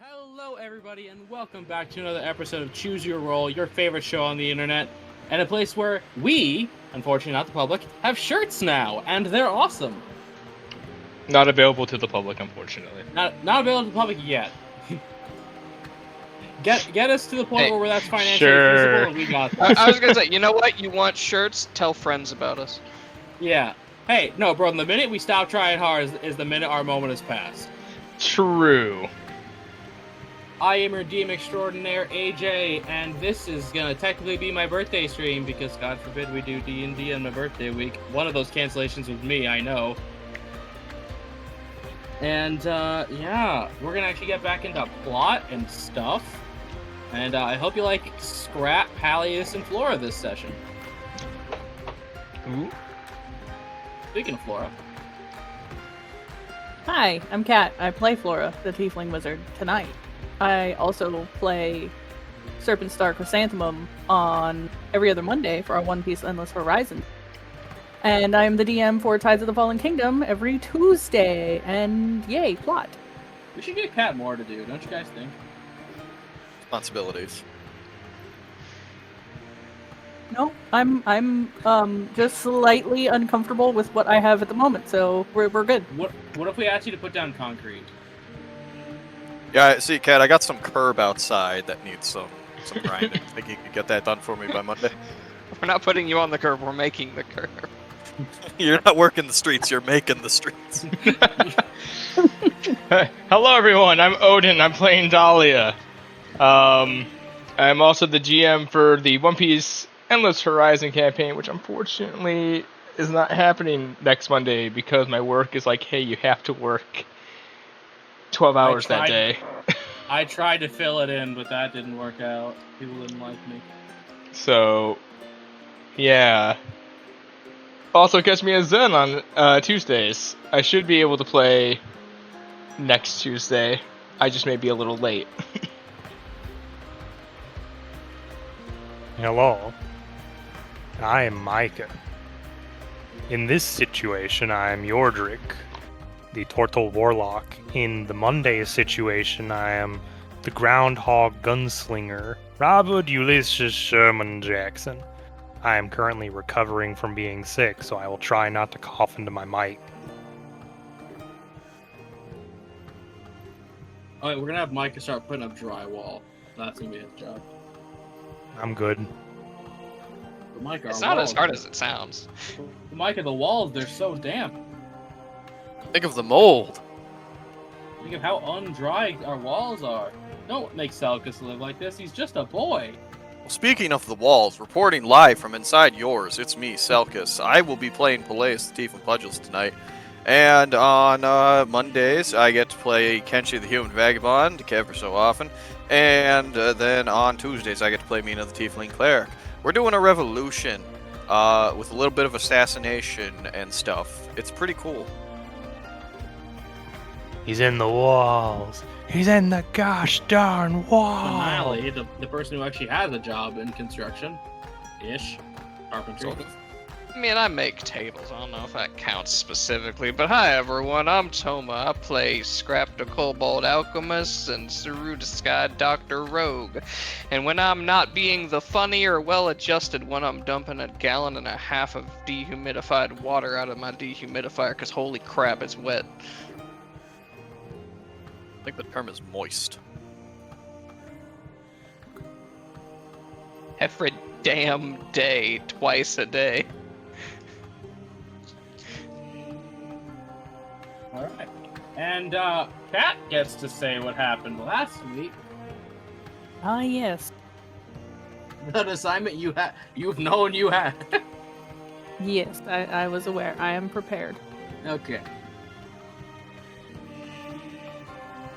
Hello, everybody, and welcome back to another episode of Choose Your Roll, your favorite show on the internet, and a place where we, unfortunately not the public, have shirts now, and they're awesome. Not available to the public, unfortunately. Not available to the public yet. Get us to the point where that's financially feasible, and we got that. I was gonna say, you know what? You want shirts? Tell friends about us. Yeah. Hey, no, bro. The minute we stop trying hard is the minute our moment has passed. True. I am your DM extraordinaire, AJ, and this is gonna technically be my birthday stream because God forbid we do D&D on my birthday week. One of those cancellations was me, I know. And yeah, we're gonna actually get back into plot and stuff. And I hope you like Scrap, Pallius, and Flora this session. Ooh. Speaking of Flora. Hi, I'm Kat. I play Flora, the Tiefling Wizard, tonight. I also play Serpent Star Chrysanthemum on every other Monday for our One Piece Endless Horizon. And I'm the DM for Tides of the Fallen Kingdom every Tuesday. And yay, plot. We should get Kat more to do, don't you guys think? Responsibilities. No, I'm just slightly uncomfortable with what I have at the moment, so we're good. What if we asked you to put down concrete? Yeah, see, Kat, I got some curb outside that needs some grinding. Think you could get that done for me by Monday? We're not putting you on the curb. We're making the curb. You're not working the streets, you're making the streets. Hello, everyone. I'm Odin. I'm playing Dahlia. I'm also the GM for the One Piece Endless Horizon campaign, which unfortunately is not happening next Monday because my work is like, hey, you have to work 12 hours that day. I tried to fill it in, but that didn't work out. People didn't like me. So, yeah. Also, catch me as Zen on Tuesdays. I should be able to play next Tuesday. I just may be a little late. Hello. I am Micah. In this situation, I am Yordrick, the Turtle Warlock. In the Monday situation, I am the Groundhog Gunslinger, Robert Ulysses Sherman Jackson. I am currently recovering from being sick, so I will try not to cough into my mic. Alright, we're gonna have Micah start putting up drywall. That's gonna be his job. I'm good. But Micah, It's our not walls- as hard as it sounds. Micah, the walls, they're so damp. Think of the mold. Think of how undry our walls are. Don't make Selkus live like this. He's just a boy. Well, speaking of the walls, reporting live from inside yours, it's me, Selkus. I will be playing Peleus the Tiefling Pudgels tonight. And on Mondays, I get to play Kenshi the Human Vagabond, ever so often. And then on Tuesdays, I get to play Mina the Tiefling Cleric. We're doing a revolution with a little bit of assassination and stuff. It's pretty cool. He's in the walls. He's in the gosh darn walls. Finale, the person who actually has a job in construction. Ish. Carpentry. Sort of. I mean, I make tables. I don't know if that counts specifically, but hi everyone, I'm Toma. I play Scrap the Kobold Alchemist and Saru the Sky Dr. Rogue. And when I'm not being the funny or well-adjusted one, I'm dumping 1.5 gallons of dehumidified water out of my dehumidifier, because holy crap, it's wet. I think the term is moist. Every damn day, twice a day. Alright. And Kat gets to say what happened last week. Ah, yes. An assignment you've known you had. Yes, I was aware. I am prepared. Okay.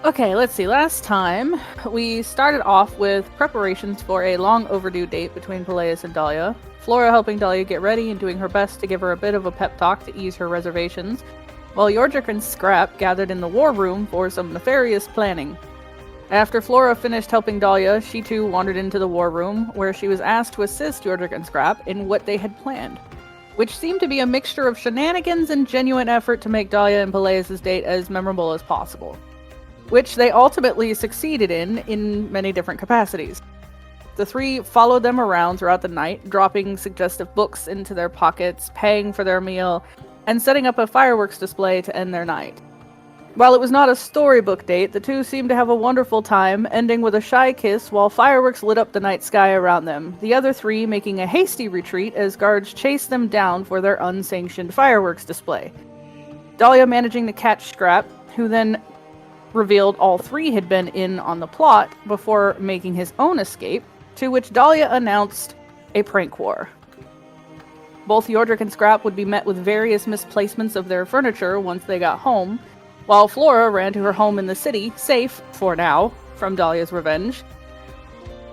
Okay, let's see. Last time, we started off with preparations for a long overdue date between Peleus and Dahlia. Flora helping Dahlia get ready and doing her best to give her a bit of a pep talk to ease her reservations, while Yordrick and Scrap gathered in the war room for some nefarious planning. After Flora finished helping Dahlia, she too wandered into the war room, where she was asked to assist Yordrick and Scrap in what they had planned, which seemed to be a mixture of shenanigans and genuine effort to make Dahlia and Peleus' date as memorable as possible. which they ultimately succeeded in many different capacities. The three followed them around throughout the night, dropping suggestive books into their pockets, paying for their meal, and setting up a fireworks display to end their night. While it was not a storybook date, the two seemed to have a wonderful time, ending with a shy kiss while fireworks lit up the night sky around them, the other three making a hasty retreat as guards chased them down for their unsanctioned fireworks display. Dahlia managing to catch Scrap, who then revealed all three had been in on the plot before making his own escape, to which Dahlia announced a prank war. Both Yordrick and Scrap would be met with various misplacements of their furniture once they got home, while Flora ran to her home in the city, safe, for now, from Dahlia's revenge.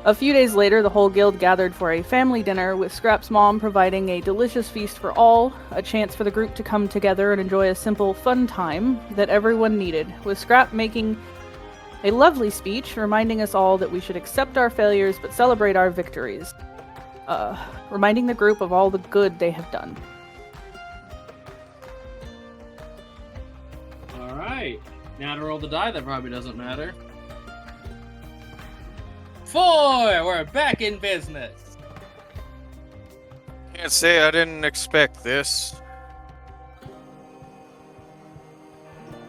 A few days later, the whole guild gathered for a family dinner, with Scrap's mom providing a delicious feast for all, a chance for the group to come together and enjoy a simple, fun time that everyone needed, with Scrap making a lovely speech reminding us all that we should accept our failures but celebrate our victories, reminding the group of all the good they have done. Alright, now to roll the die that probably doesn't matter. 4! We're back in business! Can't say I didn't expect this.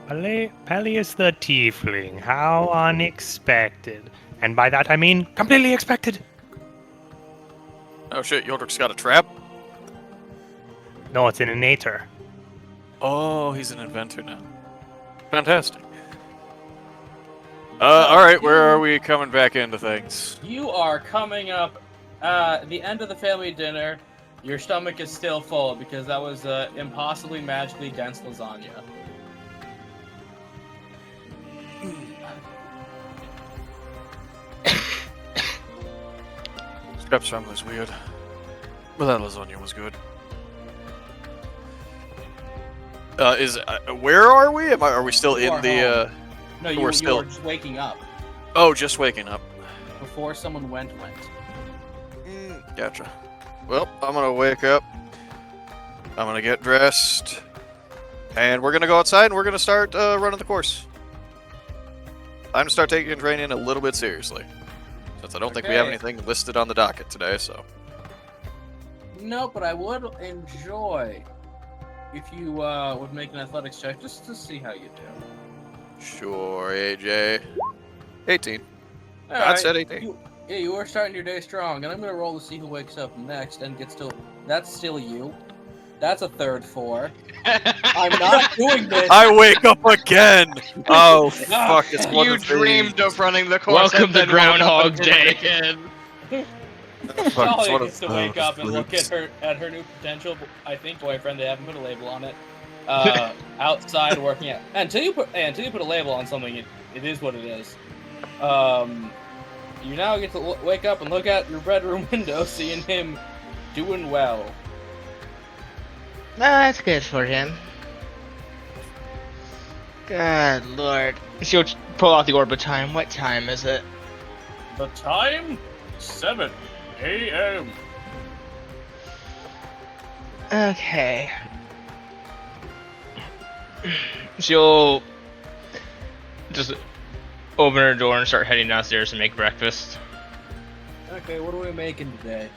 Peleus the Tiefling, how unexpected. And by that I mean completely expected. Oh shit, Yordrick's got a trap? No, it's an innator. Oh, he's an inventor now. Fantastic. Alright, where are we coming back into things? You are coming up the end of the family dinner. Your stomach is still full because that was impossibly magically dense lasagna. Scrap's family's weird. But that lasagna was good. Where are we? Are we still You in are the, No, you we're were still- just waking up. Oh, just waking up. Before someone went. Gotcha. Well, I'm gonna wake up. I'm gonna get dressed. And we're gonna go outside and we're gonna start running the course. Time to start taking training a little bit seriously. Since I don't think we have Okay. anything listed on the docket today, so. No, but I would enjoy if you would make an athletics check just to see how you do. Sure, AJ. 18. All God right. said 18. You are starting your day strong, and I'm gonna roll to see who wakes up next and gets to. That's still you. That's a third 4. I'm not doing this. I wake up again! Oh, fuck, it's one You of these. dreamed of running the course. Welcome and to then woke up Groundhog and did Day. it again. Fuck, it's Dahlia one gets to of wake those up and look at groups. her new potential, I think, boyfriend. They haven't put a label on it. Outside working out. Until you put a label on something, it is what it is. You now get to wake up and look out your bedroom window, seeing him doing well. That's good for him. Good lord. She'll pull out the orb of time. What time is it? The time? 7 a.m. Okay. She'll just open her door and start heading downstairs to make breakfast. Okay, what are we making today?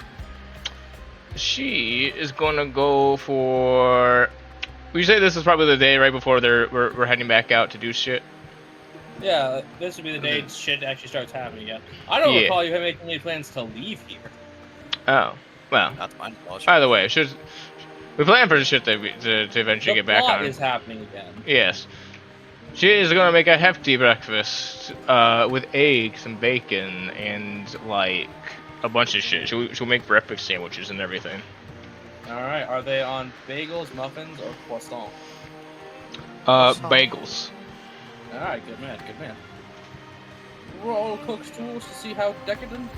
She is gonna go for. We say this is probably the day right before we're heading back out to do shit. Yeah, this would be the day shit actually starts happening again. I don't Yeah. recall you making any plans to leave here. Oh, well. Not to my knowledge. By the way, we plan for the shit to eventually The get back plot on. is happening again. Yes. She is gonna make a hefty breakfast with eggs and bacon and like a bunch of shit. She'll make breakfast sandwiches and everything. Alright, are they on bagels, muffins, or croissant? Bagels. Alright, good man, good man. Roll cook's tools to see how decadent.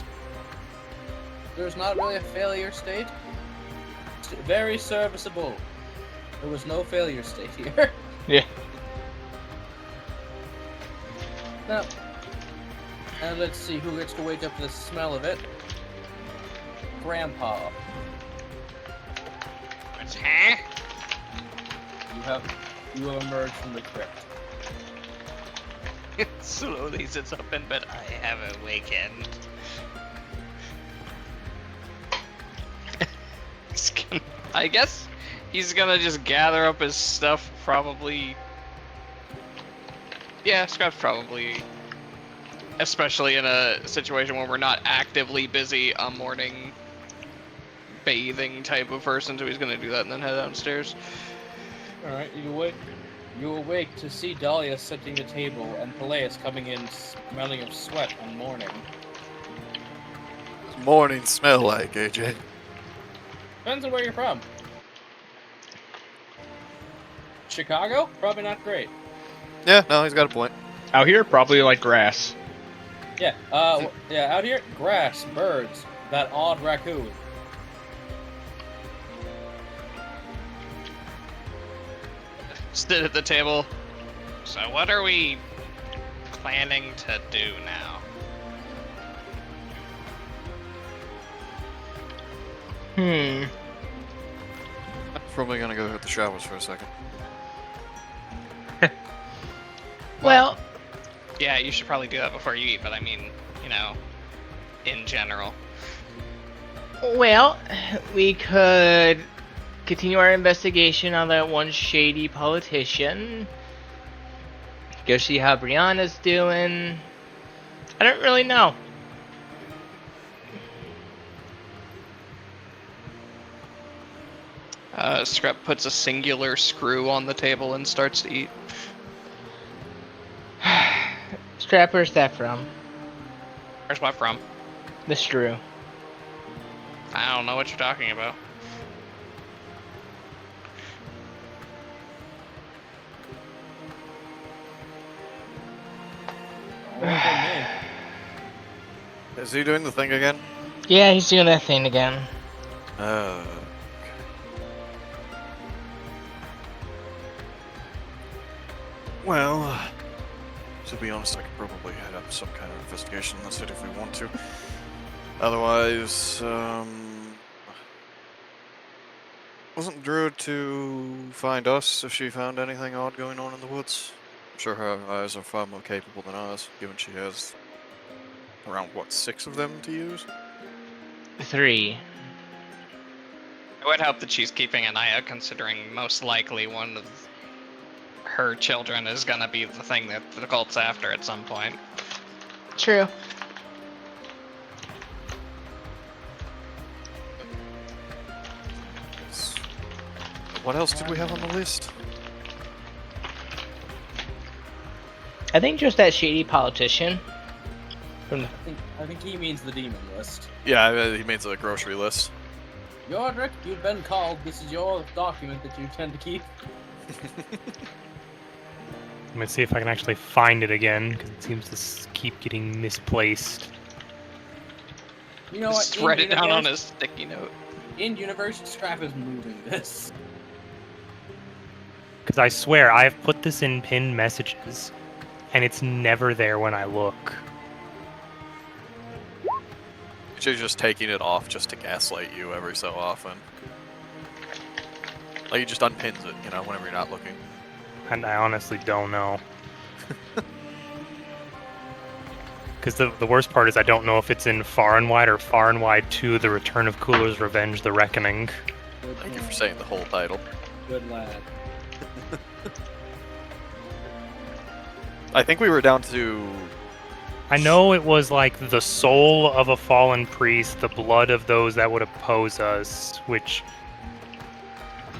There's not really a failure state. It's very serviceable. There was no failure state here. Yeah. Now, and let's see who gets to wake up to the smell of it. Grandpa. Huh? You have emerged from the crypt. Slowly sits up in bed. I have awakened. I guess he's gonna just gather up his stuff, probably. Yeah, Scrap's probably. Especially in a situation where we're not actively busy a morning bathing type of person, so he's gonna do that and then head downstairs. Alright, you awake to see Dahlia setting the table and Peleus coming in smelling of sweat and morning. What's morning smell like, AJ? Depends on where you're from. Chicago? Probably not great. Yeah, no, he's got a point. Out here, probably like grass. Yeah, out here, grass, birds, that odd raccoon. Stood at the table. So what are we planning to do now? Probably gonna go hit the showers for a second. Well, Yeah, you should probably do that before you eat, but I mean, in general. we could continue our investigation on that one shady politician. Go see how Brianna's doing. I don't really know. Scrap puts a singular screw on the table and starts to eat. Strap, where's that from? Where's what from? The screw. I don't know what you're talking about. Is he doing the thing again? Yeah, he's doing that thing again. Well, to be honest, I could probably head up some kind of investigation in the city if we want to. Otherwise, wasn't Druid to find us if she found anything odd going on in the woods? I'm sure her eyes are far more capable than ours, given she has around, 6 of them to use? 3. It would help that she's keeping an eye out, considering most likely one of her children is gonna be the thing that the cult's after at some point. True. What else did we have on the list? I think just that shady politician. I think he means the demon list. Yeah, he means a grocery list. Yordrick, you've been called. This is your document that you tend to keep. Let me see if I can actually find it again, because it seems to keep getting misplaced. You know what? Just write it down on a sticky note. In universe, Scrap is moving this. Because I swear, I've put this in pinned messages, and it's never there when I look. She's just taking it off just to gaslight you every so often. Like, he just unpins it, whenever you're not looking. And I honestly don't know. Because the worst part is I don't know if it's in Far and Wide or Far and Wide 2, The Return of Cooler's Revenge, The Reckoning. Thank you for saying the whole title. Good lad. I think we were down to... I know it was like the soul of a fallen priest, the blood of those that would oppose us, which...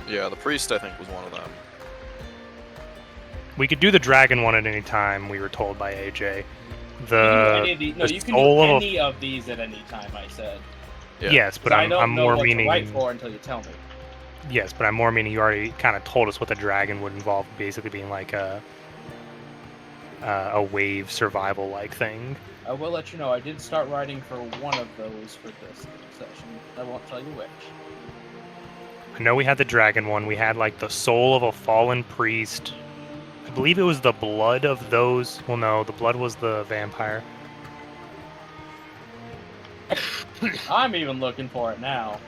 Yeah, the priest, I think, was one of them. We could do the dragon one at any time, we were told by AJ. You can do any of these at any time, I said. Yeah. Yes, but I I'm don't know more what meaning... to write for until you tell me. Yes, but I'm more meaning you already kind of told us what the dragon would involve, basically being like a wave survival-like thing. I will let you know, I did start writing for one of those for this session. I won't tell you which. I know we had the dragon one. We had like the soul of a fallen priest. I believe it was the blood of those. Well, no, the blood was the vampire. I'm even looking for it now.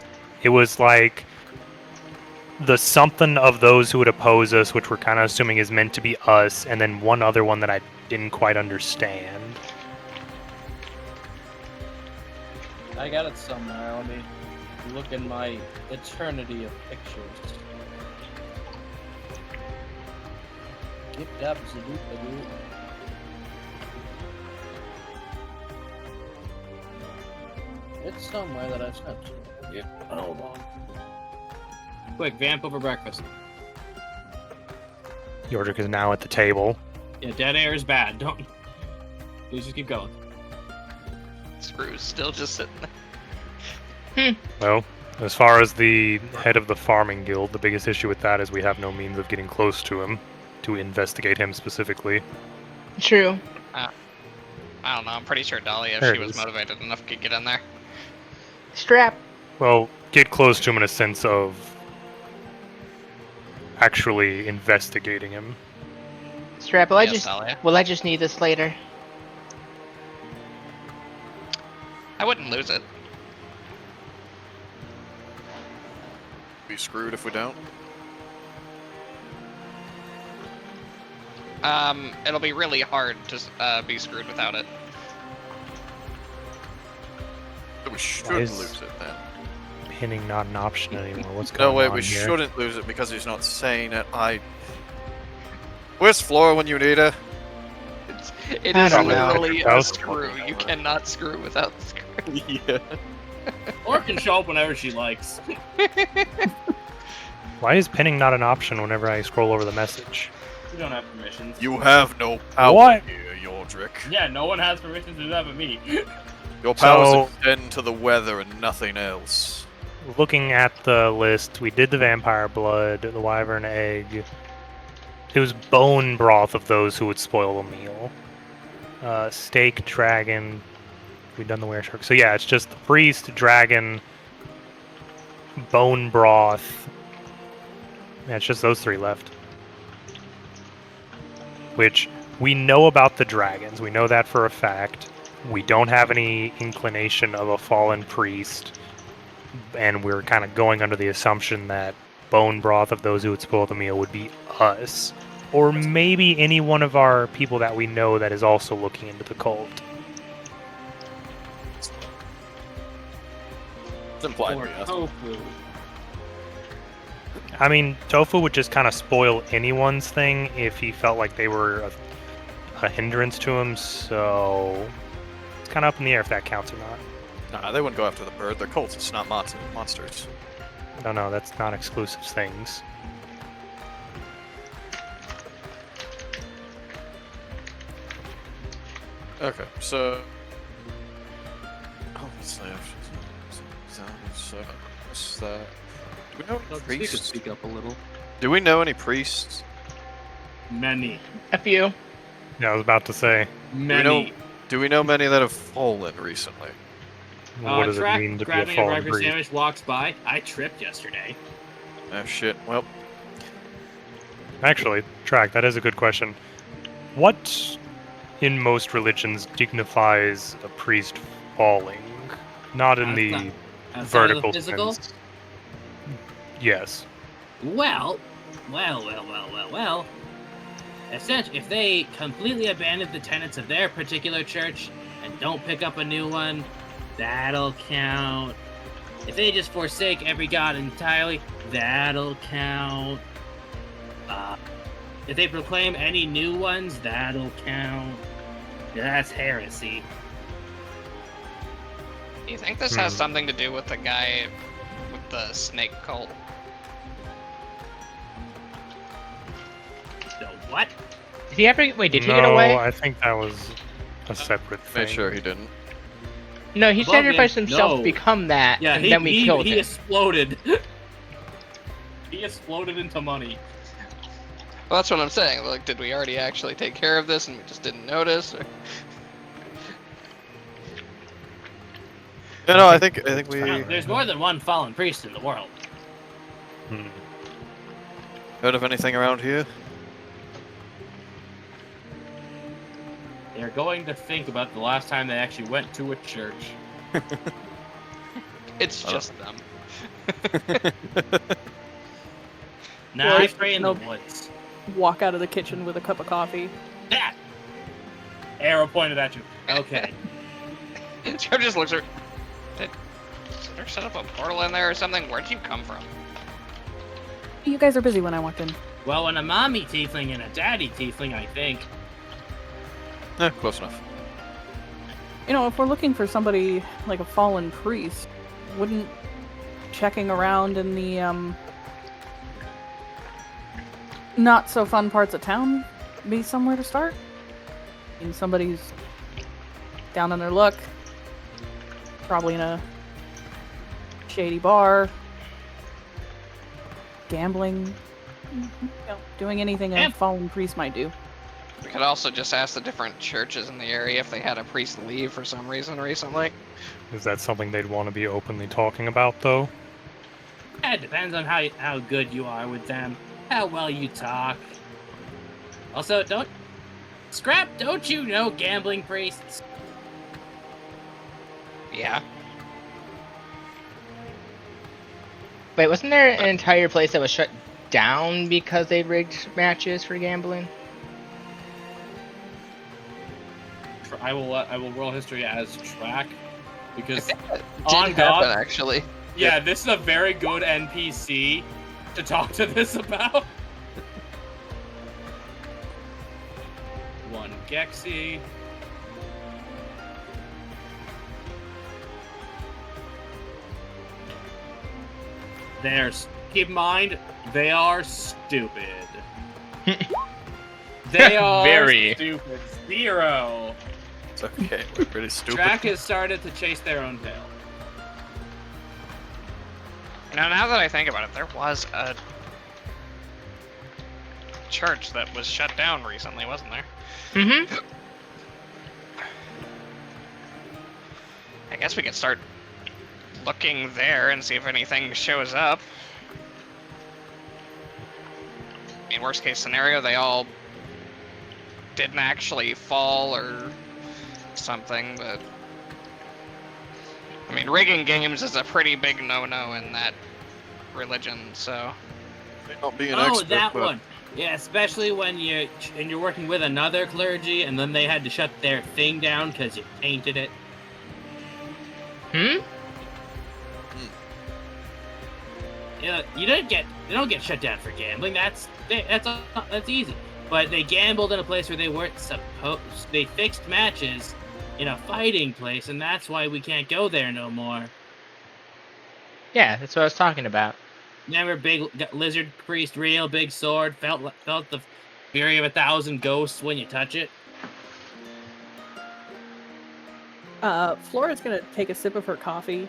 It was like the something of those who would oppose us, which we're kind of assuming is meant to be us, and then one other one that I didn't quite understand. I got it somewhere. Let me look in my eternity of pictures. Yip dap zadoop a It's somewhere that I've sent. Yep. Hold on. Quick, vamp over breakfast. Yordrick is now at the table. Yeah, dead air is bad. Don't. Please just keep going. Screw's still just sitting there. Well, as far as the head of the farming guild, the biggest issue with that is we have no means of getting close to him to investigate him specifically. True. I don't know. I'm pretty sure Dahlia, if There she it was is. motivated enough, could get in there. Strap. Well, get close to him in a sense of actually investigating him. Strap. Well, Yes, Dahlia. I just need this later. I wouldn't lose it. Be screwed if we don't. It'll be really hard to be screwed without it. We should Why is- lose it then. Pinning not an option anymore. What's going No, wait, on we here? shouldn't lose it because he's not saying it. Where's Flora when you need her? It I is don't know. literally a House. screw. You cannot screw without the screw. Yeah. Or can show up whenever she likes. Why is pinning not an option whenever I scroll over the message? We don't have permissions. You have no power What? here, Yordrick. Yeah, no one has permissions to do that but me. Your powers So- extend to the weather and nothing else. Looking at the list, we did the vampire blood, the wyvern egg. It was bone broth of those who would spoil the meal. Steak, dragon. We've done the wereshark. So yeah, it's just the priest, dragon, bone broth. Yeah, it's just those three left. Which we know about the dragons. We know that for a fact. We don't have any inclination of a fallen priest. And we're kind of going under the assumption that bone broth of those who would spoil the meal would be us. Or maybe any one of our people that we know that is also looking into the cult. It's implied Or to be us. tofu. I mean, tofu would just kind of spoil anyone's thing if he felt like they were a hindrance to him, so it's kind of up in the air if that counts or not. Nah, they wouldn't go after the bird. They're cults. It's not monsters. I don't know, that's not exclusive things. Okay, so. Oh, what's that? What's that? Do we know any priests? Speak up a little. Do we know any priests? Many. A few. Yeah, I was about to say, Many. Do we know many that have fallen recently? what does it Track mean to be a grabbing a fallen breakfast priest? sandwich walks by. I tripped yesterday. Oh shit. Well, Actually, Track, that is a good question. What in most religions dignifies a priest falling? Not in the Outside of vertical the physical? sense. Yes. Well. Essentially, if they completely abandon the tenets of their particular church and don't pick up a new one, that'll count. If they just forsake every god entirely, that'll count. If they proclaim any new ones, that'll count. That's heresy. Do you think this has something to do with the guy with the snake cult? So what? Did he ever? Wait, did he no, get away? I think that was a separate thing. made sure he didn't. No, he Above sacrificed him, himself no. to become that, Yeah, and then we killed he him. exploded. He exploded into money. Well, that's what I'm saying. Like, did we already actually take care of this and we just didn't notice? Or... Yeah, no, I think we There's more than one fallen priest in the world. heard of anything around here. They're going to think about the last time they actually went to a church. It's Oh. just them. Nah, Or I if pray in the they'll- woods. Walk out of the kitchen with a cup of coffee. That! Arrow pointed at you. Okay. Joe just looks at. Did there set up a portal in there or something? Where'd you come from? You guys are busy when I walked in. Well, and a mommy tiefling and a daddy tiefling, I think. Close enough. You know, if we're looking for somebody like a fallen priest, wouldn't checking around in the not so fun parts of town be somewhere to start? I mean, somebody who's down on their luck, probably in a shady bar, gambling, doing anything a fallen priest might do. We could also just ask the different churches in the area if they had a priest leave for some reason recently. Is that something they'd want to be openly talking about, though? Yeah, it depends on how good you are with them, how well you talk. Also, don't you know gambling priests? Yeah. Wait, wasn't there an entire place that was shut down because they rigged matches for gambling? I will roll history as track because Did on happen, God, actually. yeah, this is a very good NPC to talk to this about. One Gexy. Keep in mind, they are stupid. They are Very. stupid. 0. It's okay. We're pretty stupid. Track has started to chase their own tail. Now that I think about it, there was a church that was shut down recently, wasn't there? Mm-hmm. I guess we could start looking there and see if anything shows up. I mean, worst case scenario, they all didn't actually fall or something, but I mean, rigging games is a pretty big no-no in that religion, so. May not be an Oh, expert, that but one. Yeah, especially when you're working with another clergy, and then they had to shut their thing down because you painted it. Hmm? Yeah, you don't get shut down for gambling. That's easy. But they gambled in a place where they weren't supposed. They fixed matches in a fighting place, and that's why we can't go there no more. Yeah, that's what I was talking about. Remember, big lizard priest, real big sword, felt the fury of 1,000 ghosts when you touch it. Flora's gonna take a sip of her coffee,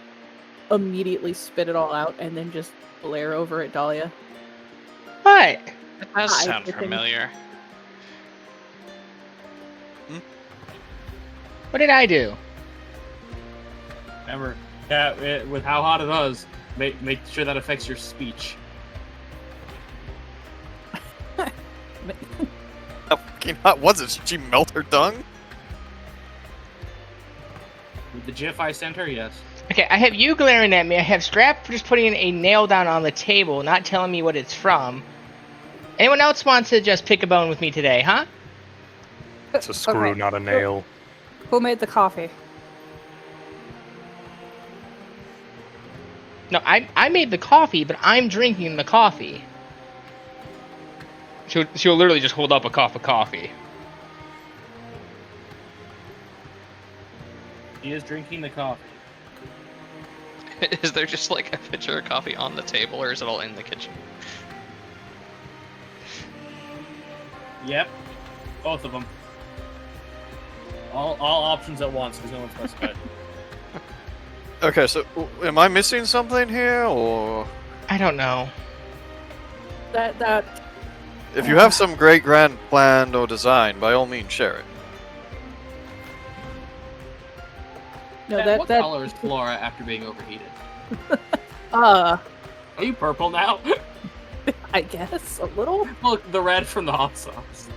immediately spit it all out, and then just glare over at Dahlia. What? That does I sound think- familiar. What did I do? Remember, yeah, with how hot it is, make sure that affects your speech. how fucking hot was it? Did she melt her tongue? With the GIF I sent her, yes. Okay, I have you glaring at me. I have Scrap just putting a nail down on the table, not telling me what it's from. Anyone else wants to just pick a bone with me today, huh? It's a screw, Okay. not a nail. Who made the coffee? No, I made the coffee, but I'm drinking the coffee. She'll literally just hold up a cup of coffee. He is drinking the coffee. Is there just like a pitcher of coffee on the table, or is it all in the kitchen? Yep, both of them. All options at once, because no one's specified. Okay, so am I missing something here, or I don't know. That if you have some great grand plan or design, by all means share it. no Dad, that what that color is Flora after being overheated? uh Are you purple now? I guess a little. Look, the red from the hot sauce.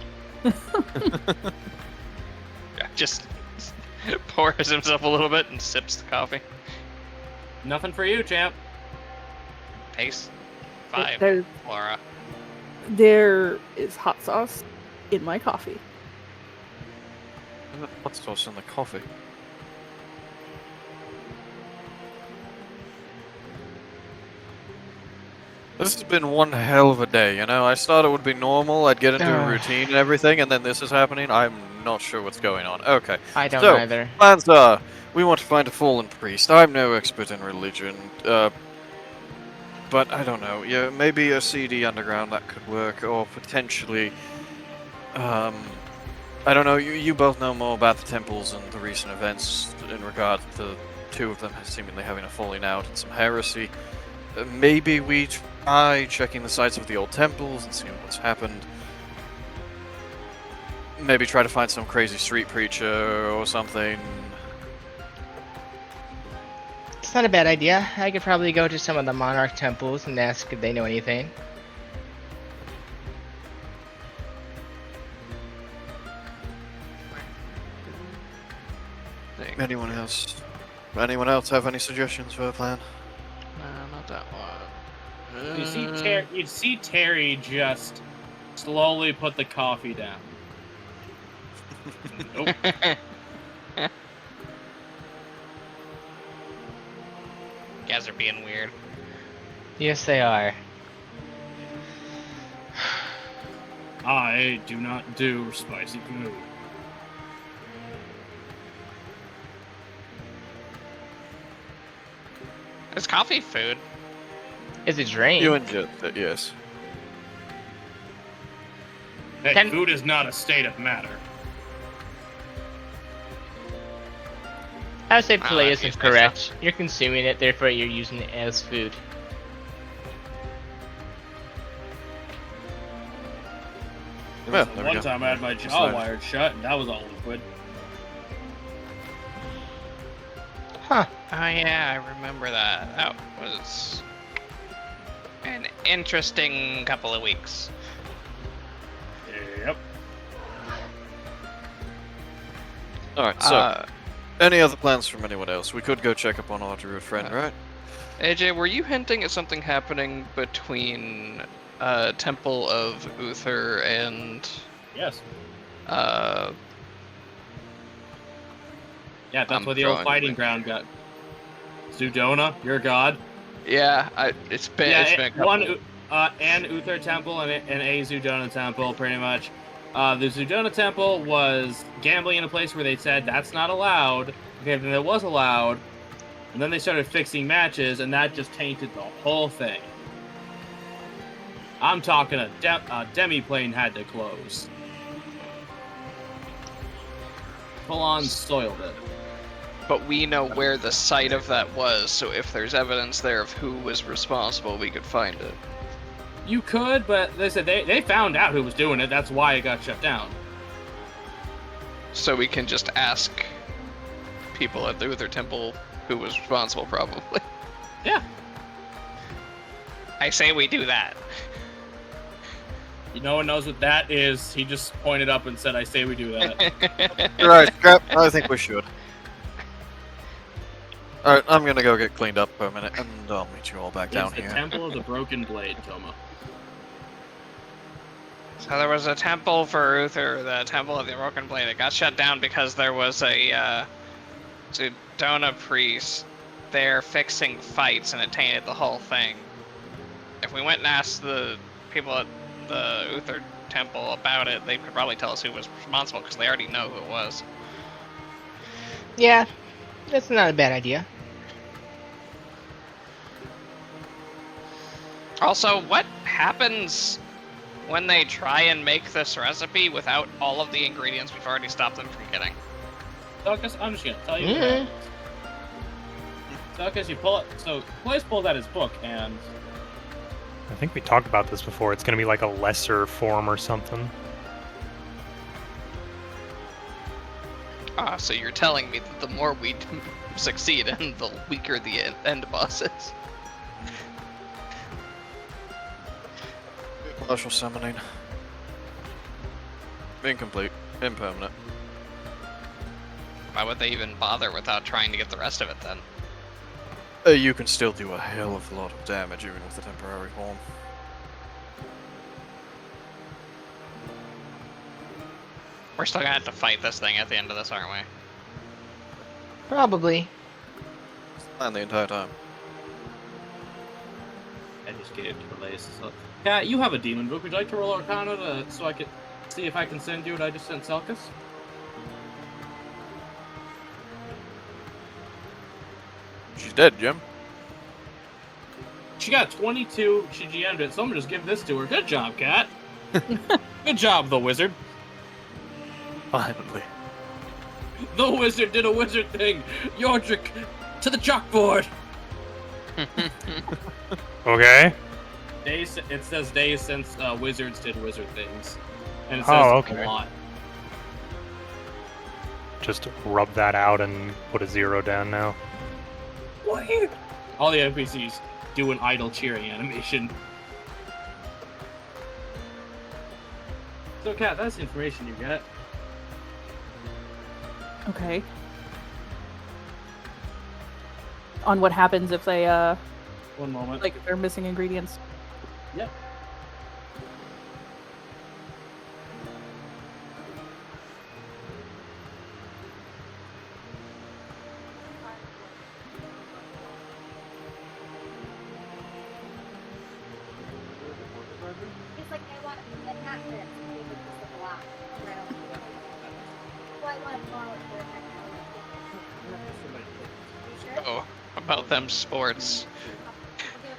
Yeah, just pours himself a little bit and sips the coffee. Nothing for you, champ. Pace. 5. There Laura. there is hot sauce in my coffee. Hot sauce in the coffee. This has been one hell of a day, you know? I thought it would be normal, I'd get into a routine and everything, and then this is happening. I'm not sure what's going on. Okay. I don't So, either. plans are, we want to find a fallen priest. I'm no expert in religion, but I don't know. Yeah, maybe a CD underground that could work, or potentially, I don't know. You both know more about the temples and the recent events in regard to two of them seemingly having a falling out and some heresy. Maybe we try checking the sites of the old temples and seeing what's happened. Maybe try to find some crazy street preacher or something. It's not a bad idea. I could probably go to some of the monarch temples and ask if they know anything. Anyone else? Anyone else have any suggestions for a plan? Not that one. You see Terry just slowly put the coffee down. Nope. You guys are being weird. Yes, they are. I do not do spicy food. Is coffee food? Is it drink? You ingest it, yes. Hey, food is not a state of matter. I would say Ah, Peleus if you is say correct. You're consuming it, therefore you're using it as food. Well, there we One go. time I had my jaw wired shut, and that was all liquid. Huh. Oh yeah, I remember that. That was an interesting couple of weeks. Yep. Alright, so, any other plans from anyone else? We could go check up on our druid friend, right? AJ, were you hinting at something happening between Temple of Uther and Yes. uh Yeah, that's I'm where the old drawing fighting blank. ground got. Zudona, your god. yeah, it's been a couple. One an Uther temple and a Zudona temple, pretty much. The Zudona temple was gambling in a place where they said that's not allowed. Okay, then it was allowed, and then they started fixing matches, and that just tainted the whole thing. I'm talking a demi-plane had to close. Full on soiled it. But we know where the site of that was, so if there's evidence there of who was responsible, we could find it. You could, but they said they found out who was doing it. That's why it got shut down. So we can just ask people at the Uther Temple who was responsible, probably. Yeah. I say we do that. No one knows what that is. He just pointed up and said, I say we do that. You're right, Scrap. I think we should. Alright, I'm gonna go get cleaned up for a minute, and I'll meet you all back It's down the here. Temple of the Broken Blade, Toma. So there was a temple for Uther, the Temple of the Broken Blade. It got shut down because there was a Zudona priest there fixing fights, and it tainted the whole thing. If we went and asked the people at the Uther Temple about it, they could probably tell us who was responsible, because they already know who it was. Yeah, that's not a bad idea. Also, what happens when they try and make this recipe without all of the ingredients we've already stopped them from getting? Duckus, I'm just gonna tell you. Mhm. Duckus, you pull it. So, Blaze pulled out his book, and I think we talked about this before. It's going to be like a lesser form or something. Ah, so you're telling me that the more we succeed and the weaker the end boss is. Partial summoning. Incomplete. Impermanent. Why would they even bother without trying to get the rest of it then? You can still do a hell of a lot of damage even with the temporary form. We're still gonna have to fight this thing at the end of this, aren't we? Probably. And the entire time. I just gave it to Blaze. So, Cat, you have a demon book. Would you like to roll Arcana so I could see if I can send you what I just sent Selkus? She's dead, Jim. She got 22. She GM'd it, so I'm gonna just give this to her. Good job, Cat. Good job, the wizard. Finally. The wizard did a wizard thing. Yordrick to the chalkboard. Okay. It says days since wizards did wizard things, and it says Oh, okay. a lot. Just rub that out and put a 0 down now. What? All the NPCs do an idle cheering animation. So, Cat, that's the information you get. Okay. On what happens if they, One moment. like, if they're missing ingredients. Yep. It's like I want a not this, maybe just a block. Well, I want to borrow it for a second. You sure? Oh, about them sports.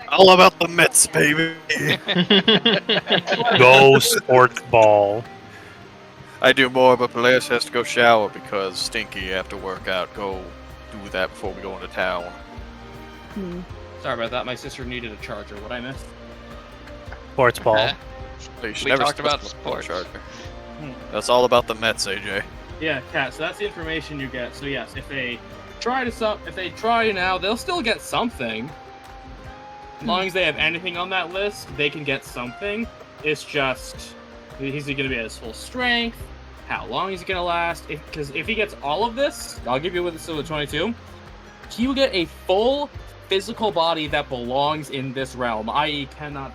All about the Mets, baby. Go sports ball. I do more, but Peleus has to go shower because Stinky after workout. Go do that before we go into town. Hmm. Sorry about that. My sister needed a charger. What I missed? Sports ball. Uh, You should We never talked skip about the sports. charger. That's all about the Mets, AJ. Yeah, Cat. So that's the information you get. So yes, if they try now, they'll still get something. As long as they have anything on that list, they can get something. It's just, is he going to be at his full strength? How long is he going to last? Because if he gets all of this, I'll give you with the 22. He will get a full physical body that belongs in this realm, i.e., cannot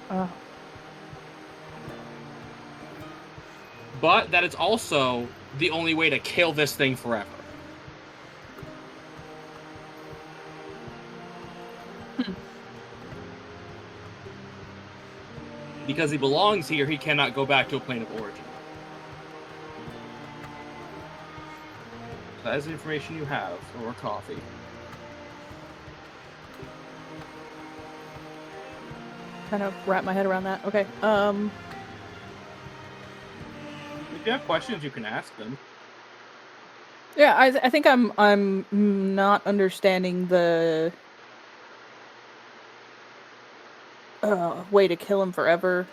die. But that is also the only way to kill this thing forever. Because he belongs here, he cannot go back to a plane of origin. That is the information you have, or coffee. Kind of wrap my head around that. Okay. If you have questions, you can ask them. Yeah, I think I'm not understanding the way to kill him forever.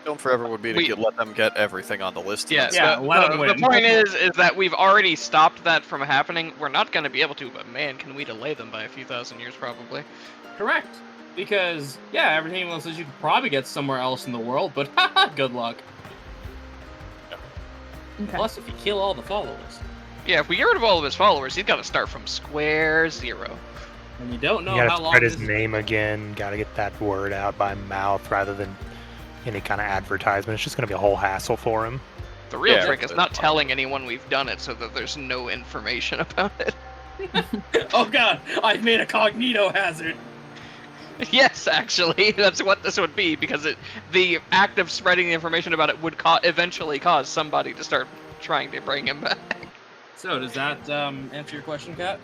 Kill 'em forever would be to let them get everything on the list. Yeah, Yeah, let 'em the win. point is that we've already stopped that from happening. We're not going to be able to, but man, can we delay them by a few thousand years, probably. Correct. Because, yeah, everything else says you could probably get somewhere else in the world, but haha, good luck. Okay. Plus, if you kill all the followers, Yeah, if we get rid of all of his followers, he's got to start from square zero. and you don't know You how gotta long spread his this name again. Gotta get that word out by mouth rather than any kind of advertisement. It's just gonna be a whole hassle for him. The real Yeah, trick is that's not fine. telling anyone we've done it so that there's no information about it. Oh god, I've made a cognito hazard. Yes, actually, that's what this would be, because the act of spreading the information about it would eventually cause somebody to start trying to bring him back. So, does that answer your question, Kat?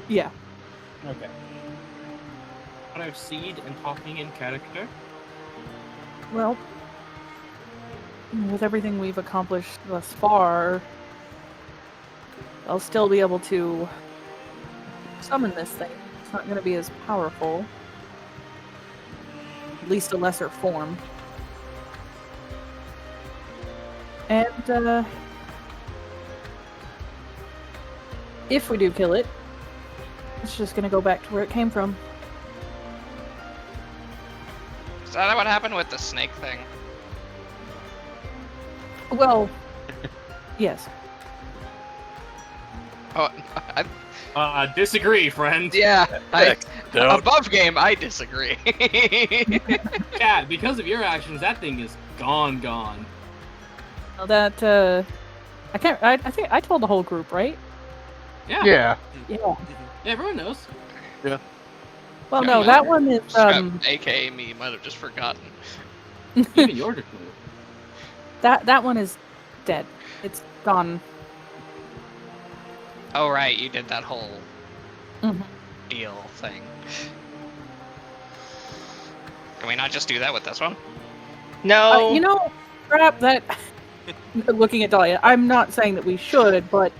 Yeah. Okay. Proceed and talking in character. Well, with everything we've accomplished thus far, I'll still be able to summon this thing. It's not going to be as powerful. At least a lesser form. And, if we do kill it, it's just going to go back to where it came from. Is that what happened with the snake thing? Well, yes. Oh, Disagree, friend. yeah. Don't. Above game, I disagree. Kat, because of your actions, that thing is gone. Well, that I can't. I think I told the whole group, right? Yeah. Yeah. Yeah. Everyone knows. Well, Yeah, no, yeah. that one is Scrap, aka me, might have just forgotten. Even your clue. that one is dead. It's gone. Oh right, you did that whole Mhm. deal thing. Can we not just do that with this one? No. You know, crap. That looking at Dahlia, I'm not saying that we should, but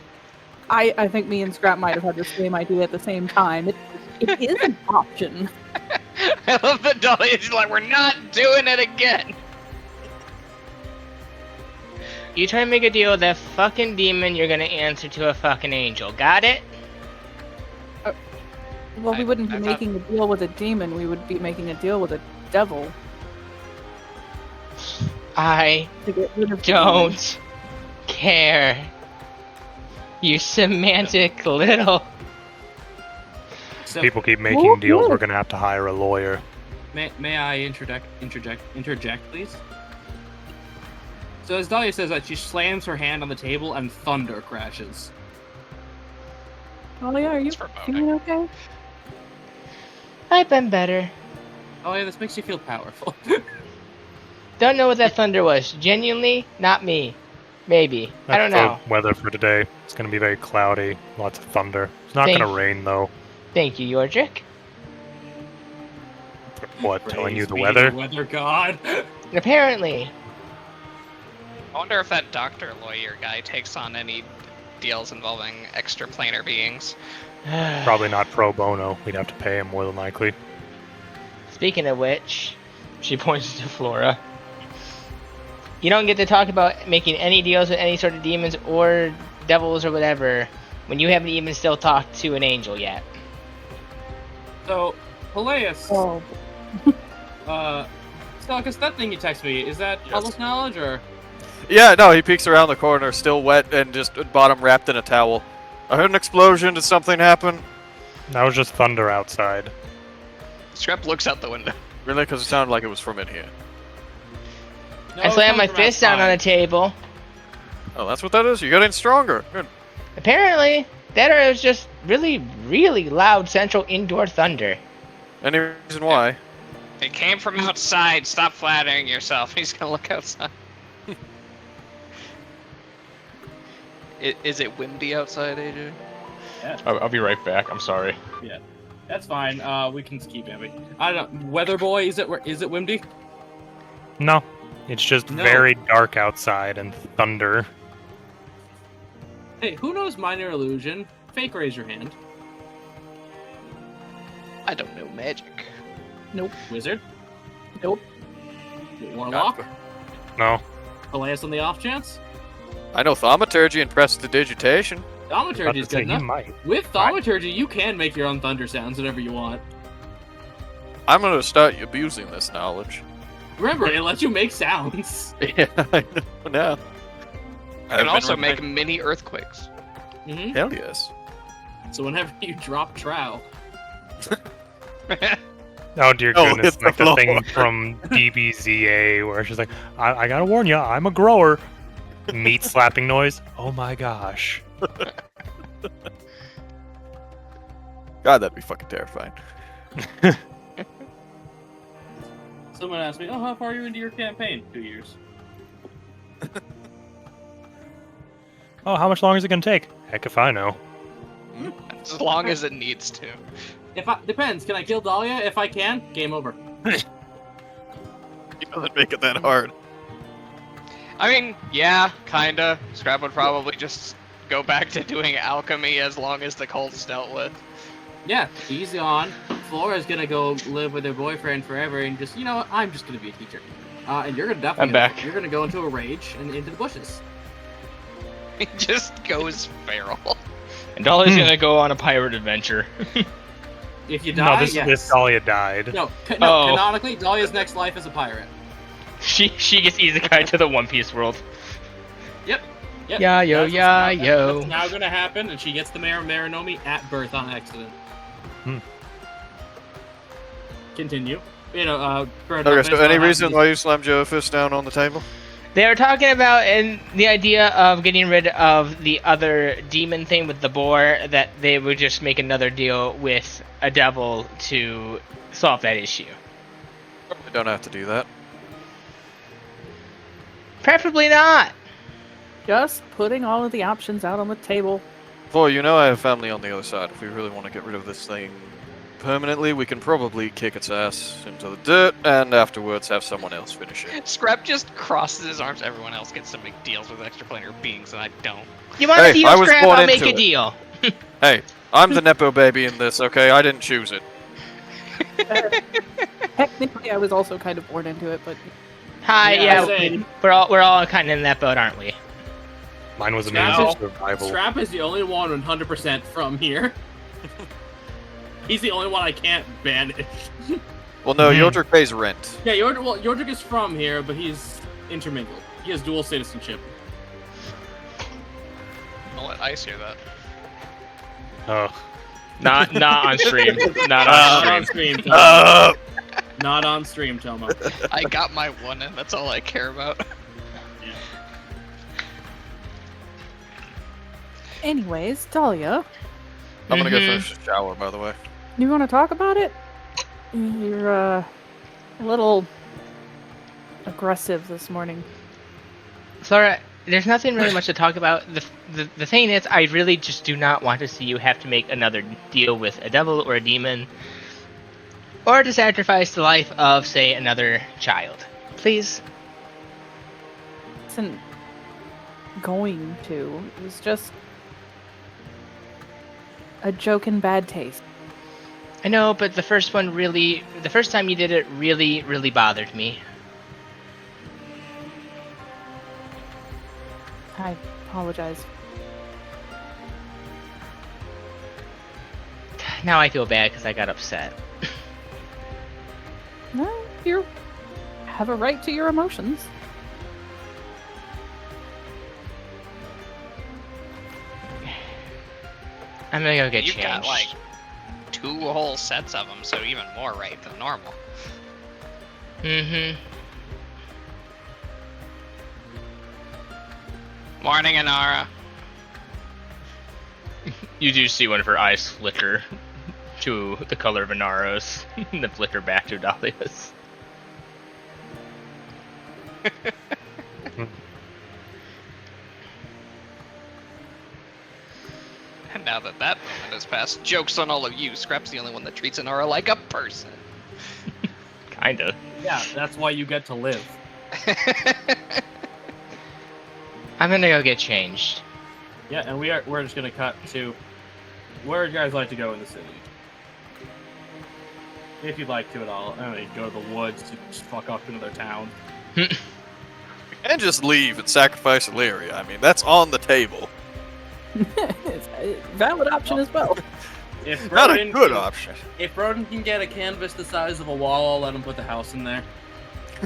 I think me and Scrap might have had the same idea at the same time. It is an option. I love that Dahlia's like, we're not doing it again. You try to make a deal with a fucking demon, you're gonna answer to a fucking angel. Got it? Well, we wouldn't be I thought- making a deal with a demon. We would be making a deal with a devil I to get rid of the demon. don't care. You semantic little. So, People keep making Oh, deals. good. We're gonna have to hire a lawyer. may I interject, please? So as Dahlia says that, she slams her hand on the table and thunder crashes. Dahlia, are you It's foreboding. feeling okay? I've been better. Oh yeah, this makes you feel powerful. Don't know what that thunder was. Genuinely, not me. Maybe. I don't That's know. the weather for today. It's gonna be very cloudy. Lots of thunder. It's not Thank- gonna rain though. Thank you, Yordrick. What? Telling you Praise the be weather? weather god. And apparently, I wonder if that doctor lawyer guy takes on any deals involving extraplanar beings. Probably not pro bono. We'd have to pay him more than likely. Speaking of which, she points to Flora. You don't get to talk about making any deals with any sort of demons or devils or whatever when you haven't even still talked to an angel yet. So, Peleus, Oh, Stalkus, that thing you text me, is that Yes. public knowledge or? Yeah, no, he peeks around the corner, still wet and just bottom wrapped in a towel. I heard an explosion. Did something happen? That was just thunder outside. Scrap looks out the window. Really? Because it sounded like it was from in here. No, I it's slammed my coming from fist down on outside. the table. Oh, that's what that is? You got in stronger. Good. Apparently, that or it was just really, really loud central indoor thunder. Any reason why? It came from outside. Stop flattering yourself. He's gonna look outside. Is it windy outside, AJ? Yeah, I'll be right back. I'm sorry. that's fine. We can keep Abby. I don't know. Weather boy, is it windy? No, it's just No. very dark outside and thunder. Hey, who knows minor illusion? Fake raise your hand. I don't know magic. Wizard? Nope. Warlock? No, Peleus on the off chance? I know thaumaturgy and prestidigitation. I was about Thaumaturgy to is say good he enough. might. With thaumaturgy, you can make your own thunder sounds whenever you want. I'm gonna start abusing this knowledge. Remember, it lets you make sounds. Yeah, I know now. You I've can been also make reminded- mini earthquakes. Hmm. Hell yes. So whenever you drop trow, Oh dear Oh, goodness, it's the like the floor. thing from DBZA where she's like, I gotta warn you, I'm a grower. Meat slapping noise. Oh my gosh. God, that'd be fucking terrifying. someone asked me, "Oh, how far are you into your campaign?" 2 years. Oh, how much longer is it gonna take? Heck if I know. As long as it needs to. Depends. Can I kill Dahlia? If I can, game over. You doesn't make it that hard. I mean, yeah, kinda. Scrap would probably just go back to doing alchemy as long as the cult's dealt with. Yeah, he's gone. Flora's gonna go live with her boyfriend forever, and just you know what? I'm just gonna be a teacher. And you're gonna definitely. I'm back. You're gonna go into a rage and into the bushes. He just goes feral. And Dolly's gonna go on a pirate adventure. If you die, No, this yes. Dahlia died. No, Oh. canonically, Dahlia's next life is a pirate. she gets isekai to the One Piece world. Yep. Yeah, yo, That's what's yeah, now- yo. That's now gonna happen, and she gets the Mayor of Marinomi at birth on accident. Hmm. Continue. burn Okay, up so based any on reason how why you slammed your fist down on the table? They were talking about the idea of getting rid of the other demon thing with the boar, that they would just make another deal with a devil to solve that issue. Probably don't have to do that. Preferably not. Just putting all of the options out on the table. Boy, you know I have family on the other side. If we really want to get rid of this thing permanently, we can probably kick its ass into the dirt and afterwards have someone else finish it. Scrap just crosses his arms. Everyone else gets to make deals with extraplanar beings, and I don't. You want Hey, a deal, I was Scrap? born I'll make into a it. deal. Hey, I'm the Nepo baby in this, okay? I didn't choose it. Technically, I was also kind of born into it, but Hi, Yeah, I yeah, say- we're all kind of in that boat, aren't we? Mine was a Now, means of survival. Scrap is the only one 100% from here. He's the only one I can't banish. Well, no, Mhm. Yodrick pays rent. Yeah, Yordrik is from here, but he's intermingled. He has dual citizenship. I'll let Ice hear that. Oh, Not on stream. Not Not on on stream. stream, Toma. Not on stream, Toma. I got my one in. That's all I care about. anyways, Dahlia, I'm gonna go Mhm. finish the shower, by the way. you want to talk about it? You're a little aggressive this morning. Flora, there's nothing really much to talk about. The thing is, I really just do not want to see you have to make another deal with a devil or a demon, or to sacrifice the life of, say, another child. Please. Isn't going to. It was just a joke in bad taste. I know, but the first time you did it really, really bothered me. I apologize. Now I feel bad because I got upset. No, you have a right to your emotions. I'm gonna go get You've changed. got like 2 whole sets of them, so even more right than normal. Mm-hmm. Morning, Inara. You do see one of her eyes flicker to the color of Inaro's, and then flicker back to Dahlia's. And now that that moment has passed, joke's on all of you. Scrap's the only one that treats Inara like a person. Kinda. Yeah, that's why you get to live. I'm gonna go get changed. Yeah, and we're just gonna cut to where would you guys like to go in the city? If you'd like to at all. I don't know, go to the woods, just fuck off to another town. And just leave and sacrifice Illyria. I mean, that's on the table. It's a valid option as well. If Not a Broden good can- option. If Broden can get a canvas the size of a wall, I'll let him put the house in there.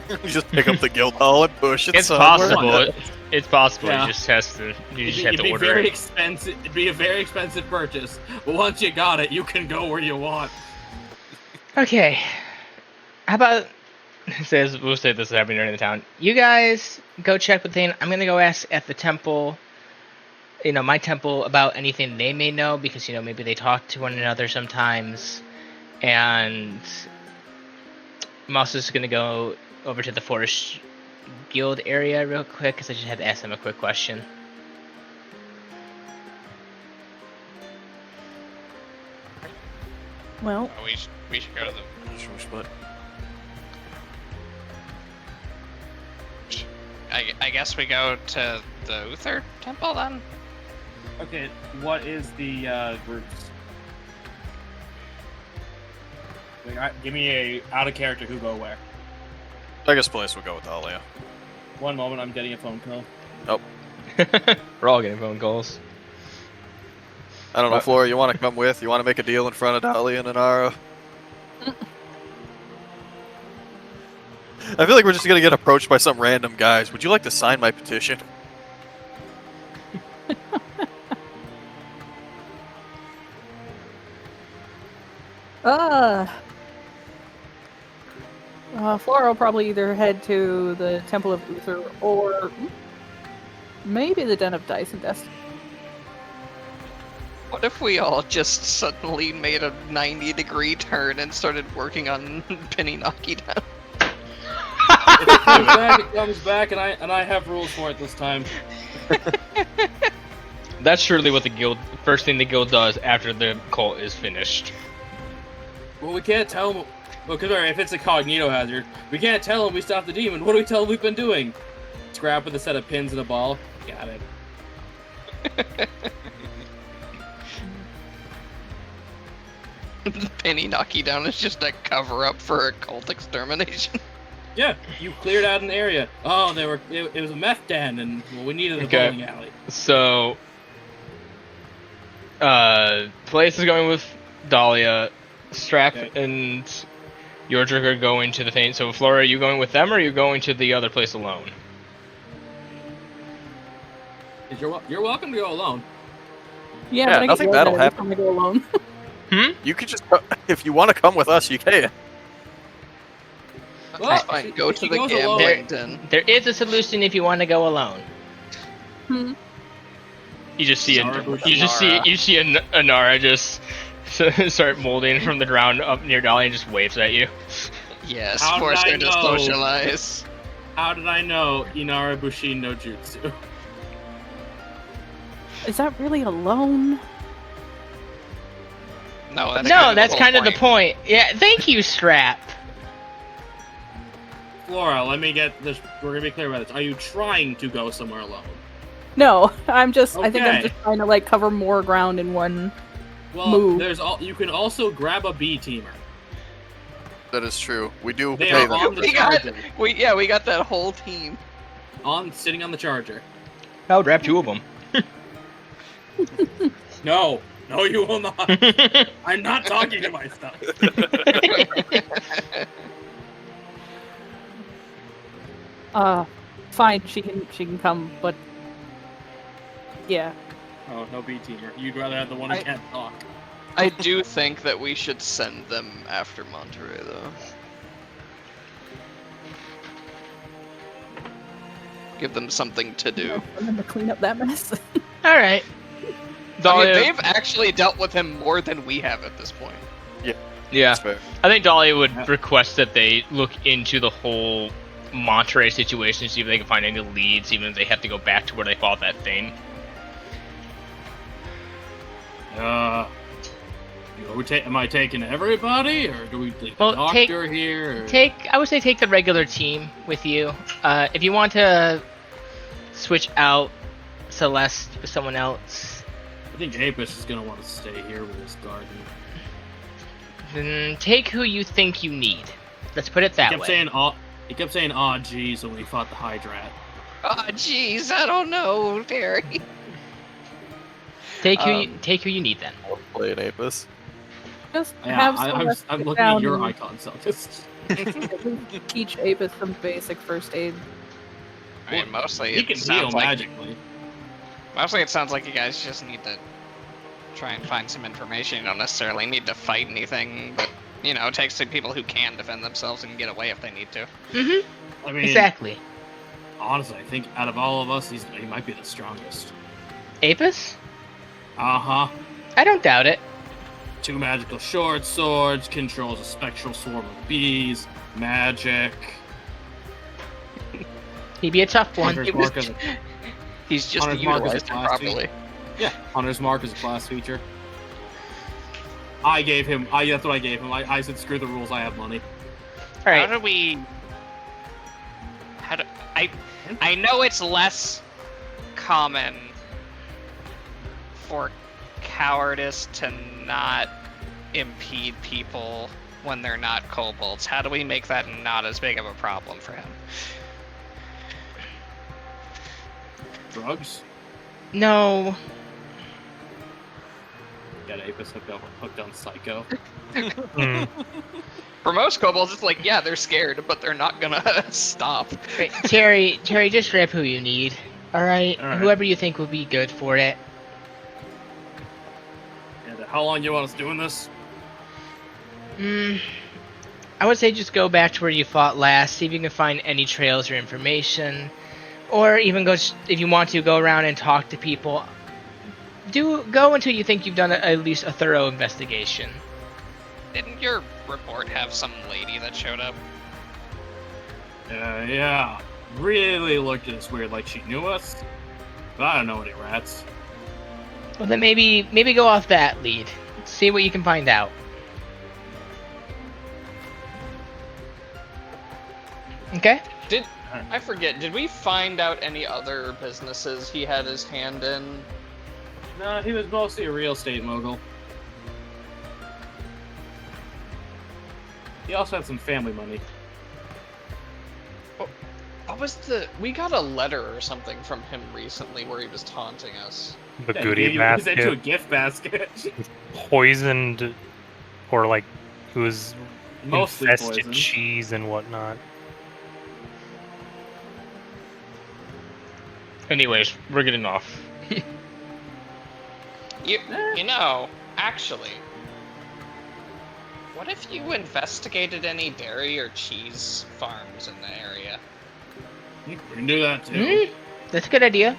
You just pick up the guild hall and push it It's somewhere. possible. It's possible. Yeah. You just have to It'd be order very it. expensive. It'd be a very expensive purchase, but once you got it, you can go where you want. Okay. How about we'll say this is happening in the town. You guys go check with thing. I'm gonna go ask at the temple, my temple, about anything they may know, because maybe they talk to one another sometimes. And I'm also just gonna go over to the Forest Guild area real quick, because I just had to ask them a quick question. Well, we should go to the. Should we split? I guess we go to the Uther temple then. Okay, what is the groups? Give me a out of character who go where. I guess place will go with Dahlia. One moment, I'm getting a phone call. We're all getting phone calls. I don't know, Flora, you want to come with? You want to make a deal in front of Dahlia and Inara? I feel like we're just gonna get approached by some random guys. Would you like to sign my petition? Flora will probably either head to the Temple of Uther or maybe the Den of Dice and Destiny. What if we all just suddenly made a 90-degree turn and started working on Penny Knocky Down? If it comes back, it comes back, and I have rules for it this time. That's surely what the guild first thing the guild does after the cult is finished. Well, we can't tell them. Well, because if it's a cognito hazard, we can't tell them we stopped the demon. What do we tell them we've been doing? Scrap with a set of pins and a ball. Got it. Penny Knocky Down is just a cover-up for a cult extermination. Yeah, you cleared out an area. Oh, it was a meth den, and well, we needed a Okay. bowling alley. So, Place is going with Dahlia, Strap Okay. and Yordrick are going to the thing. So, Flora, are you going with them, or are you going to the other place alone? You're welcome to go alone. Yeah, Yeah, but I get nothing yelled bad'll at every happen. time I go alone. You could just, if you want to come with us, you can. Well, That's fine. Go if to she the goes alone- gambling den. There is a solution if you want to go alone. You just see Nara you see Anara just start molding from the ground up near Dahlia and just waves at you. Yes, How did force I her to know? socialize. How did I know Inara Bushin no Jutsu? Is that really alone? No, that's No, kind of that's the kind whole of the point. Yeah, thank you, Strap. Flora, let me get this. We're gonna be clear about this. Are you trying to go somewhere alone? No, I think I'm Okay. just trying to like cover more ground in one. Well, Move. you can also grab a B teamer. That is true. We do They pay are them. on the We got, charger. we got that whole team. Sitting on the charger. I would grab two of them. No, you will not. I'm not talking to my stuff. Fine, she can come, but yeah. Oh, no B teamer. You'd rather have the one who I- can't talk. I do think that we should send them after Monterey, though. Give them something to do. I'm gonna clean up that mess. All right. I Dahlia, mean, they've actually dealt with him more than we have at this point. yeah, That's fair. I think Dahlia would Yeah. request that they look into the whole Monterey situation, see if they can find any leads, even if they have to go back to where they fought that thing. Am I taking everybody, or do we take Well, the doctor here? Or... I would say take the regular team with you. If you want to switch out Celeste with someone else, I think Apis is gonna want to stay here with his garden. then take who you think you need. Let's put it that way. He kept saying, "Aw, geez," when we fought the Hydrat. Oh, jeez, I don't know, Terry. Take who you need then. I'll play an Apis. Just Yeah, have I'm Celeste I'm sit looking down at your and icon, so just teach Apis some basic first aid. I mean, mostly he it can heal sounds like magically. you guys just need to try and find some information. You don't necessarily need to fight anything, but you know, take some people who can defend themselves and get away if they need to. Mm-hmm. I mean, Exactly. honestly, I think out of all of us, he might be the strongest. Apis? Uh-huh. I don't doubt it. 2 magical short swords, controls a spectral swarm of bees, magic. He'd be a tough one. Hunter's Mark is a, He's just Hunter's Mark is a utilized it class properly. yeah, Hunter's Mark is a class feature. That's what I gave him. I said, screw the rules, I have money. All right. How do we? I know it's less common for cowardice to not impede people when they're not kobolds. How do we make that not as big of a problem for him? Drugs? No. Got Apis hooked on Psycho. Mm. For most kobolds, it's like, yeah, they're scared, but they're not gonna stop. Right, Terry, just grab who you need. All right. All right. Whoever you think will be good for it. And how long you want us doing this? I would say just go back to where you fought last, see if you can find any trails or information, or even go if you want to go around and talk to people. Go until you think you've done at least a thorough investigation. Didn't your report have some lady that showed up? Yeah. Really looked at us weird, like she knew us. But I don't know any rats. Well, then maybe go off that lead. See what you can find out. Okay? I forget, did we find out any other businesses he had his hand in? No, he was mostly a real estate mogul. He also had some family money. What was we got a letter or something from him recently where he was taunting us. The Yeah, goodie he was into a basket, gift basket. poisoned, or like it was Mostly infested poisoned. cheese and whatnot. Anyways, we're getting off. You know, actually, what if you investigated any dairy or cheese farms in the area? We can do that too. That's a good idea.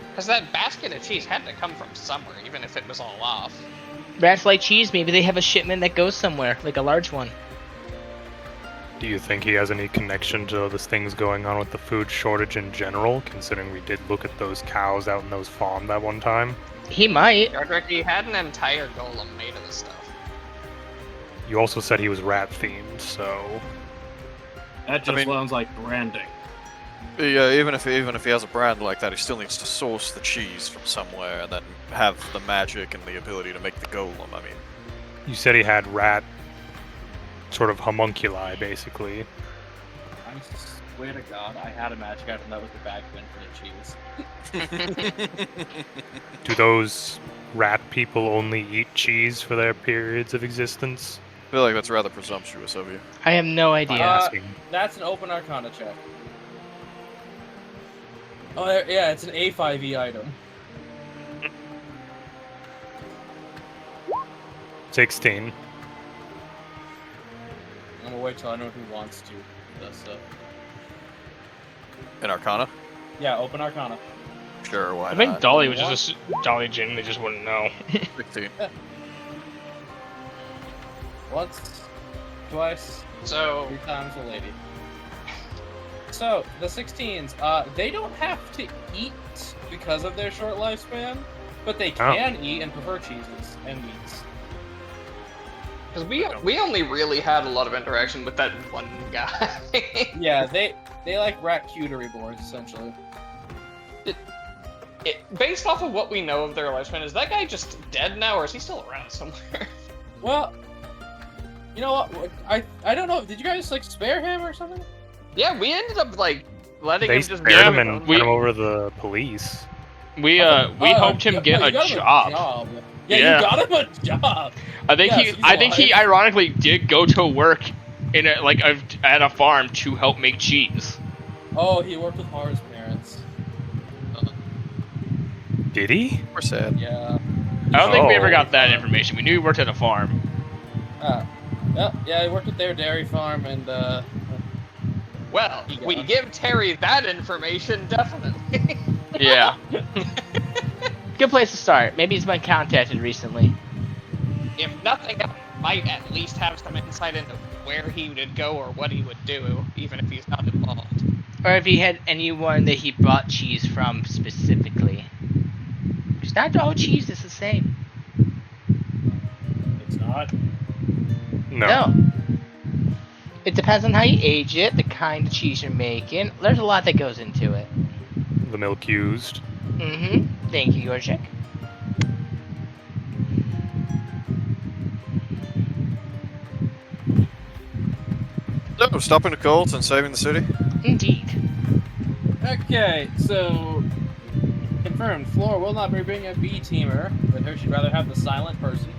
Because that basket of cheese had to come from somewhere, even if it was all off. Rats like cheese, maybe they have a shipment that goes somewhere, like a large one. Do you think he has any connection to this things going on with the food shortage in general, considering we did look at those cows out in those farms that one time? He might. Yardrick, he had an entire golem made of this stuff. You also said he was rat themed, so That just sounds like branding. Yeah, even if he has a brand like that, he still needs to source the cheese from somewhere and then have the magic and the ability to make the golem. I mean, you said he had rat sort of homunculi, basically. I swear to God, I had a magic item that was the bag of infinite cheese. Do those rat people only eat cheese for their periods of existence? I feel like that's rather presumptuous of you. I have no idea. Asking. That's an open Arcana check. Oh, yeah, it's an A5E item. 16. I'm gonna wait till I know who wants to. This, In Arcana? yeah, open Arcana. Sure, why I think not? Dolly was just a Dolly genuinely just wouldn't know. 16. Once, twice, So, 3 times a lady. So, the 16s, they don't have to eat because of their short lifespan, but they can eat and prefer cheeses and meats. because we only really had a lot of interaction with that one guy. Yeah, they like rat cutery boards, essentially. Based off of what we know of their lifespan, is that guy just dead now, or is he still around somewhere? Well, you know what? I don't know. Did you guys like spare him or something? Yeah, we ended up like letting They him just spared him go. and put him over the police. We helped him get a you got him job. Yeah, Yeah. you got him a job. I think Yes, he's I think he alive. ironically did go to work in at a farm to help make cheese. Oh, he worked with Hara's parents. Did he? We're sad. Yeah. I don't think we Oh. ever got that information. We knew he worked at a farm. Yeah, he worked at their dairy farm and Well, Yeah. we give Terry that information, definitely. Yeah. Good place to start. Maybe he's been contacted recently. If nothing else, might at least have some insight into where he would go or what he would do, even if he's not involved. Or if he had anyone that he bought cheese from specifically. Because not all cheese is the same. it's not. No. It depends on how you age it, the kind of cheese you're making. There's a lot that goes into it. The milk used. Mm-hmm. Thank you, Yorchek. So, stopping the cult and saving the city? Indeed. Okay, so confirmed. Flora will not be bringing a B-teamer with her. She'd rather have the silent person.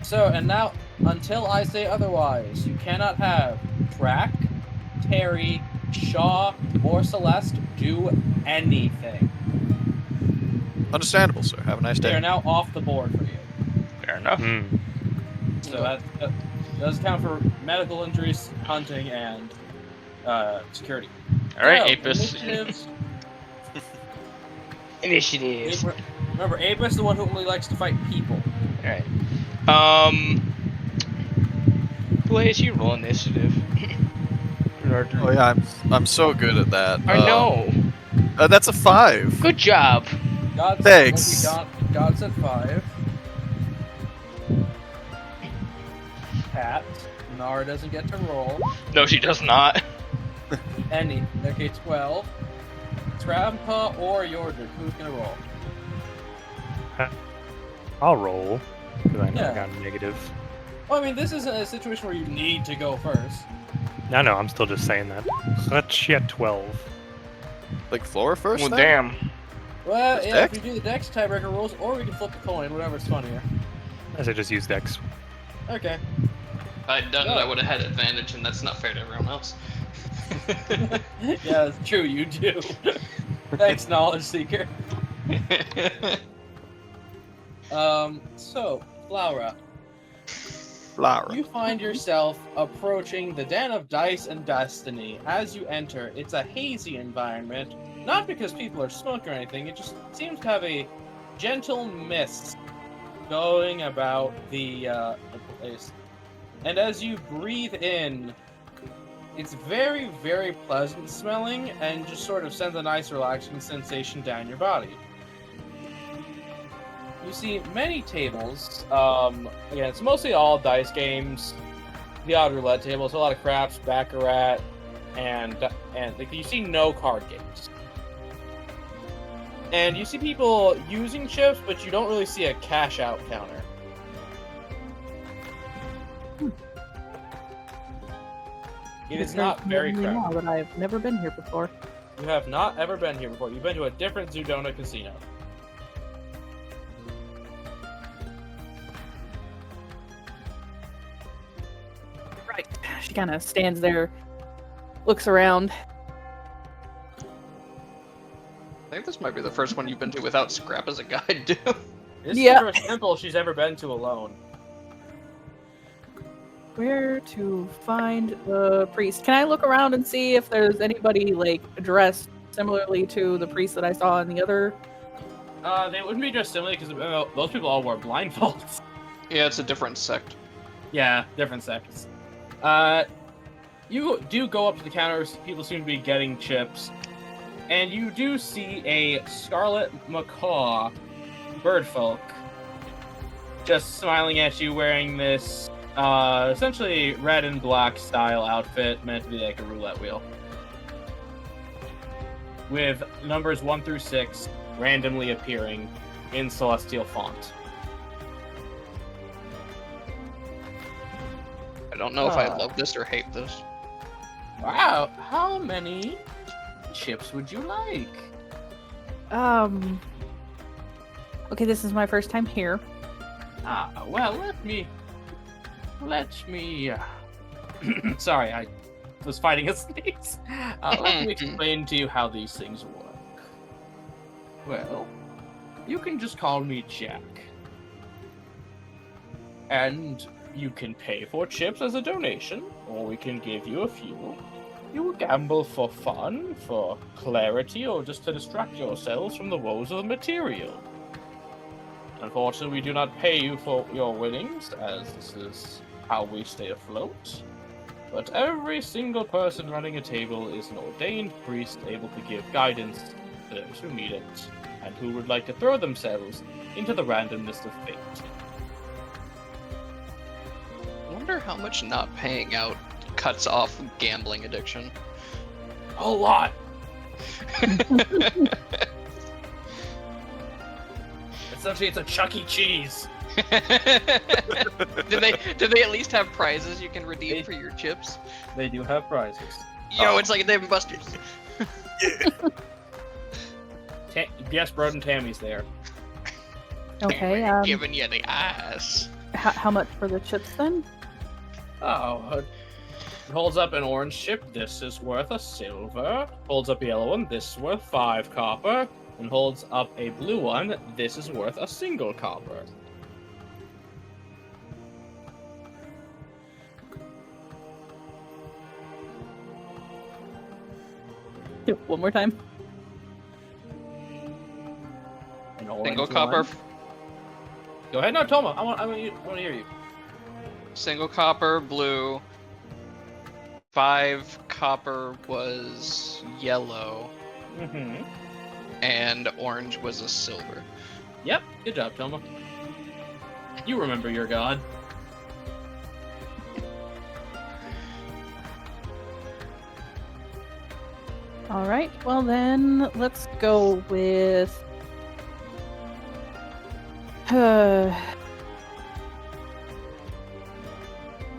So and now, until I say otherwise, you cannot have Drac, Terry, Shaw, or Celeste do anything. Understandable, sir. Have a nice They day. are now off the board for you. Fair enough. So that does count for medical injuries, hunting, and security. All right, So, Apis. initiatives. Initiatives. Remember, Apis is the one who only likes to fight people. All right. Blaze, you roll initiative. Oh yeah, I'm so good at that. I know. That's a 5. Good job. God Thanks. Said, God said 5. Pat. Nara doesn't get to roll. No, she does not. Any. Okay, 12. Grandpa or Yordrick, who's gonna roll? I'll roll, because I know I Yeah. got a negative. Well, I mean, this isn't a situation where you need to go first. No, I'm still just saying that. So that's she had 12. Like Flora first. Well, then? damn. Well, First yeah, deck? if you do the dex tiebreaker rules, or we can flip the coin, whatever's funnier. I said just use Dex. Okay. If I'd done it, I would have had advantage, and that's not fair to everyone else. Yeah, that's true, you do. Thanks, Knowledge Seeker. So, Laura, Flora. you find yourself approaching the Den of Dice and Destiny. As you enter, it's a hazy environment. Not because people are smoking or anything, it just seems to have a gentle mist going about the place. And as you breathe in, it's very, very pleasant smelling and just sort of sends a nice relaxing sensation down your body. You see many tables. Again, it's mostly all dice games. The odd roulette tables, a lot of craps, baccarat, and like, you see no card games. And you see people using chips, but you don't really see a cash out counter. It is not very crowded. Now that I've never been here before. You have not ever been here before. You've been to a different Zudona casino. Right. She kind of stands there, looks around. I think this might be the first one you've been to without Scrap as a guide, too. This Yeah. is the first temple she's ever been to alone. Where to find the priest? Can I look around and see if there's anybody like dressed similarly to the priest that I saw in the other? They wouldn't be dressed similarly because those people all wore blindfolds. Yeah, it's a different sect. Yeah, different sects. You do go up to the counters. People seem to be getting chips, and you do see a scarlet macaw birdfolk just smiling at you, wearing this essentially red and black style outfit meant to be like a roulette wheel, with numbers 1 through 6 randomly appearing in celestial font. I don't know if I love this or hate this. Wow, how many chips would you like? Okay, this is my first time here. Well, let me. Sorry, I was fighting a sneeze. Let me explain to you how these things work. Well, you can just call me Jack. And you can pay for chips as a donation, or we can give you a few. You gamble for fun, for clarity, or just to distract yourselves from the woes of the material. Unfortunately, we do not pay you for your winnings, as this is how we stay afloat. But every single person running a table is an ordained priest able to give guidance to those who need it, and who would like to throw themselves into the randomness of fate. I wonder how much not paying out cuts off gambling addiction. A lot! Essentially, it's a Chuck E. Cheese. do they at least have prizes you can redeem for your chips? They do have prizes. It's like a Dave and Buster's. Yes, Broden Tammy's there. Okay, Giving you the ass. how much for the chips then? It holds up an orange chip. This is worth a silver. Holds up a yellow one. This is worth 5 copper. And holds up a blue one. This is worth a single copper. One more time. An orange Single one. copper, Go ahead, no, Toma. I want to hear you. single copper, blue. 5 copper was yellow, Mm-hmm. and orange was a silver. Yep. Good job, Toma. You remember your god. All right. Well then, let's go with.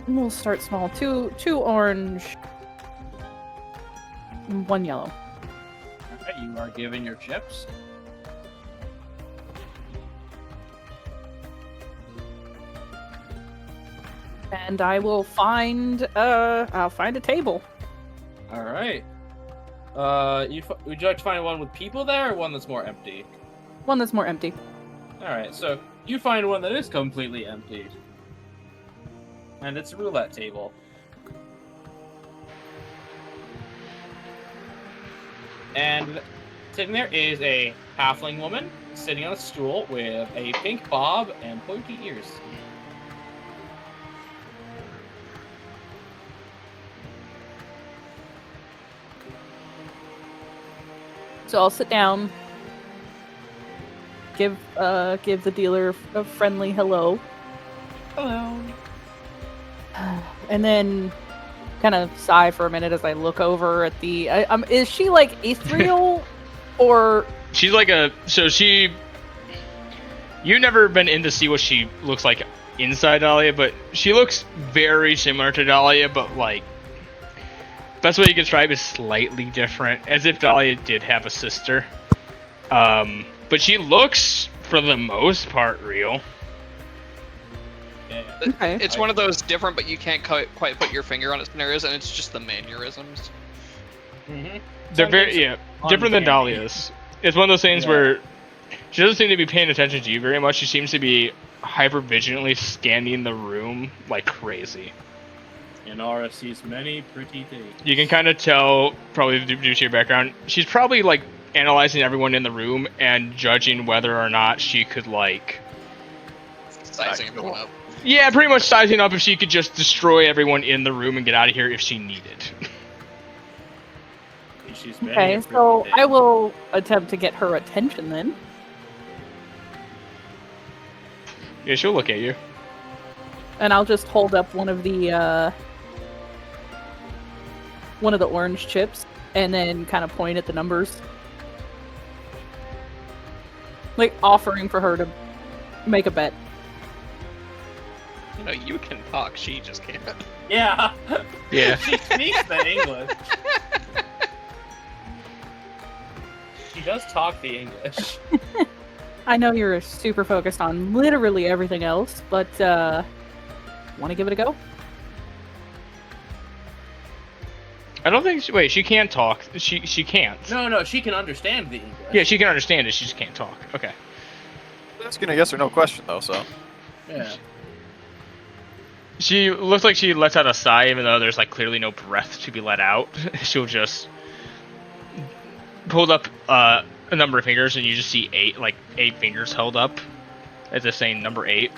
We'll start small. Two orange, 1 yellow. Alright, you are given your chips. And I will find. I'll find a table. Alright. Would you like to find one with people there, or one that's more empty? One that's more empty. Alright, so you find one that is completely empty. And it's a roulette table. And sitting there is a halfling woman sitting on a stool with a pink bob and pointy ears. So I'll sit down. Give the dealer a friendly hello. Hello. And then kind of sigh for a minute as I look over at the. Is she like ethereal, or She's like you've never been in to see what she looks like inside Dahlia, but she looks very similar to Dahlia, but like best way you can describe is slightly different, as if Dahlia did have a sister. But she looks, for the most part, real. Yeah. okay? It's one of those different, but you can't quite put your finger on its scenarios, and it's just the mannerisms. Mm-hmm. They're very different than uncanny. Dahlia's. It's one of those things Yeah. where she doesn't seem to be paying attention to you very much. She seems to be hyper vigilantly scanning the room like crazy. Inara sees many pretty things. You can kind of tell, probably due to your background, she's probably like analyzing everyone in the room and judging whether or not she could like, Sizing everyone up. yeah, pretty much sizing up if she could just destroy everyone in the room and get out of here if she needed. She's many Okay, pretty so things. I will attempt to get her attention then. Yeah, she'll look at you. And I'll just hold up one of the orange chips and then kind of point at the numbers. Like offering for her to make a bet. You know, you can talk, she just can't. Yeah. Yeah. She speaks the English. She does talk the English. I know you're super focused on literally everything else, but want to give it a go? I don't think. Wait, she can't talk. She can't. No, she can understand the English. Yeah, she can understand it. She just can't talk. Okay. Asking a yes or no question though, so. Yeah. She looks like she lets out a sigh, even though there's like clearly no breath to be let out. She'll just hold up a number of fingers, and you just see eight fingers held up as if saying number 8.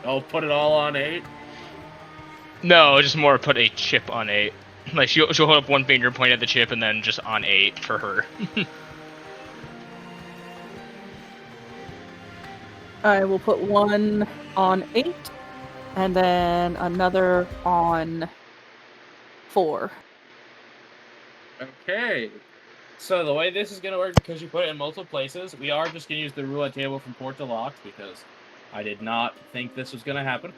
Oh, put it all on 8. No, just more put a chip on 8. Like she'll hold up one finger, point at the chip, and then just on 8 for her. I will put one on 8 and then another on 4. Okay. So the way this is going to work, because you put it in multiple places, we are just going to use the roulette table from Port to Lock, because I did not think this was going to happen.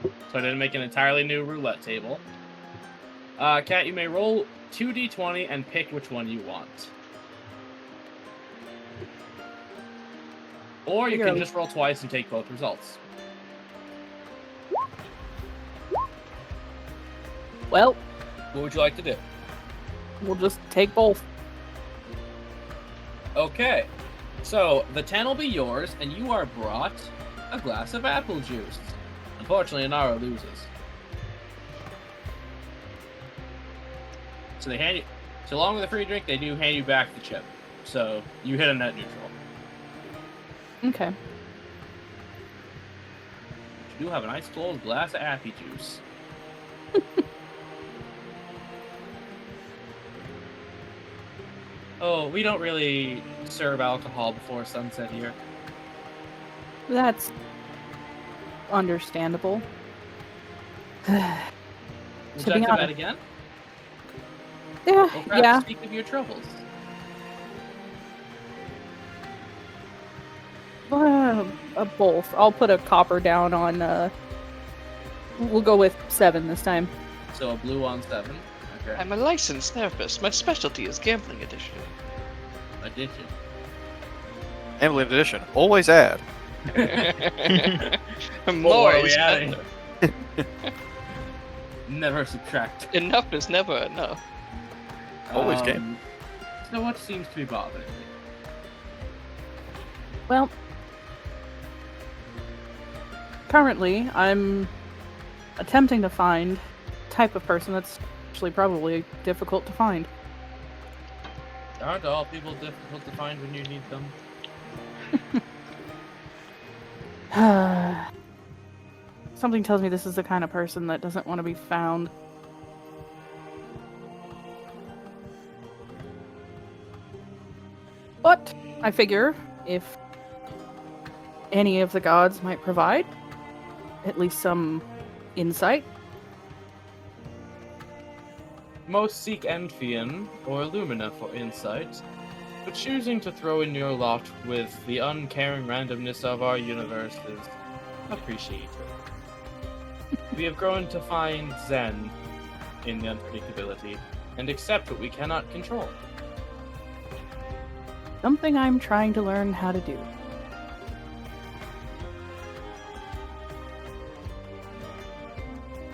So I didn't make an entirely new roulette table. Kat, you may roll 2d20 and pick which one you want. Or you can just roll twice and take both results. Well, What would you like to do? we'll just take both. Okay. So the 10 will be yours, and you are brought a glass of apple juice. Unfortunately, Inara loses. So So along with the free drink, they do hand you back the chip. So you hit a net neutral. Okay. You do have a nice cold glass of appy juice. Oh, we don't really serve alcohol before sunset here. That's understandable. Would To you be like to bet honest. again? Yeah, Or perhaps yeah. speak of your troubles. Both. I'll put a copper down on. We'll go with 7 this time. So a blue on 7. Okay. I'm a licensed therapist. My specialty is gambling addiction. Addition. Anvil edition. Always add. More are we is adding? better. Never subtract. Enough is never enough. Always game. So what seems to be bothering me? Well, currently I'm attempting to find a type of person that's actually probably difficult to find. Aren't all people difficult to find when you need them? Something tells me this is the kind of person that doesn't want to be found. But I figure if any of the gods might provide at least some insight. Most seek Enfian or Lumina for insight, but choosing to throw in your lot with the uncaring randomness of our universe is appreciated. We have grown to find Zen in the unpredictability and accept what we cannot control. Something I'm trying to learn how to do.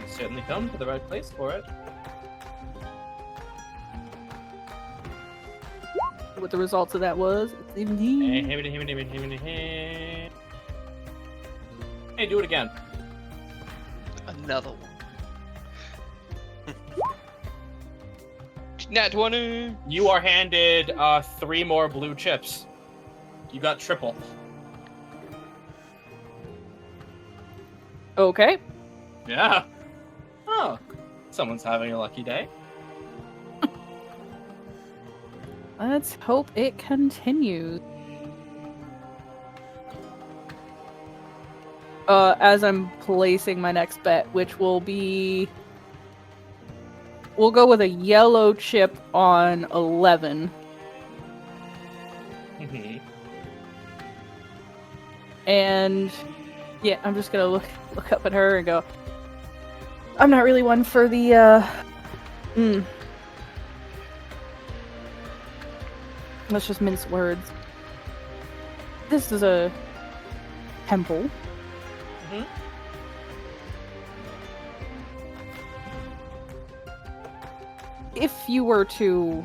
You certainly come to the right place for it. What the results of that was. Hey, do it again. Another one. Nat 20. You are handed 3 more blue chips. You got triple. Okay. Yeah. Oh, someone's having a lucky day. Let's hope it continues. As I'm placing my next bet, which will be... We'll go with a yellow chip on 11. And... yeah, I'm just gonna look up at her and go... I'm not really one for the, Let's just mince words. This is a temple. Mhm. If you were to...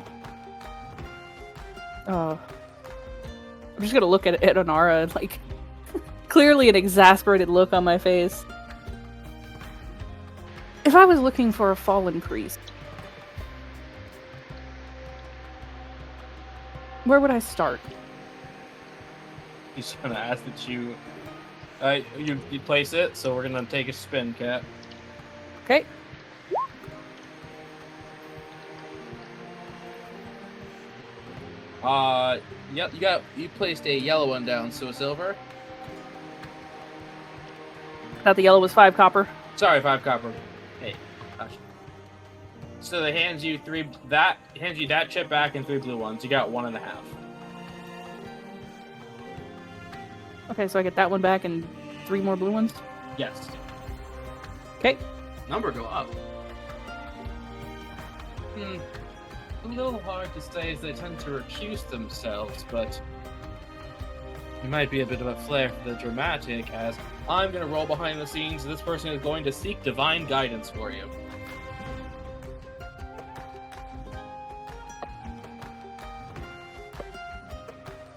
I'm just gonna look at Onara and, like, clearly an exasperated look on my face. If I was looking for a fallen priest, where would I start? He's gonna ask that you... you place it, so we're gonna take a spin, Cat. Okay. Yep, you placed a yellow one down, so a silver. Thought the yellow was 5 copper. Sorry, 5 copper. Hey, gosh. So they hands you that chip back and 3 blue ones. You got 1.5. Okay, so I get that one back and 3 more blue ones. Yes. Okay. Number go up. A little hard to say as they tend to recuse themselves, but it might be a bit of a flair for the dramatic, as I'm going to roll behind the scenes. This person is going to seek divine guidance for you.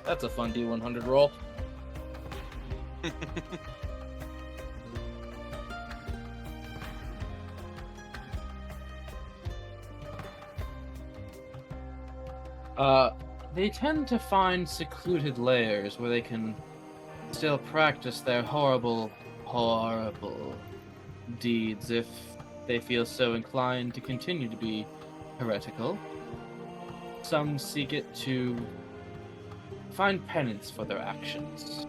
That's a fun D100 roll. They tend to find secluded layers where they can still practice their horrible deeds if they feel so inclined to continue to be heretical. Some seek it to find penance for their actions.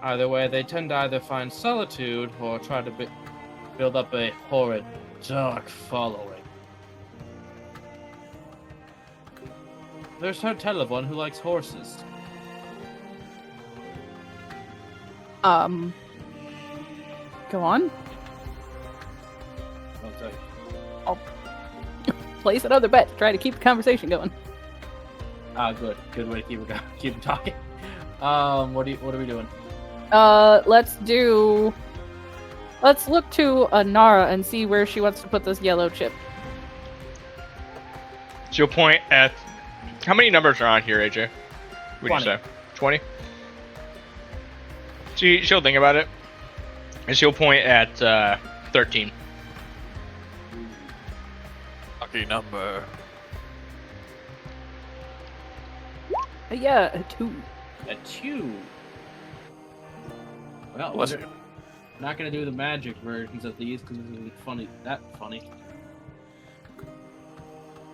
Either way, they tend to either find solitude or try to build up a horrid, dark following. There's no tell of one who likes horses. Go on. I'll tell you. Place another bet. Try to keep the conversation going. Good. Good way to keep it going. Keep talking. What are we doing? Let's look to Nara and see where she wants to put this yellow chip. She'll point at. How many numbers are on here, AJ? Would 20. you say 20? She'll think about it, and she'll point at 13. Lucky number. Yeah, a 2. A 2. Well, What's we're not gonna do the magic versions of these because it's funny. That funny.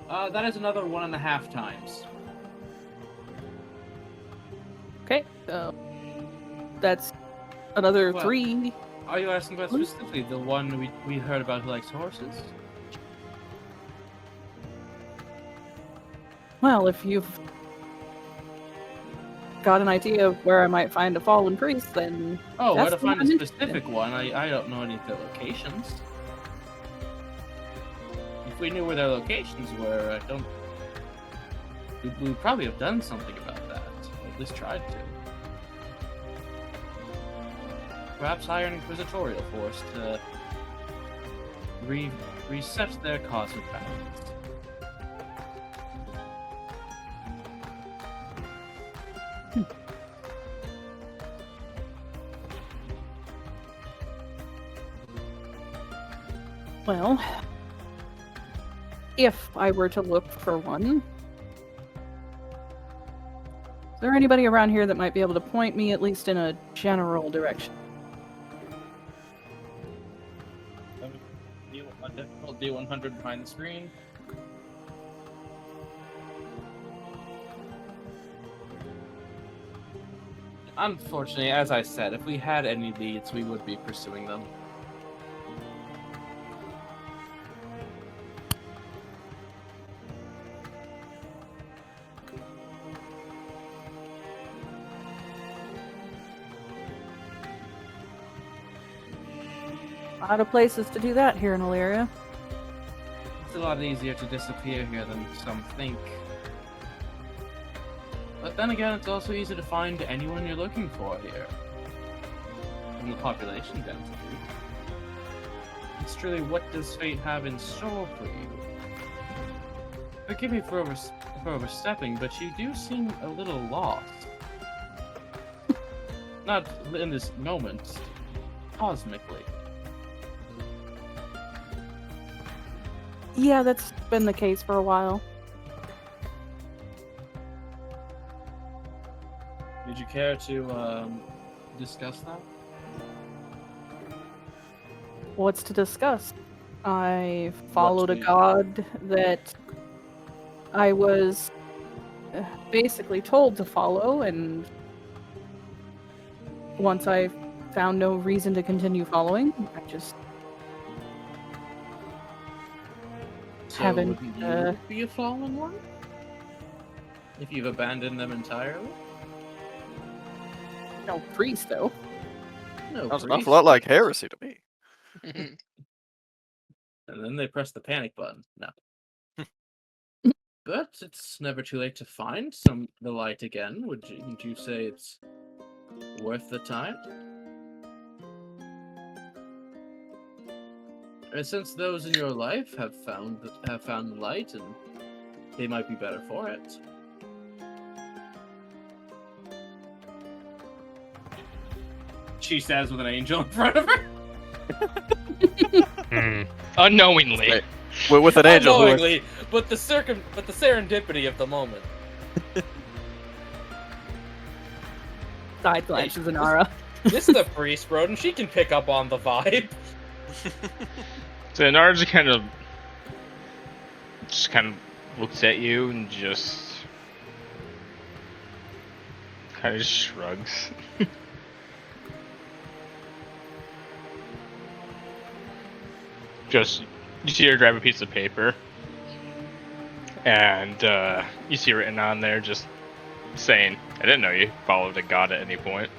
That is another 1.5 times. Okay, so that's another Well, 3. Are you asking about specifically the one we heard about who likes horses? Well, if you've got an idea of where I might find a fallen priest, then Oh, where that's to the find one a I'm interested specific one? I don't know any of their locations. If we knew where their locations were, I don't. We'd probably have done something about that. Or at least tried to. Perhaps hire an inquisitorial force to reset their cosmic balance. Well, if I were to look for one, is there anybody around here that might be able to point me at least in a general direction? D100 behind the screen. Unfortunately, as I said, if we had any leads, we would be pursuing them. A lot of places to do that here in Illyria. It's a lot easier to disappear here than some think. But then again, it's also easy to find anyone you're looking for here. In the population density. It's truly, what does fate have in store for you? Forgive me for overstepping, but you do seem a little lost. Not in this moment, cosmically. Yeah, that's been the case for a while. Would you care to discuss that? What's to discuss? I followed a What's god that I was basically told to follow, and once I found no reason to continue following, I just So haven't. would you be a fallen one? If you've abandoned them entirely? No priest, though. No. Sounds an priest. awful lot like heresy to me. And then they press the panic button. No. But it's never too late to find the light again. Wouldn't you say it's worth the time? And since those in your life have found the light, and they might be better for it. She says with an angel in front of her. Unknowingly. With an angel who Unknowingly, but the serendipity of the moment. Side glances Inara. This is a priest, bro, and she can pick up on the vibe. So Inara just kind of looks at you and just kind of shrugs. Just, you see her grab a piece of paper, and you see written on there just saying, I didn't know you followed a god at any point.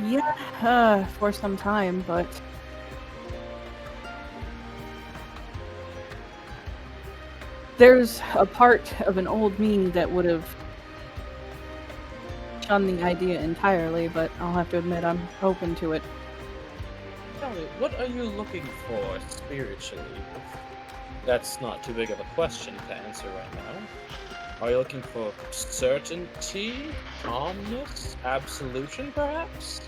Yeah, for some time, but there's a part of an old me that would have shunned the idea entirely, but I'll have to admit I'm open to it. Tell me, what are you looking for spiritually? That's not too big of a question to answer right now. Are you looking for certainty, calmness, absolution, perhaps?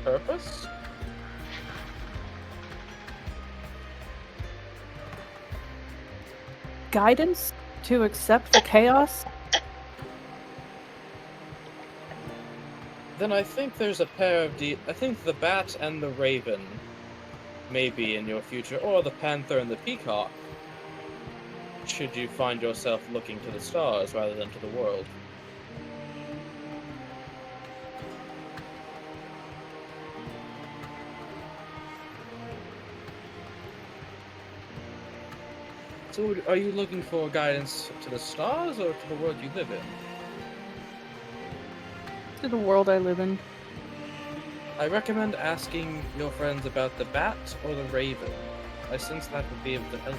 Purpose? Guidance to accept the chaos? Then I think there's a pair of I think the bat and the raven may be in your future, or the panther and the peacock, should you find yourself looking to the stars rather than to the world. So, are you looking for guidance to the stars or to the world you live in? To the world I live in. I recommend asking your friends about the bat or the raven. I sense that would be able to help.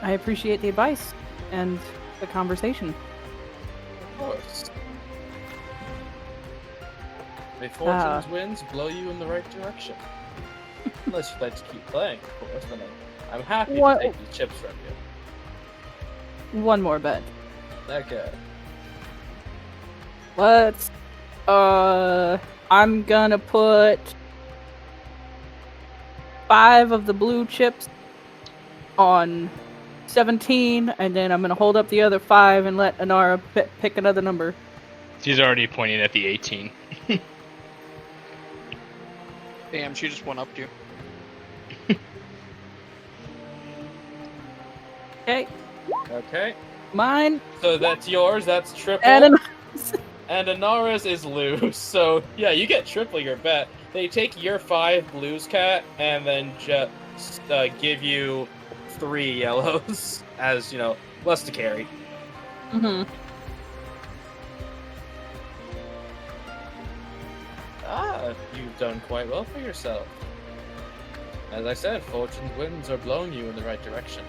I appreciate the advice and the conversation. Of course. May fortune's winds blow you in the right direction. Unless you'd like to keep playing, of course, then I'm happy to take these chips from you. One more bet. Okay. Let's I'm gonna put 5 of the blue chips on 17, and then I'm gonna hold up the other 5 and let Inara pick another number. She's already pointing at the 18. Damn, she just one-upped you. Okay, Okay. mine So that's yours, that's triple. and And Inara's is loose. So, yeah, you get triple your bet. They take your 5 blues, Cat, and then just give you 3 yellows as, less to carry. Mhm. Ah, you've done quite well for yourself. As I said, fortune's winds are blowing you in the right direction.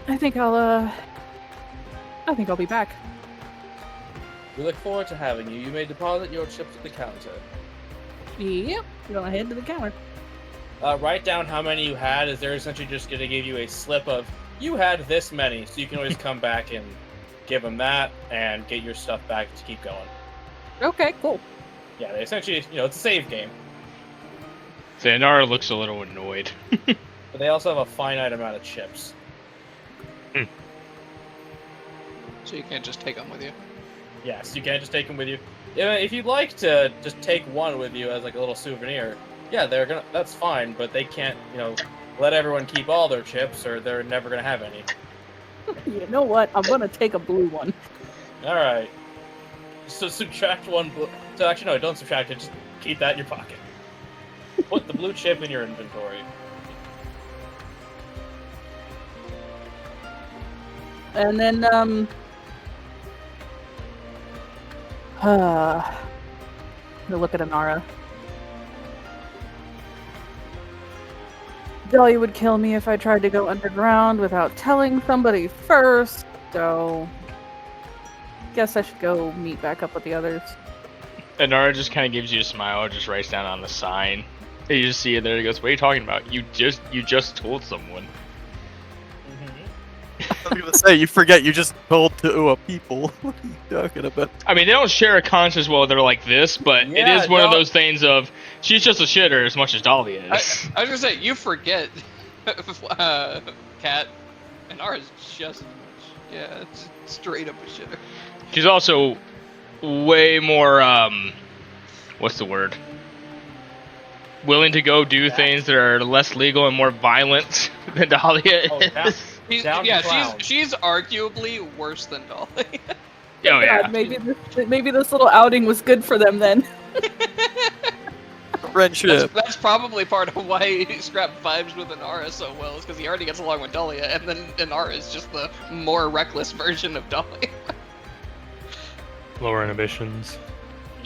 I think I'll be back. We look forward to having you. You may deposit your chips at the counter. Yep, gonna head to the counter. Write down how many you had, as they're essentially just going to give you a slip of, you had this many, so you can always come back and give them that, and get your stuff back to keep going. Okay, cool. Yeah, they essentially, it's a save game. So Inara looks a little annoyed. But they also have a finite amount of chips. So you can't just take them with you. Yes, you can't just take them with you. Yeah, if you'd like to just take one with you as like a little souvenir, yeah, that's fine, but they can't, let everyone keep all their chips or they're never gonna have any. You know what? I'm gonna take a blue one. Alright. So subtract 1 blue. So actually, no, don't subtract it, just keep that in your pocket. Put the blue chip in your inventory. And then, I'm gonna look at Inara. Dahlia would kill me if I tried to go underground without telling somebody first, so guess I should go meet back up with the others. Inara just kind of gives you a smile, just writes down on the sign, And you just see it there. He goes, "What are you talking about? You just told someone." I was gonna say, you forget you just told to a people. What are you talking about? I mean, they don't share a conscience while they're like this, but it Yeah, is one of no. those things of she's just a shitter as much as Dolly is. I was gonna say, you forget, Cat, and ours just, yeah, it's straight up a shitter. She's also way more, what's the word? Willing to go do things that are less legal and more violent than Dahlia Oh, is. Down to clown. She's arguably worse than Dolly. Oh yeah. God, maybe this little outing was good for them then. Friendship. That's probably part of why Scrap vibes with Inara so well, is because he already gets along with Dahlia, and then Inara is just the more reckless version of Dahlia. Lower inhibitions.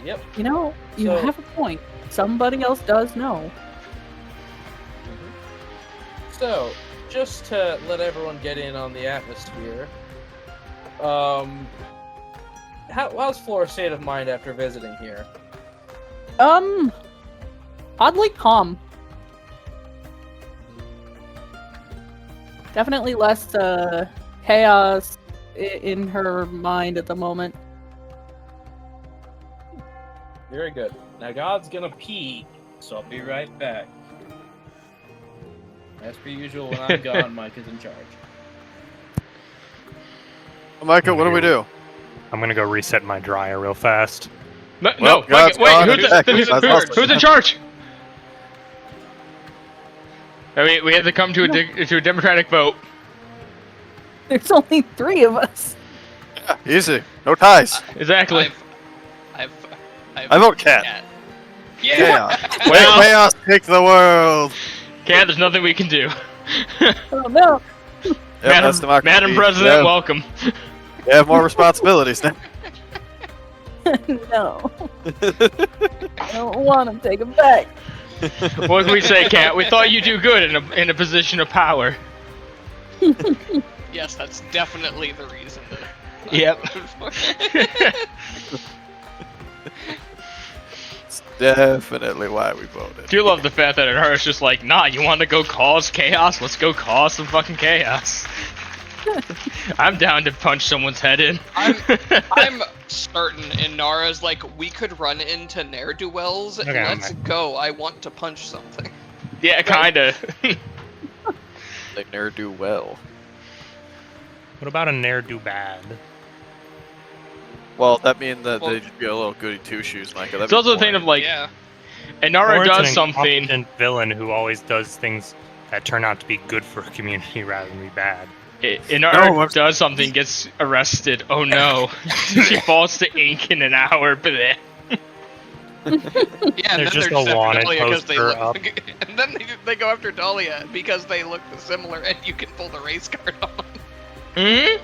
Yep. You know, you So- have a point. Somebody else does know. So, just to let everyone get in on the atmosphere, how's Flora's state of mind after visiting here? Oddly calm. Definitely less chaos in her mind at the moment. Very good. Now God's gonna pee, so I'll be right back. As per usual, when I'm gone, Mike is in charge. Micah, what do we do? I'm gonna go reset my dryer real fast. No, Well, no, God's wait, gone who's, and back. who's, That's who's, awesome. who's in charge? I mean, we have to come to a democratic vote. There's only 3 of us. Yeah, easy. No ties. Exactly. I vote Cat. Yeah. Chaos. Well- Chaos take the world. Cat, there's nothing we can do. Oh no. Yep, that's democracy. Madam President, Yeah, welcome. you have more responsibilities now. No. I don't want to take it back. What can we say, Cat? We thought you'd do good in a position of power. Yes, that's definitely the reason that I Yep. voted for it. It's definitely why we voted. Do love the fact that Inara's just like, nah, you want to go cause chaos? Let's go cause some fucking chaos. I'm down to punch someone's head in. I'm certain Inara's like, we could run into ne'er-do-wells. Okay, Let's I'm go. I want to punch something. Yeah, kinda. They ne'er do well. What about a ne'er-do-bad? Well, that means that Well- they'd just be a little goody two-shoes, Micah. It's also the thing of like, Yeah. Inara Or it's does an something. incompetent villain who always does things that turn out to be good for a community rather than be bad. Inara No, does something, gets arrested. Oh no. She falls to ink in an hour. Bleh. Yeah, and There's then just they're a wanted Dahlia 'cause they poster look, up. and then they go after Dahlia because they look similar, and you can pull the race card on. Hmm?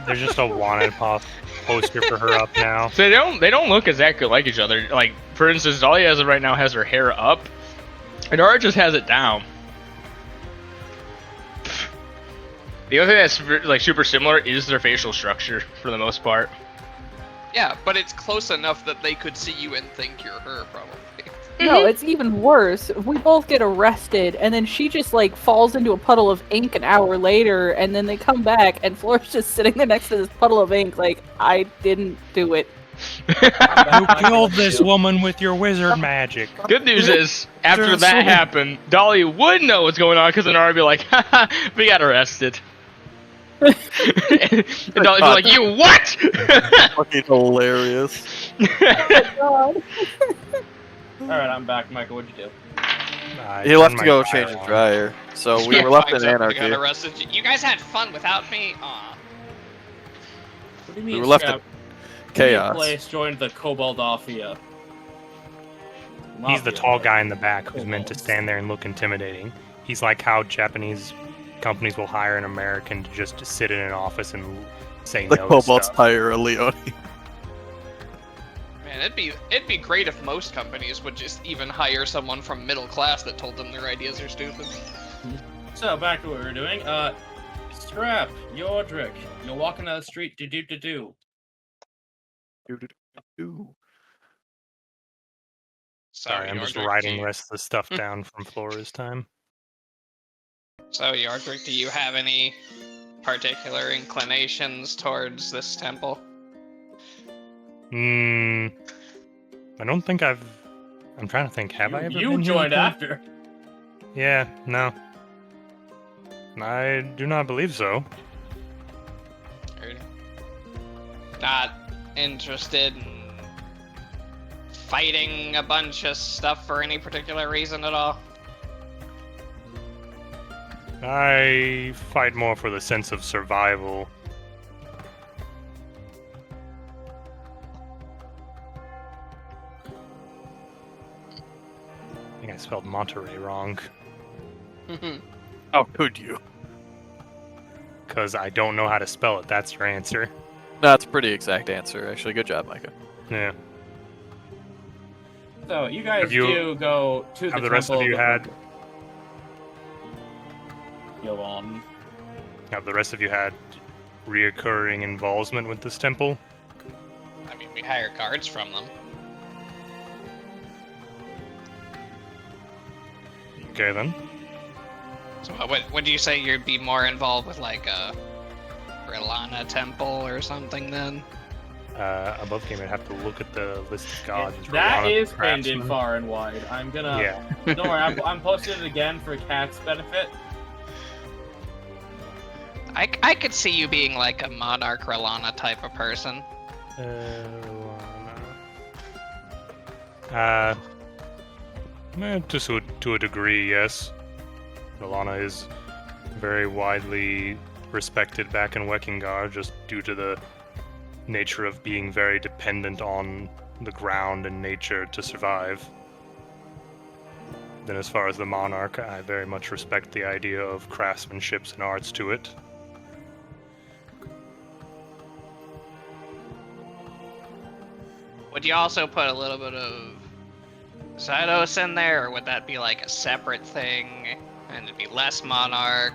There's just a wanted poster for her up now. So they don't look exactly like each other. Like, for instance, Dahlia as of right now has her hair up. Inara just has it down. The only thing that's like super similar is their facial structure for the most part. Yeah, but it's close enough that they could see you and think you're her, probably. No, it's even worse. We both get arrested, and then she just like falls into a puddle of ink an hour later, and then they come back, and Flora's just sitting there next to this puddle of ink, like, I didn't do it. You killed this woman with your wizard magic. Good news is, after that happened, Dolly would know what's going on because Inara would be like, haha, we got arrested. and Dolly'd be like, you what? Fucking hilarious. God. Alright, I'm back. Michael, what'd you do? He left to my go dryer change his on. dryer, so we Yeah, were left finds in out they got anarchy. arrested. You guys had fun without me? Aw. What do you We mean, were left in Scrap? chaos. Place joined the Cobaldafia. He's the tall guy in the back who's meant to stand there and look intimidating. He's like how Japanese companies will hire an American to just sit in an office and say The no to Cobalt's stuff. hire a Leone. Man, it'd be great if most companies would just even hire someone from middle class that told them their ideas are stupid. So, back to what we were doing. Scrap, Yordrick. You're walking down the street, do. Sorry, I'm just Yardrick, writing the rest of the stuff down from Flora's time. So, Yardrick, do you have any particular inclinations towards this temple? I don't think I'm trying to think. Have I ever You been here joined before? after. Yeah, no. I do not believe so. Or not interested in fighting a bunch of stuff for any particular reason at all? I fight more for the sense of survival. I think I spelled Monterey wrong. How could you? Because I don't know how to spell it. That's your answer. That's a pretty exact answer, actually. Good job, Micah. Yeah. So you guys Have you- do go to the Have temple. the rest of you had? Go on. Have the rest of you had reoccurring involvement with this temple? I mean, we hire guards from them. Okay then. So would you say you'd be more involved with like a Rilana temple or something then? Above game, I'd have to look at the list of gods. That Rihanna, is pinned in Craftsman. Far and Wide. I'm gonna. Yeah. Don't worry, I'm posting it again for Cat's benefit. I could see you being like a Monarch Rilana type of person. To a degree, yes. Rilana is very widely respected back in Wekingard, just due to the nature of being very dependent on the ground and nature to survive. Then as far as the Monarch, I very much respect the idea of craftsmanship and arts to it. Would you also put a little bit of Zydos in there, or would that be like a separate thing and it'd be less Monarch?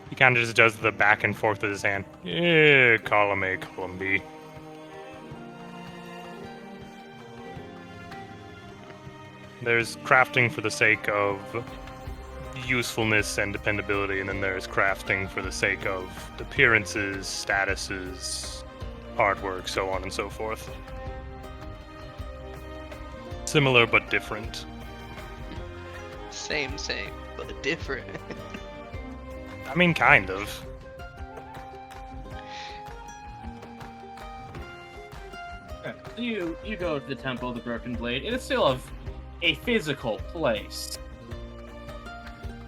He kind of just does the back and forth with his hand. Yeah, column A, column B. There's crafting for the sake of usefulness and dependability, and then there's crafting for the sake of appearances, statuses, artwork, so on and so forth. Similar but different. Same, but different. I mean, kind of. You go to the Temple of the Broken Blade. It is still a physical place.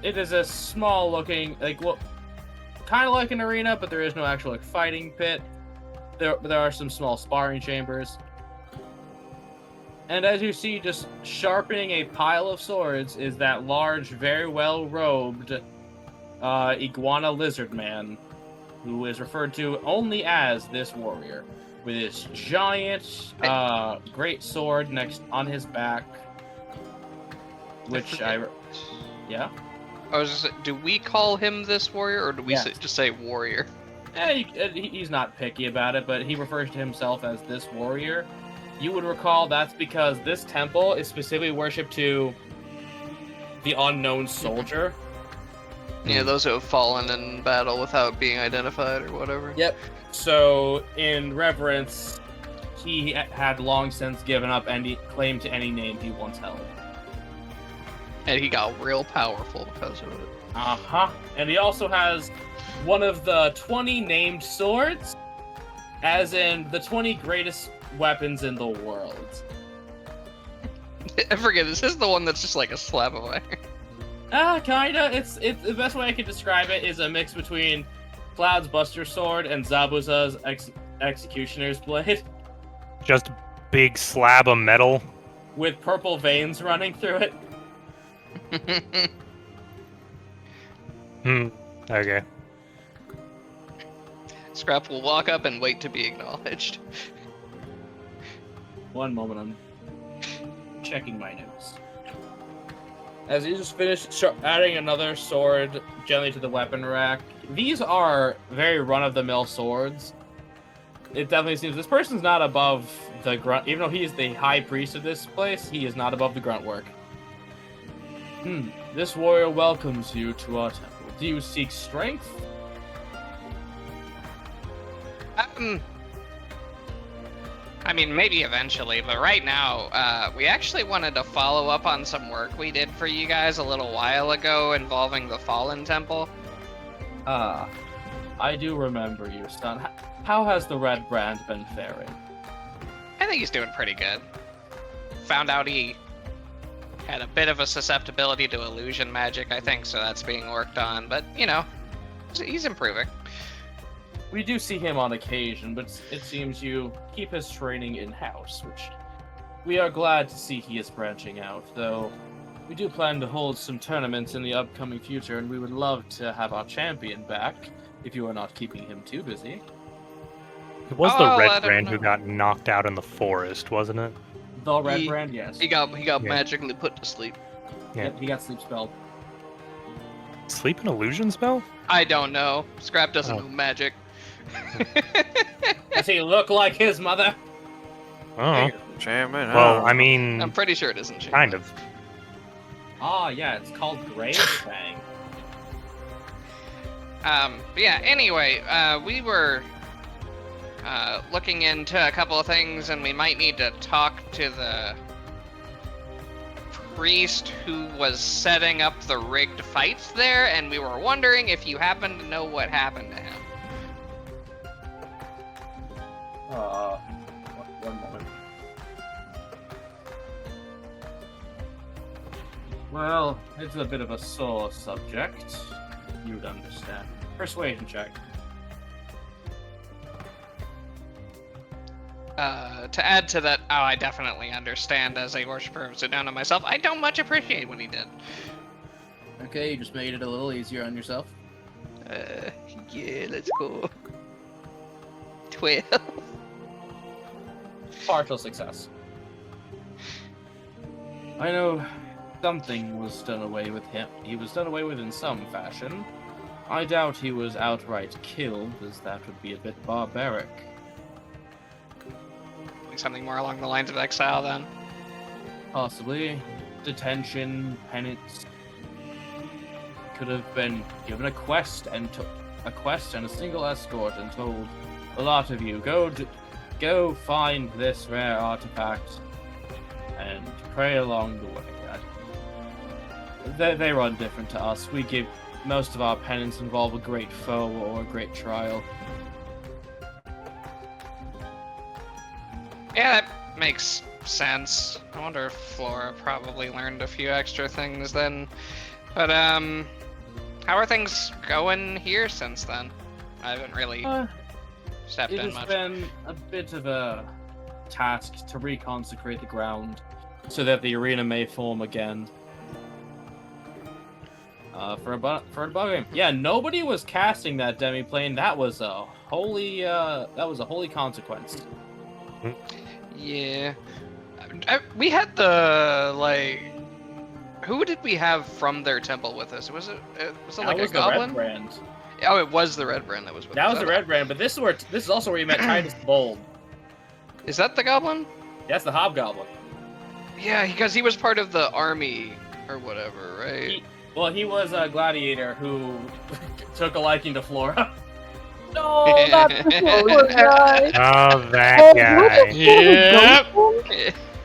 It is a small looking, kind of like an arena, but there is no actual fighting pit. There are some small sparring chambers. And as you see, just sharpening a pile of swords is that large, very well robed iguana lizard man, who is referred to only as this warrior, with his giant great sword on his back, which yeah. I was just, do we call him this warrior, or do we Yes. just say warrior? He's not picky about it, but he refers to himself as this warrior. You would recall that's because this temple is specifically worshipped to the unknown soldier. Yeah, those who have fallen in battle without being identified or whatever. Yep. So, in reverence, he had long since given up any claim to any name he once held. And he got real powerful because of it. Uh-huh. And he also has one of the 20 named swords, as in the 20 greatest weapons in the world. I forget, is this the one that's just like a slab of iron? Kinda. It's the best way I can describe it is a mix between Cloud's Buster Sword and Zabuza's Executioner's Blade, Just big slab of metal. with purple veins running through it. Okay. Scrap will walk up and wait to be acknowledged. One moment, I'm checking my notes. As you just finished adding another sword gently to the weapon rack, these are very run-of-the-mill swords. it definitely seems this person's not above the grunt. Even though he is the high priest of this place, he is not above the grunt work. This warrior welcomes you to our temple. Do you seek strength? I mean, maybe eventually, but right now, we actually wanted to follow up on some work we did for you guys a little while ago involving the Fallen Temple. I do remember you, son. How has the Red Brand been faring? I think he's doing pretty good. Found out he had a bit of a susceptibility to illusion magic, I think, so that's being worked on, but, you know, he's improving. We do see him on occasion, but it seems you keep his training in-house, which we are glad to see he is branching out, though we do plan to hold some tournaments in the upcoming future, and we would love to have our champion back, if you are not keeping him too busy. It was the let Red him Brand who know. got knocked out in the forest, wasn't it? The Red Brand, yes. He got Yeah. magically put to sleep. Yeah. Yep, he got sleep spelled. Sleep and illusion spell? I don't know. Scrap doesn't Oh. know magic. Does he look like his mother? Oh. Jamming Well, out. I mean, I'm pretty sure it isn't. Shane. kind of. Ah, yeah, it's called Grave Fang. But yeah, anyway, we were looking into a couple of things, and we might need to talk to the priest who was setting up the rigged fights there, and we were wondering if you happen to know what happened to him. One moment. Well, it's a bit of a sore subject. You'd understand. Persuasion check. To add to that, I definitely understand as a worshiper of Sedona myself, I don't much appreciate what he did. Okay, you just made it a little easier on yourself. Yeah, let's go. 12. Partial success. I know something was done away with him. He was done away with in some fashion. I doubt he was outright killed, as that would be a bit barbaric. Something more along the lines of exile, then. Possibly. Detention, penance. Could have been given a quest and a single escort and told a lot of you, go find this rare artifact and pray along the way. They run different to us. We give most of our penance involve a great foe or a great trial. Yeah, that makes sense. I wonder if Flora probably learned a few extra things then. But, how are things going here since then? I haven't really stepped It in has much. been a bit of a task to reconsecrate the ground so that the arena may form again. For a bug game. Yeah, nobody was casting that demiplane. That was a holy consequence. Yeah. We had the, like... Who did we have from their temple with us? Was it That like was a the goblin? Red Brand. Oh, it was the Red Brand that was with That us. was the Red Brand, but this is also where you met Titus Bold. Is that the goblin? That's the Hobgoblin. Yeah, because he was part of the army or whatever, right? He was a gladiator who took a liking to Flora. No, not the poor guy. Oh, that Oh, guy. Yep.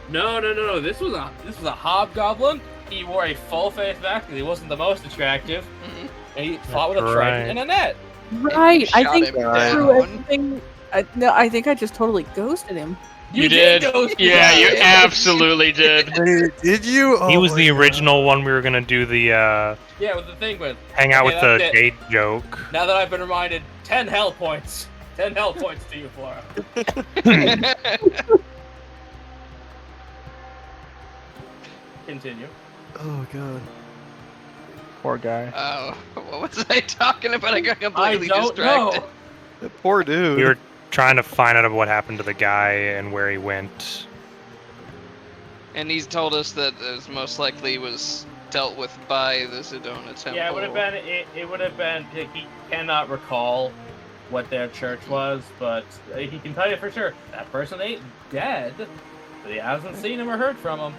No. This was a Hobgoblin. He wore a full face mask because he wasn't the most attractive, Mhm. and he fought with a Right. trident and a net. Right, I Shot think him through down. everything. No, I think I just totally ghosted him. You did. ghost Yeah, him. you absolutely did. Did you? He Oh was my the God. original one we were gonna do the Yeah, with the thing with. hang out Okay, with the that's it. date joke. Now that I've been reminded, 10 hell points. 10 hell points to you, Flora. Continue. Oh god. Poor guy. Oh, what was I talking about? I got I completely don't distracted. know. That poor dude. We were trying to find out what happened to the guy and where he went. And he's told us that it most likely was dealt with by the Sedona Temple. Yeah, it would have been. It would have been. He cannot recall what their church was, but he can tell you for sure that person ain't dead, but he hasn't seen him or heard from him.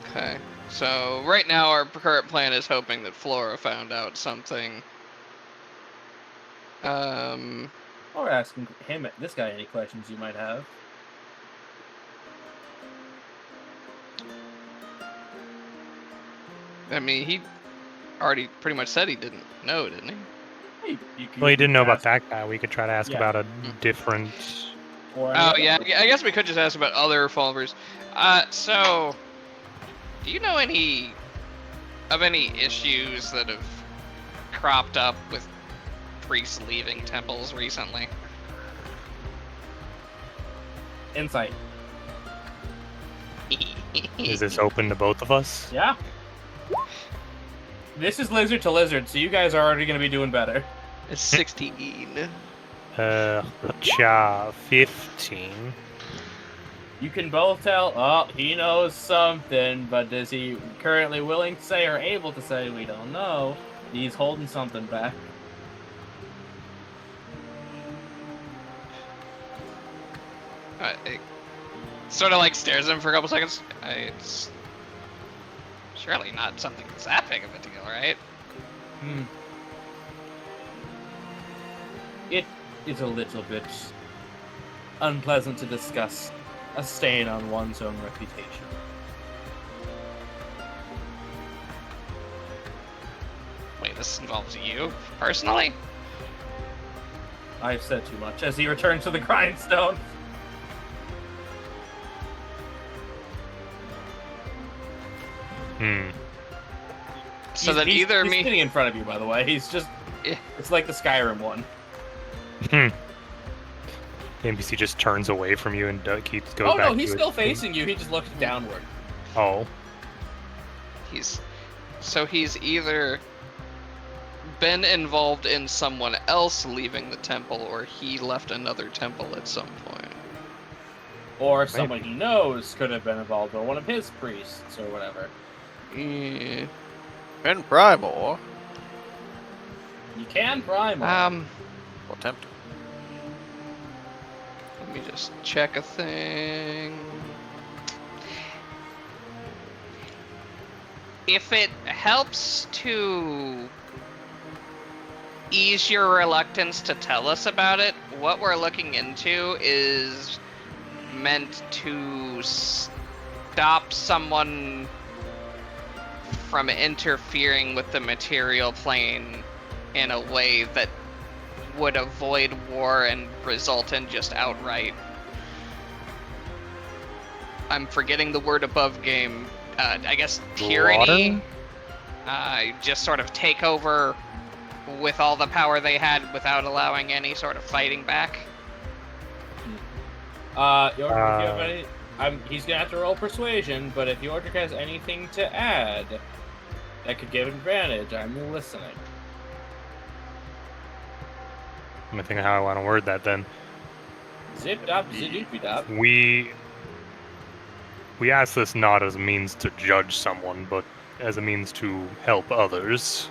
Okay. So right now our current plan is hoping that Flora found out something. Or asking him, this guy, any questions you might have. I mean, he already pretty much said he didn't know, didn't he? Well, he didn't know about ask- that guy. We could try to ask Yeah. about a different. Or any Oh other yeah, person. I guess we could just ask about other followers. So, do you know any issues that have cropped up with priests leaving temples recently? Insight. Is this open to both of us? Yeah. This is lizard to lizard, so you guys are already going to be doing better. It's 16. Cha 15. You can both tell, oh, he knows something, but is he currently willing to say or able to say? We don't know. He's holding something back. It sort of like stares at him for a couple seconds. It's surely not something that's that big of a deal, right? It is a little bit unpleasant to discuss a stain on one's own reputation. Wait, this involves you personally? I've said too much as he returns to the grindstone. So then either he's me. sitting in front of you, by the way. He's just. Yeah. It's like the Skyrim one. The NPC just turns away from you and keeps goes Oh back. no, he's to still its- facing you. He just looks downward. Oh, He's either been involved in someone else leaving the temple, or he left another temple at some point. Or someone he knows could have been involved, or one of his priests, or whatever. Yeah. And Primor. You can prime him. Or Tempter. Let me just check a thing. If it helps to ease your reluctance to tell us about it, what we're looking into is meant to stop someone from interfering with the material plane in a way that would avoid war and result in just outright, I'm forgetting the word above game, I guess tyranny. Just sort of take over with all the power they had without allowing any sort of fighting back. Yordrick, if you have any, he's gonna have to roll persuasion, but if Yordrick has anything to add that could give advantage, I'm listening. Let me think of how I want to word that then. Zip dop zidoopy dop. We ask this not as a means to judge someone, but as a means to help others.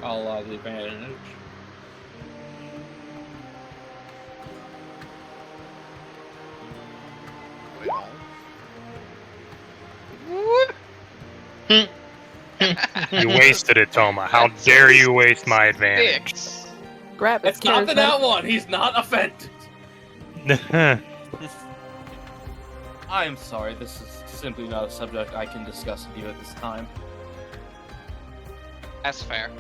I'll allow the advantage. You wasted it, Toma. How dare you waste my advantage? Six. Grab It's not the that one. He's not offended. I'm sorry. This is simply not a subject I can discuss with you at this time. That's fair.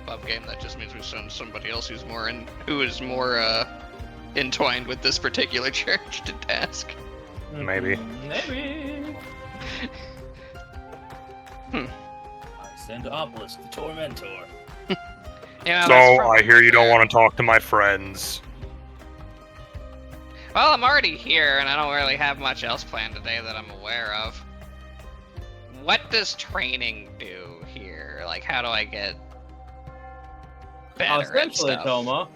Above game, that just means we send somebody else who is more entwined with this particular church to task. Maybe. Maybe. Hmm. I send Obelisk, the Tormentor. Yeah, So, that's I hear you don't fair. want to talk to my friends. Well, I'm already here, and I don't really have much else planned today that I'm aware of. What does training do here? Like, how do I get better at Essentially, stuff? Toma,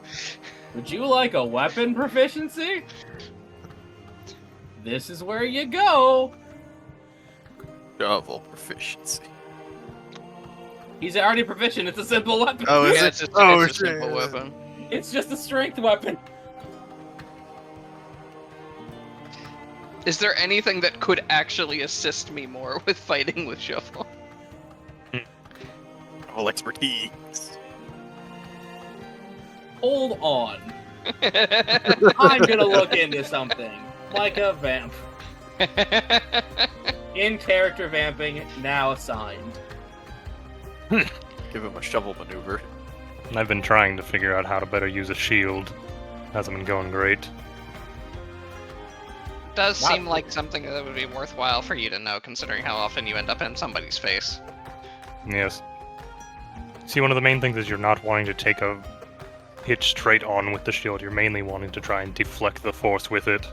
would you like a weapon proficiency? This is where you go. Shovel proficiency. He's already proficient. It's a simple weapon. Oh, is Yeah, it? it's just, Oh, it's a shit. simple weapon. It's just a strength weapon. Is there anything that could actually assist me more with fighting with shovel? All expertise. Hold on. I'm gonna look into something. Like a vamp. In character vamping, now assigned. Give him a shovel maneuver. I've been trying to figure out how to better use a shield. Hasn't been going great. Does Not- seem like something that would be worthwhile for you to know, considering how often you end up in somebody's face. Yes. See, one of the main things is you're not wanting to take a hit straight on with the shield. You're mainly wanting to try and deflect the force with it.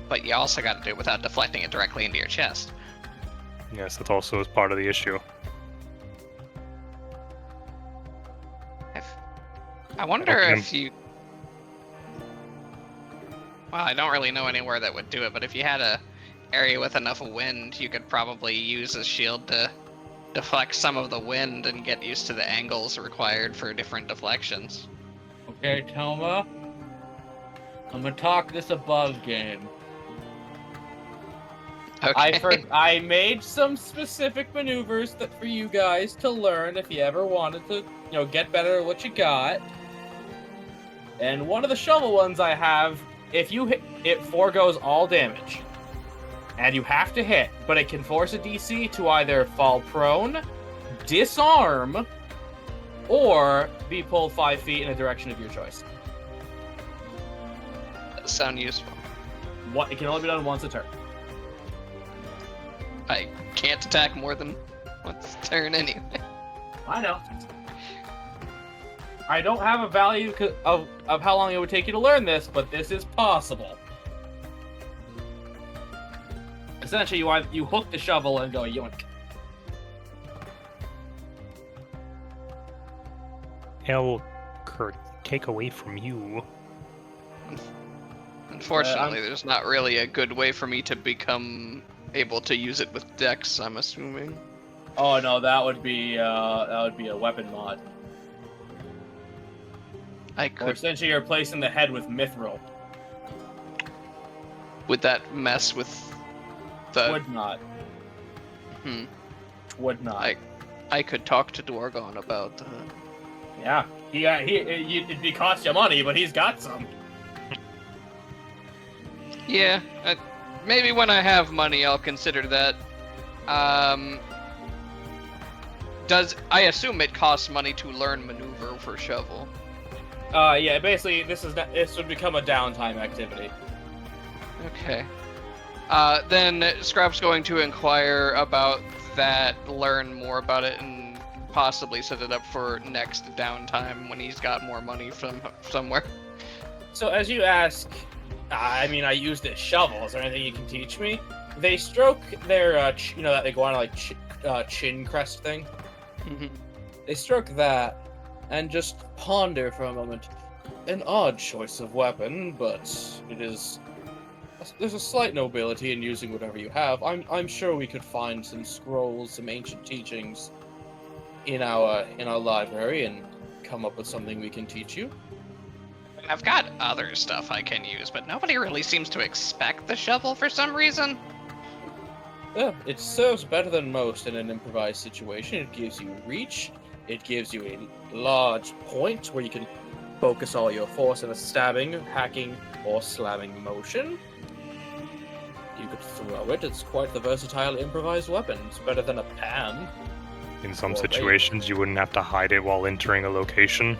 But you also got to do it without deflecting it directly into your chest. Yes, that also is part of the issue. I wonder Okay. if you... Well, I don't really know anywhere that would do it, but if you had a area with enough wind, you could probably use a shield to deflect some of the wind and get used to the angles required for different deflections. Okay, Toma. I'm gonna talk this above game. Okay. I made some specific maneuvers that for you guys to learn if you ever wanted to, get better at what you got. And one of the shovel ones I have, if you hit, it foregoes all damage. And you have to hit, but it can force a DC to either fall prone, disarm, or be pulled 5 feet in a direction of your choice. That sound useful. It can only be done once a turn. I can't attack more than once a turn anyway. I know. I don't have a value of how long it would take you to learn this, but this is possible. Essentially, you hook the shovel and go yoink. Hell, Kurt, take away from you. Unfortunately, there's not really a good way for me to become able to use it with Dex, I'm assuming. Oh no, that would be a weapon mod. I Or could... essentially, you're replacing the head with mithril. Would that mess with the... Would not. Hmm. Would not. I could talk to Dwargon about that. Yeah. It'd be cost you money, but he's got some. Yeah, maybe when I have money, I'll consider that. I assume it costs money to learn maneuver for shovel. Yeah. Basically, this would become a downtime activity. Okay. Then Scrap's going to inquire about that, learn more about it, and possibly set it up for next downtime when he's got more money from somewhere. So as you ask, I use this shovel. Is there anything you can teach me? They stroke their, that they go on like chin crest thing. Mhm. They stroke that and just ponder for a moment. An odd choice of weapon, but it is. There's a slight nobility in using whatever you have. I'm sure we could find some scrolls, some ancient teachings in our library, and come up with something we can teach you. I've got other stuff I can use, but nobody really seems to expect the shovel for some reason. Yeah, it serves better than most in an improvised situation. It gives you reach. It gives you a large point where you can focus all your force in a stabbing, hacking, or slamming motion. You could throw it. It's quite the versatile improvised weapon. It's better than a pan. In some Or situations, you wouldn't have to hide it while entering a location.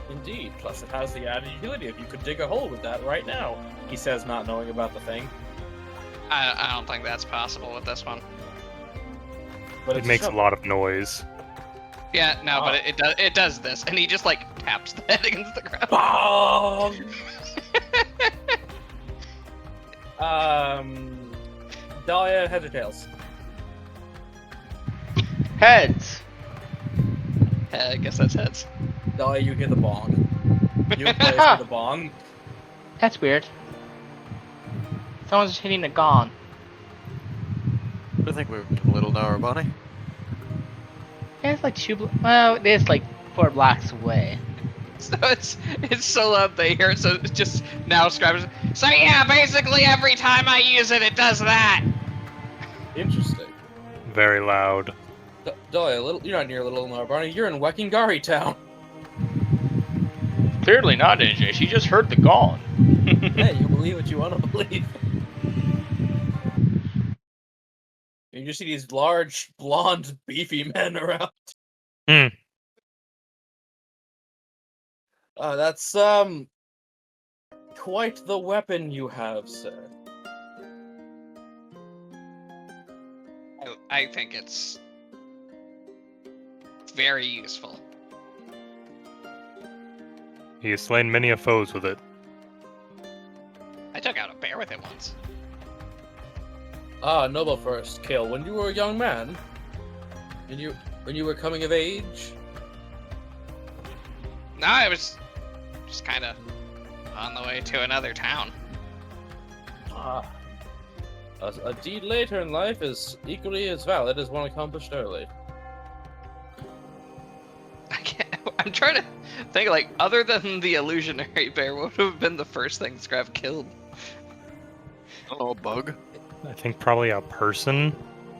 Indeed. Plus, it has the added utility of you could dig a hole with that right now. He says, not knowing about the thing. I don't think that's possible with this one. But It it's makes a shovel. lot of noise. Yeah, no, but it does this, and he just like taps the head against the ground. Dahlia, heads or tails? Heads. I guess that's heads. Dahlia, you get the bong. You play with the bong. That's weird. Someone's just hitting a gong. I think we've been a little narrow, Bonnie. Yeah, it's like well, it's like 4 blocks away. So it's so loud they hear it, so it's just now Scrabble. So yeah, basically every time I use it, it does that. Interesting. Very loud. Dahlia, you're not near Little Narbonne. You're in Wekingari Town. Clearly not, AJ. She just heard the gong. Hey, you believe what you want to believe. You just see these large, blonde, beefy men around. Hmm. That's quite the weapon you have, sir. I think it's very useful. He has slain many a foes with it. I took out a bear with it once. Noble first kill. When you were a young man, when you were coming of age. No, I was just kind of on the way to another town. A deed later in life is equally as valid as one accomplished early. I'm trying to think, like, other than the illusionary bear, what would have been the first thing Scrap killed? Oh, a bug. I think probably a person.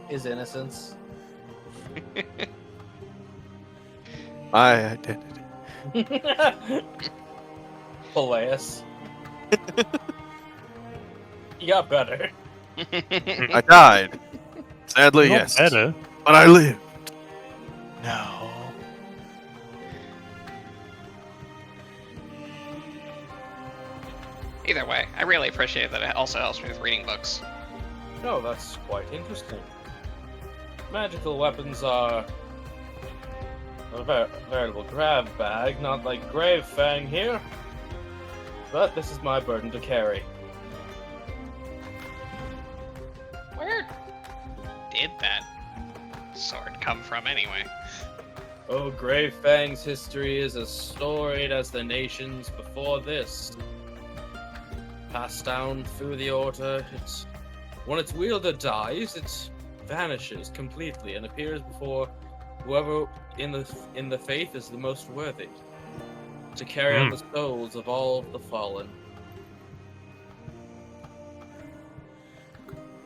His innocence. My identity. Peleus. You got better. I died. Sadly, Not yes. better. But I lived. No. Either way, I really appreciate that it also helps me with reading books. No, that's quite interesting. Magical weapons are a veritable grab bag, not like Grave Fang here. But this is my burden to carry. Where did that sword come from anyway? Oh, Grave Fang's history is as storied as the nations before this. Passed down through the order, when its wielder dies, it vanishes completely and appears before whoever in the faith is the most worthy to carry on the souls of all the fallen.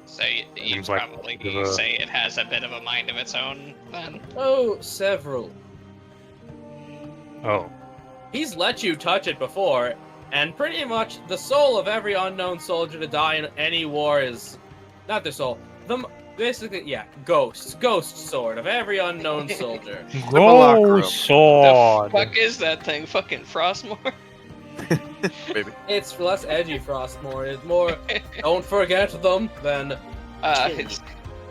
So you Seems like probably a bit of a- say it has a bit of a mind of its own, then? Oh, several. Oh. He's let you touch it before, and pretty much the soul of every unknown soldier to die in any war is not their soul. Basically, yeah, ghost sword of every unknown soldier. Go sword. The fuck is that thing? Fucking Frostmore? Maybe. It's less edgy, Frostmore. It's more, don't forget them, than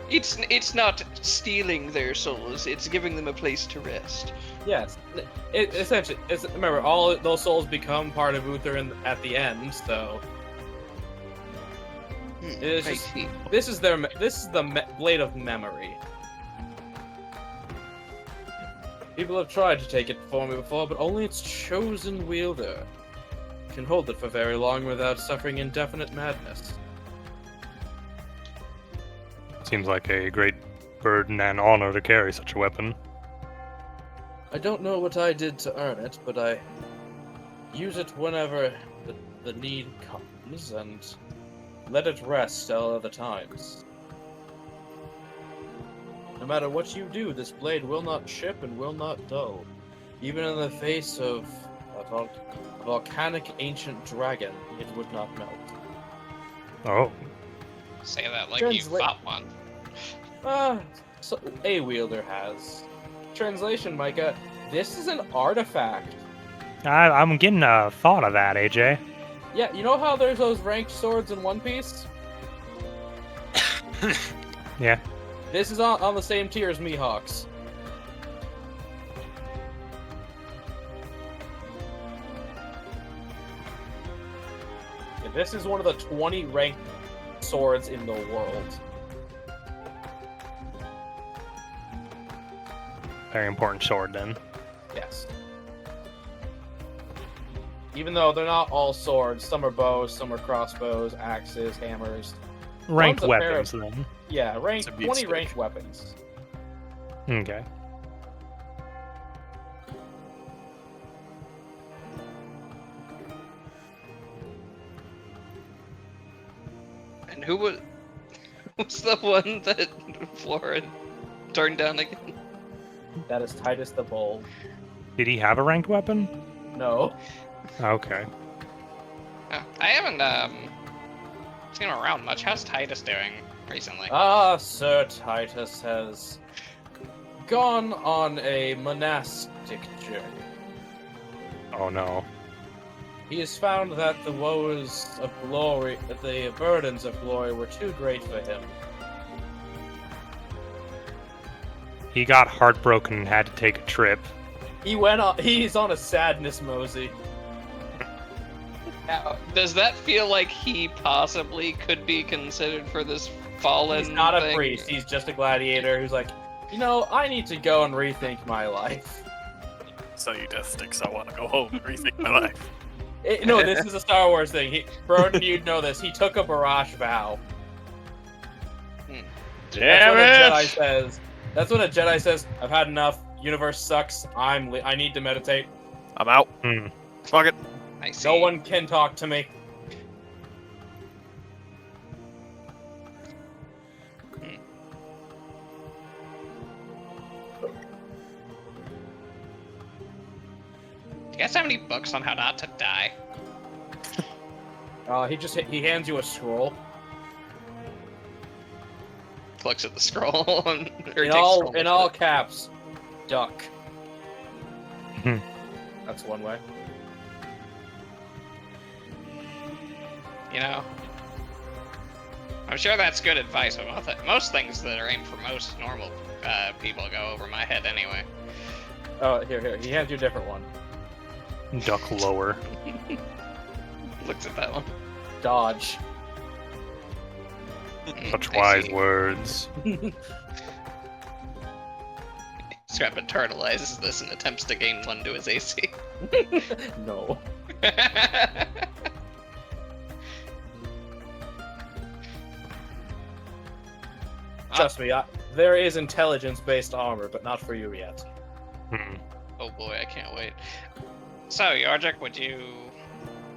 It's not stealing their souls. It's giving them a place to rest. yes. Essentially, remember, all those souls become part of Uther at the end, so it is I just, see. this is the blade of memory. People have tried to take it for me before, but only its chosen wielder can hold it for very long without suffering indefinite madness. Seems like a great burden and honor to carry such a weapon. I don't know what I did to earn it, but I use it whenever the need comes, and let it rest at other times. No matter what you do, this blade will not chip and will not dull. Even in the face of a volcanic ancient dragon, it would not melt. Oh. Say that like you fought one. So a wielder has. Translation, Micah, this is an artifact. I'm getting a thought of that, AJ. Yeah, you know how there's those ranked swords in One Piece? Yeah. This is on the same tier as Mihawks. Yeah, this is one of the 20 ranked swords in the world. Very important sword, then. Yes. Even though they're not all swords, some are bows, some are crossbows, axes, hammers. Ranked One's a pair weapons, of- then. Yeah, It's a 20 beatstick. ranked weapons. Okay. Who was? What's the one that Flora turned down again? That is Titus the Bold. Did he have a ranked weapon? No. Okay. I haven't seen him around much. How's Titus doing recently? Sir Titus has gone on a monastic journey. Oh no. He has found that the woes of glory, the burdens of glory were too great for him. He got heartbroken and had to take a trip. He's on a sadness mosey. Now, does that feel like he possibly could be considered for this fallen He's not a thing? priest, he's just a gladiator who's like, I need to go and rethink my life. Sell you death sticks. I want to go home and rethink my life. No, this is a Star Wars thing. Broden, you'd know this. He took a barrage vow. Damn That's what a Jedi it! says. That's what a Jedi says. I've had enough. Universe sucks. I need to meditate. I'm out. Fuck it. I see. No one can talk to me. Do you guys have any books on how not to die? He hands you a scroll. Looks at the scroll and or In takes all scroll in with all it. caps, duck. Hmm. That's one way. You know, I'm sure that's good advice, but most things that are aimed for most normal people go over my head anyway. Oh, here. He hands you a different one. Duck lower. Looks at that one. Dodge. Such I wise see. words. Scrap internalizes this and attempts to gain 1 to his AC. No. Trust me, there is intelligence-based armor, but not for you yet. Oh boy, I can't wait. So, Yarjik, would you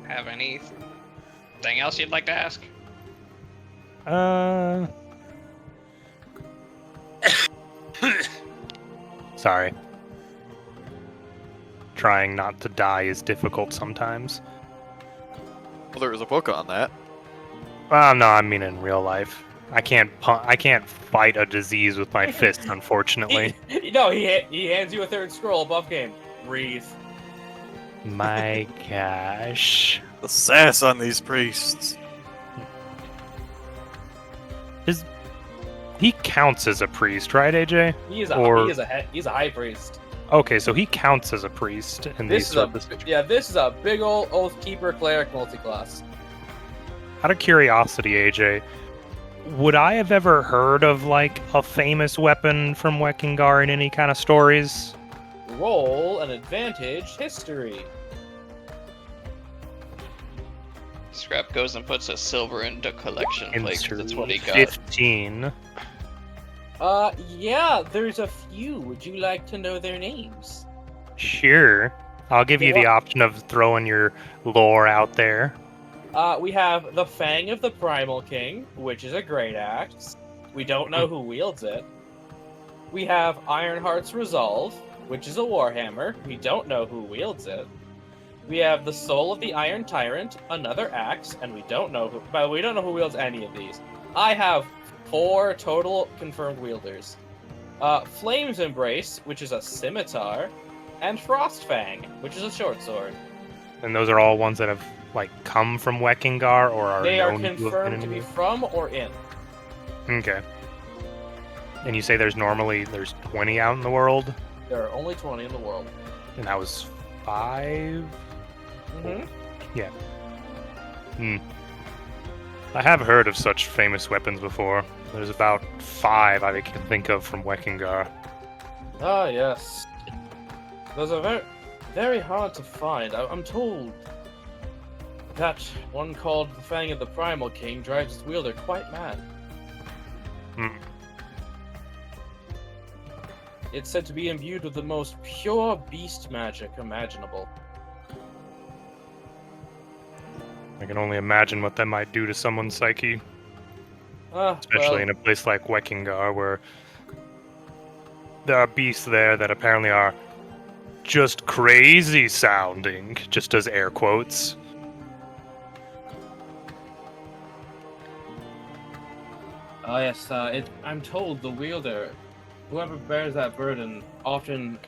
have anything else you'd like to ask? Sorry. Trying not to die is difficult sometimes. Well, there was a book on that. Well, no, I mean in real life. I can't fight a disease with my fist, unfortunately. He hands you a third scroll above game. Breathe. My gosh. The sass on these priests. He counts as a priest, right, AJ? He's a high priest. Okay, so he counts as a priest in these sort of situations. This is a big old oath keeper cleric multiclass. Out of curiosity, AJ, would I have ever heard of like a famous weapon from Weckingar in any kind of stories? Roll an advantage history. Scrap goes and puts a silver into collection plate 'cause that's what he got. 15. Yeah, there's a few. Would you like to know their names? Sure. I'll give you the option of throwing your lore out there. We have the Fang of the Primal King, which is a great axe. We don't know who wields it. We have Ironheart's Resolve, which is a warhammer. We don't know who wields it. We have the Soul of the Iron Tyrant, another axe, and we don't know who. But we don't know who wields any of these. I have 4 total confirmed wielders. Flame's Embrace, which is a scimitar, and Frostfang, which is a short sword. And those are all ones that have like come from Weckingar or are They are known to have been confirmed in to be the- from or in. Okay. And you say there's 20 out in the world, There are only 20 in the world. and that was 5. Mm-hmm. I have heard of such famous weapons before. There's about 5 I can think of from Weckingar. Ah, yes. Those are very, very hard to find. I'm told that one called the Fang of the Primal King drives its wielder quite mad. It's said to be imbued with the most pure beast magic imaginable. I can only imagine what that might do to someone's psyche. Especially in a place like Wekingar, where there are beasts there that apparently are just crazy sounding, just as air quotes. Oh yes, I'm told the wielder, whoever bears that burden, often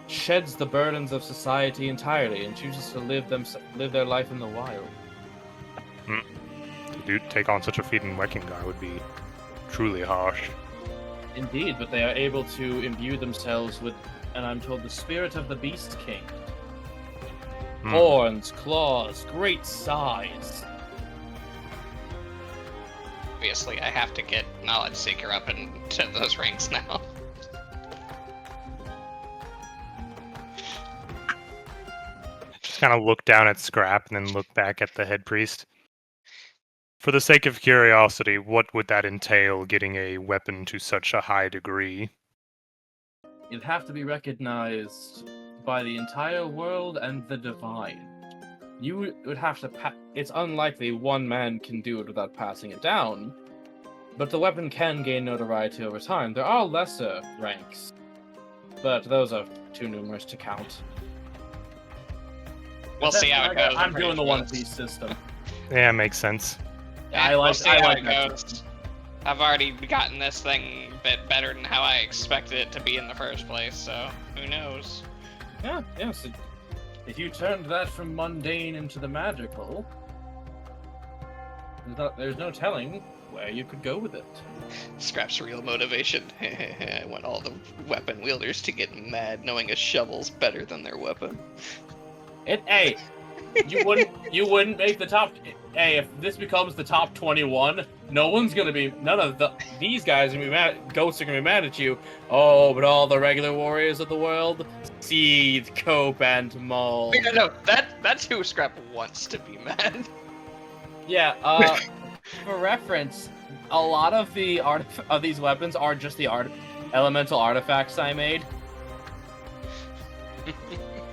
sheds the burdens of society entirely and chooses to live their life in the wild. To take on such a feat in Wekingar would be truly harsh. Indeed, but they are able to imbue themselves with, and I'm told, the spirit of the Beast King. Horns, claws, great size. Obviously, I have to get Knowledge Seeker up into those ranks now. Just kind of look down at Scrap and then look back at the head priest. For the sake of curiosity, what would that entail, getting a weapon to such a high degree? It'd have to be recognized by the entire world and the divine. You would have to it's unlikely one man can do it without passing it down, but the weapon can gain notoriety over time. There are lesser ranks, but those are too numerous to count. We'll see how it goes. I'm doing the One Piece system. Yeah, makes sense. I We'll like see how it that goes. system. I've already gotten this thing a bit better than how I expected it to be in the first place, so who knows? Yeah, yes. If you turned that from mundane into the magical, there's no telling where you could go with it. Scrap's real motivation. I want all the weapon wielders to get mad knowing a shovel's better than their weapon. Hey, you wouldn't make the top. Hey, if this becomes the top 21, none of these guys are gonna be mad. Ghosts are gonna be mad at you. Oh, but all the regular warriors of the world, Seed, Cope, and Maul. No, that's who Scrap wants to be mad. Yeah. For reference, a lot of the of these weapons are just the elemental artifacts I made.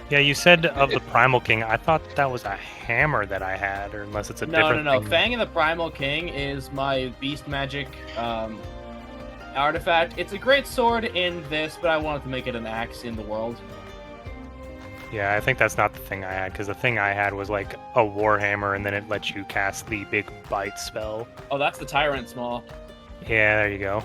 Yeah, you said of the Primal King, I thought that was a hammer that I had, or unless it's a different No. thing. Fang of the Primal King is my beast magic artifact. It's a great sword in this, but I wanted to make it an axe in the world. Yeah, I think that's not the thing I had, because the thing I had was like a Warhammer, and then it lets you cast the big bite spell. Oh, that's the Tyrant Small. Yeah, there you go.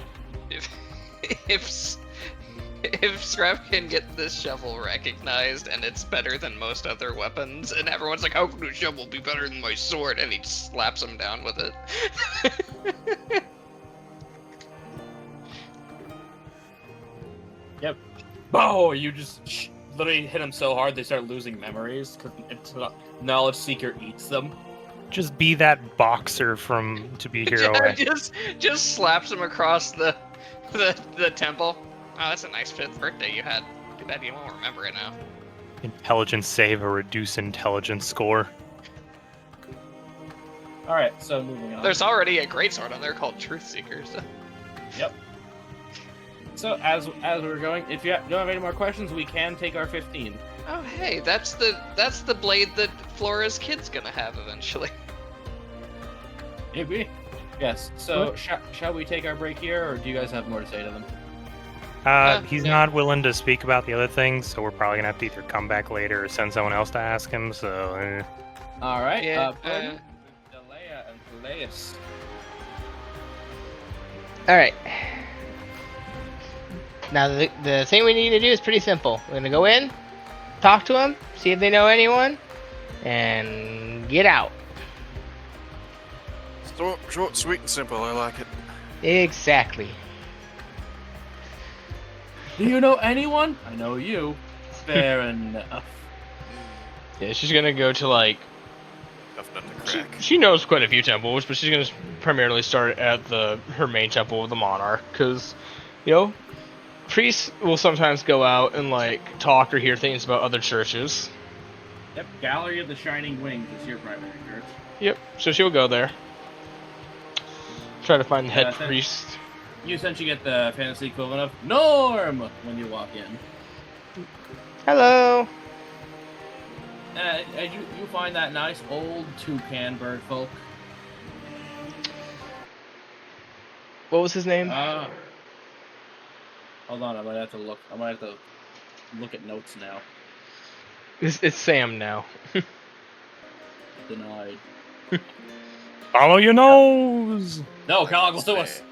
If Scrap can get this shovel recognized and it's better than most other weapons, and everyone's like, how can a shovel be better than my sword? And he slaps him down with it. Yep. Oh, you just literally hit them so hard they start losing memories because Knowledge Seeker eats them. Just be that boxer from To Be Hero. just slaps him across the temple. Oh, that's a nice 5th birthday you had. Too bad you won't remember it now. Intelligence save or reduce intelligence score. Alright, so moving on. There's already a greatsword on there called Truth Seekers. Yep. So, as we're going, if you don't have any more questions, we can take our 15. Oh, hey, that's the blade that Flora's kid's gonna have eventually. Maybe. Yes. So, shall we take our break here, or do you guys have more to say to them? He's not willing to speak about the other things, so we're probably gonna have to either come back later or send someone else to ask him. So, all right. Yeah. Delea and Peleus. All right. Now the thing we need to do is pretty simple. We're gonna go in, talk to them, see if they know anyone, and get out. Short, sweet, and simple. I like it. Exactly. Do you know anyone? I know you. Fair enough. Yeah, she's gonna go to like. Nothing to crack. She knows quite a few temples, but she's gonna primarily start at her main temple of the Monarch, because, priests will sometimes go out and like talk or hear things about other churches. Yep, Gallery of the Shining Wings is your primary church. Yep, so she'll go there. Try to find the head Yeah, priest. You essentially get the fantasy equivalent of Norm when you walk in. Hello. And you find that nice old toucan bird folk. What was his name? Hold on, I might have to look. I might have to look at notes now. It's Sam now. Denied. Follow your nose. No, Kellogg will sue us.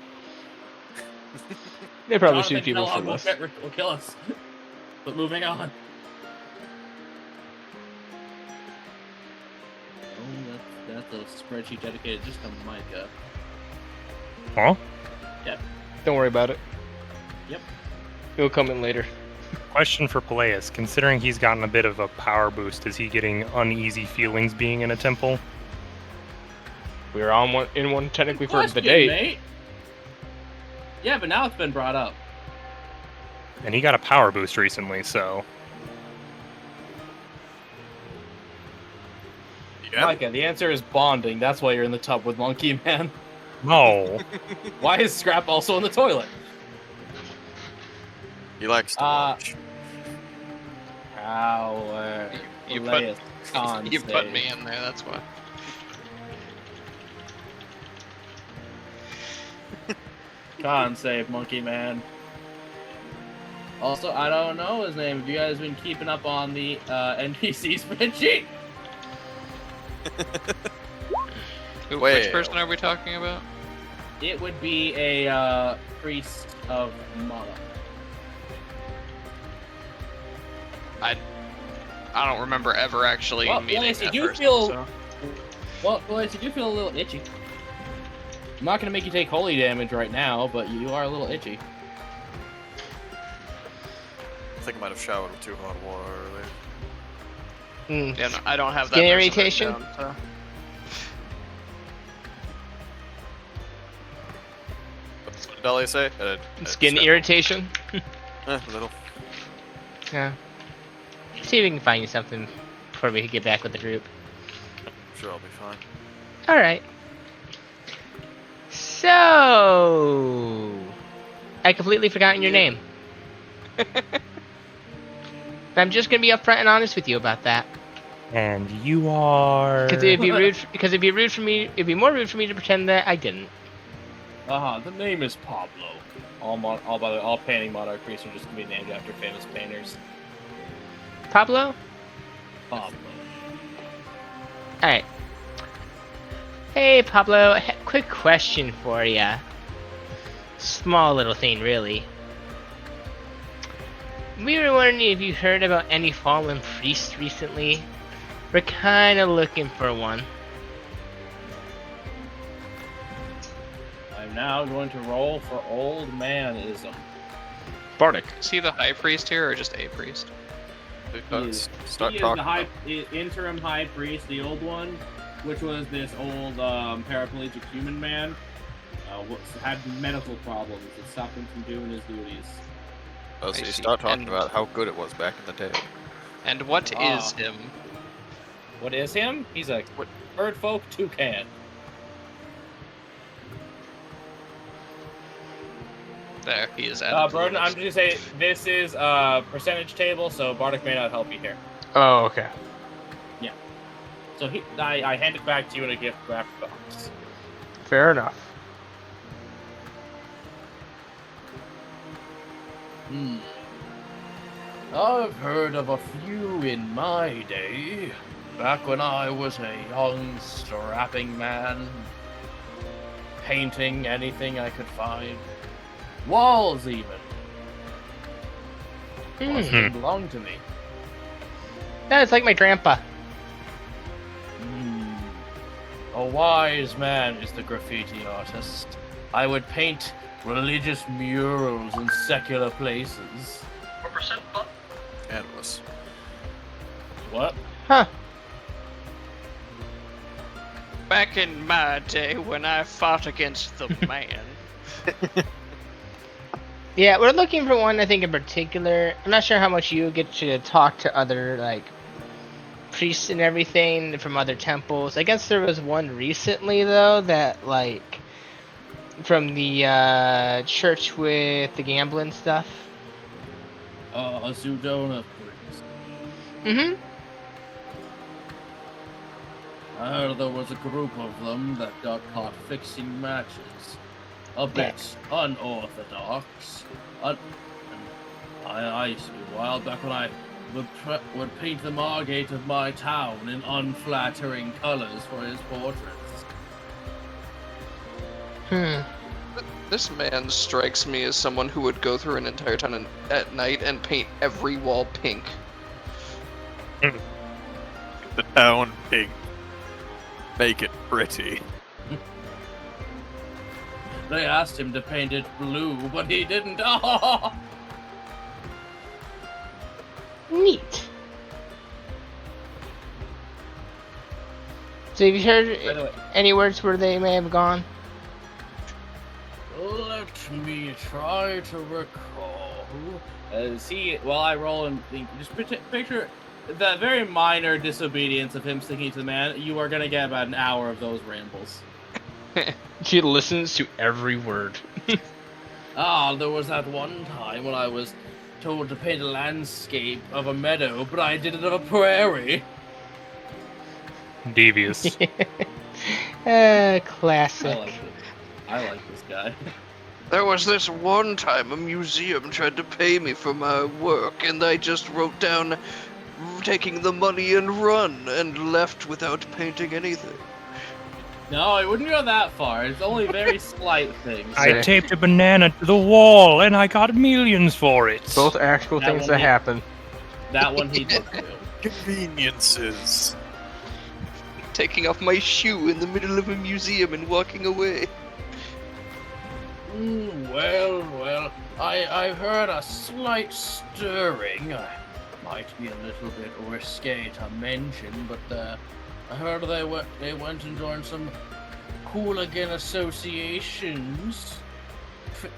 They probably Jonathan shoot people Kellogg for will, this. will kill us. But moving on. Oh, that's a spreadsheet dedicated just to Micah. Huh? Don't worry about it. Yep. It'll come in later. Question for Peleus. Considering he's gotten a bit of a power boost, is he getting uneasy feelings being in a temple? We were on one technically for the Question, date. mate. Yeah, but now it's been brought up. And he got a power boost recently, so... Yeah. Micah, the answer is bonding. That's why you're in the tub with Monkey Man. No. Why is Scrap also in the toilet? He likes to watch. You put you put me in there. That's why. Con save, Monkey Man. Also, I don't know his name. Have you guys been keeping up on the NPC spreadsheet? Which person are we talking about? It would be a priest of Mana. I don't remember ever actually meeting Lacey, that do you person. feel- So. Well, Lacey, you do feel a little itchy. I'm not gonna make you take holy damage right now, but you are a little itchy. I think I might have showered with too hot water earlier. Yeah, no, I don't have that. Skin person irritation? written down, so. What did Dahlia say? Skin irritation? A little. Yeah. See if we can find you something before we get back with the group. Sure, I'll be fine. Alright. So... I completely forgotten your name. I'm just gonna be upfront and honest with you about that. And you are... Because it'd be rude. Because it'd be rude for me. It'd be more rude for me to pretend that I didn't. The name is Pablo. All painting monarch priests are just gonna be named after famous painters. Pablo. Pablo. All right. Hey, Pablo. Quick question for ya. Small little thing, really. We were wondering if you heard about any fallen priests recently. We're kind of looking for one. I'm now going to roll for old manism. Bardic. Is he the high priest here, or just a priest? Start he is talking. the interim high priest, the old one, which was this old paraplegic human man. Had medical problems that stopped him from doing his duties. Oh, so I you see. start talking And- about how good it was back in the day. And what is him? What is him? He's a bird folk toucan. There, he is added to the Broden, I'm list. just gonna say this is a percentage table, so Bardic may not help you here. Oh, okay. So I hand it back to you in a gift wrap box. Fair enough. I've heard of a few in my day, back when I was a young, strapping man, painting anything I could find. Walls, even. Didn't belong to me. That's like my grandpa. A wise man is the graffiti artist. I would paint religious murals in secular places. Endless. What? Huh. Back in my day, when I fought against the man. Yeah, we're looking for one, I think, in particular. I'm not sure how much you get to talk to other, like, priests and everything from other temples. I guess there was one recently, though, that, like, from the church with the gambling stuff. A Zudona priest. Mm-hmm. I heard there was a group of them that got caught fixing matches. a bit unorthodox. I used to be wild back when I would paint the Margate of my town in unflattering colors for his portraits. This man strikes me as someone who would go through an entire town at night and paint every wall pink. The town pink. Make it pretty. They asked him to paint it blue, but he didn't. Oh! Neat. So have you heard By the way, any words where they may have gone? let me try to recall. See, while I roll and think, just picture that very minor disobedience of him sticking to the man. You are gonna get about an hour of those rambles. She listens to every word. There was that one time when I was told to paint a landscape of a meadow, but I did it of a prairie. Devious. Classic. I like this guy. There was this one time a museum tried to pay me for my work, and I just wrote down taking the money and run, and left without painting anything. No, I wouldn't go that far. It's only very slight things. I taped a banana to the wall and I got millions for it. Both actual That things one that did. happen. That one he did do. Conveniences. Taking off my shoe in the middle of a museum and walking away. Well, I heard a slight stirring. Might be a little bit risque to mention, but I heard they went and joined some hooligan associations,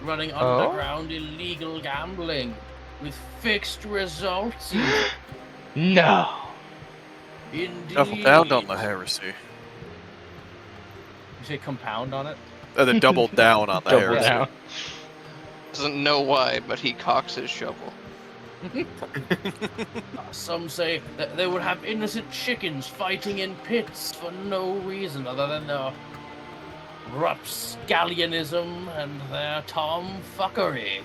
running underground illegal gambling with fixed results. No. Indeed. Double down on the heresy. You say compound on it? They doubled down on the Double heresy. down. Doesn't know why, but he cocks his shovel. Some say that they would have innocent chickens fighting in pits for no reason other than their rapscallionism and their tomfuckery.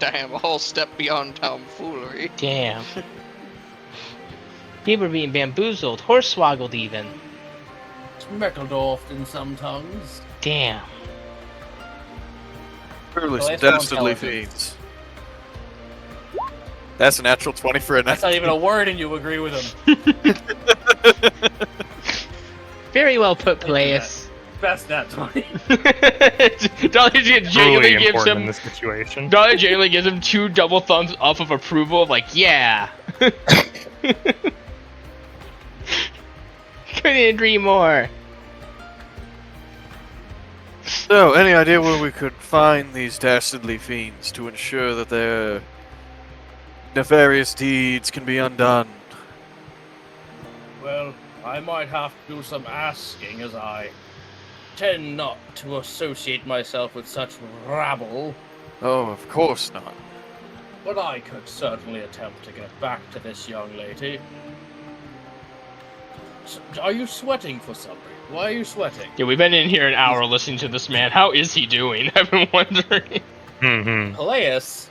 Damn, a whole step beyond tomfoolery. Damn. People are being bamboozled, horse-swoggled even. Schmeckledorfed in some tongues. Damn. Truly Well, some that's all dastardly intelligence. fiends. That's a natural 20 for a That's not even a word, and you agree with him. Very well put, Peleus. Best nat 20. Dolly Truly genuinely gives important in him. this situation. Dolly genuinely gives him 2 double thumbs up of approval. Like, yeah. Couldn't agree more. So, any idea where we could find these dastardly fiends to ensure that their nefarious deeds can be undone? Well, I might have to do some asking, as I tend not to associate myself with such rabble. Oh, of course not. But I could certainly attempt to get back to this young lady. Are you sweating for something? Why are you sweating? Yeah, we've been in here an hour listening to this man. How is he doing? I've been wondering. Mm-hmm. Peleus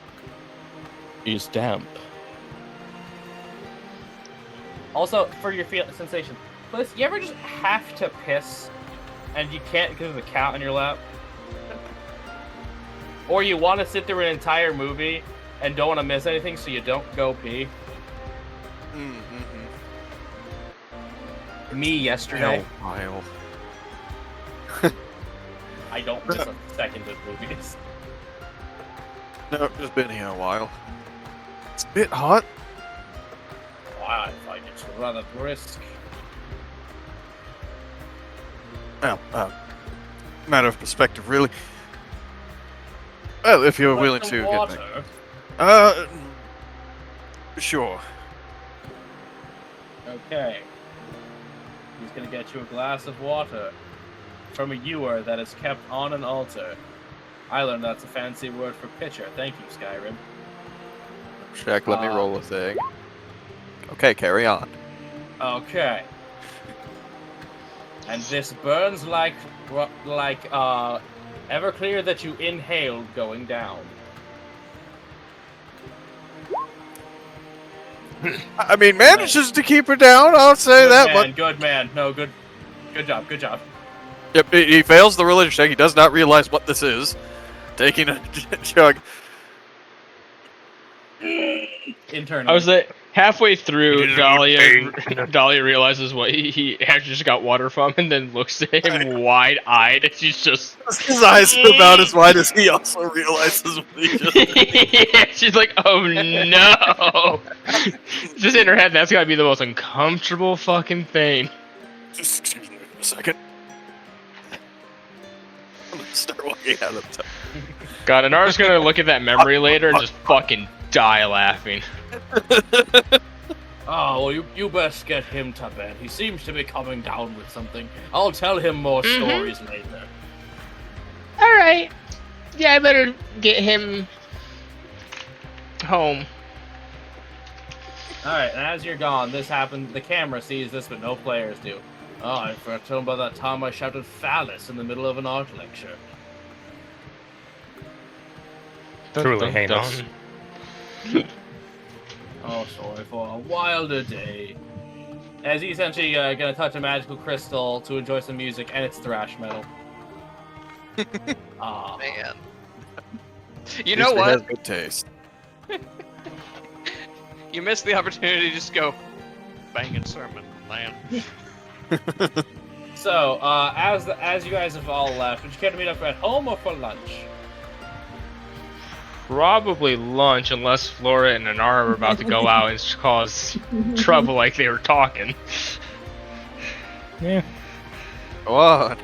is damp. Also, for your sensation, Peleus, you ever just have to piss and you can't because of the cat on your lap? Or you want to sit through an entire movie and don't want to miss anything, so you don't go pee? Mm-hmm. Me yesterday. While. I don't miss a second of movies. No, just been here a while. It's a bit hot. I find it rather brisk. Well, matter of perspective, really. Well, if you're Want willing some to water? get me. Sure. Okay. He's gonna get you a glass of water from a ewer that is kept on an altar. I learned that's a fancy word for pitcher. Thank you, Skyrim. Shaq, let me roll a thing. Okay, carry on. Okay. And this burns like Ever clear that you inhaled going down. I mean, manages to keep her down. I'll say Good that. man, But good man. No, good job, good job. yep, he fails the religion check. He does not realize what this is. Taking a chug. Internally. I was like halfway through, It is Dahlia good. Dahlia realizes what he actually just got water from, and then looks at him wide-eyed, and she's just His eyes are about as wide as he also realizes what he just did. yeah, she's like, oh no. Just in her head, that's gotta be the most uncomfortable fucking thing. Just excuse me for a second. I'm gonna start walking out of town. God, Anara's gonna look at that memory later and just fucking die laughing. Oh, well, you best get him to bed. He seems to be coming down with something. I'll tell him more stories later. Alright. Yeah, I better get him home. Alright, and as you're gone, this happens. The camera sees this, but no players do. Oh, I forgot to tell him about that time I shouted phallus in the middle of an art lecture. Truly heinous. Oh, sorry for a wilder day. As he's essentially gonna touch a magical crystal to enjoy some music, and it's thrash metal. Ah, Man. You know It has what? good taste. You missed the opportunity to just go banging sermon, man. So, as you guys have all left, would you care to meet up at home or for lunch? Probably lunch, unless Flora and Anara were about to go out and cause trouble like they were talking. Yeah. Go on.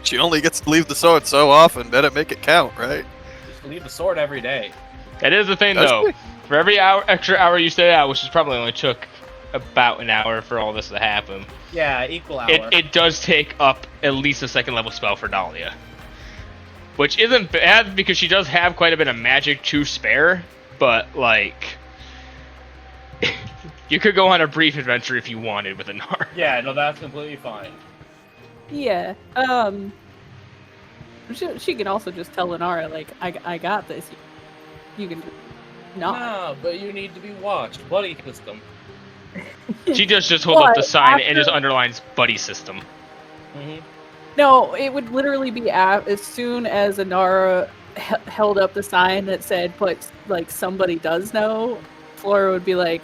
She only gets to leave the sword so often. Better make it count, right? Just leave the sword every day. That is the thing, That's though. good. For every extra hour you stay out, which is probably only took about an hour for all this to happen, Yeah, equal hour. it does take up at least a second level spell for Dahlia. Which isn't bad, because she does have quite a bit of magic to spare, but, like... you could go on a brief adventure if you wanted with Anar. Yeah, no, that's completely fine. Yeah. She can also just tell Inara, like, I got this. You can not. No, but you need to be watched. Buddy system. She does just hold up the But sign and just after- underlines buddy system. Mm-hmm. No, it would literally be as soon as Inara held up the sign that said, "But like somebody does know," Flora would be like,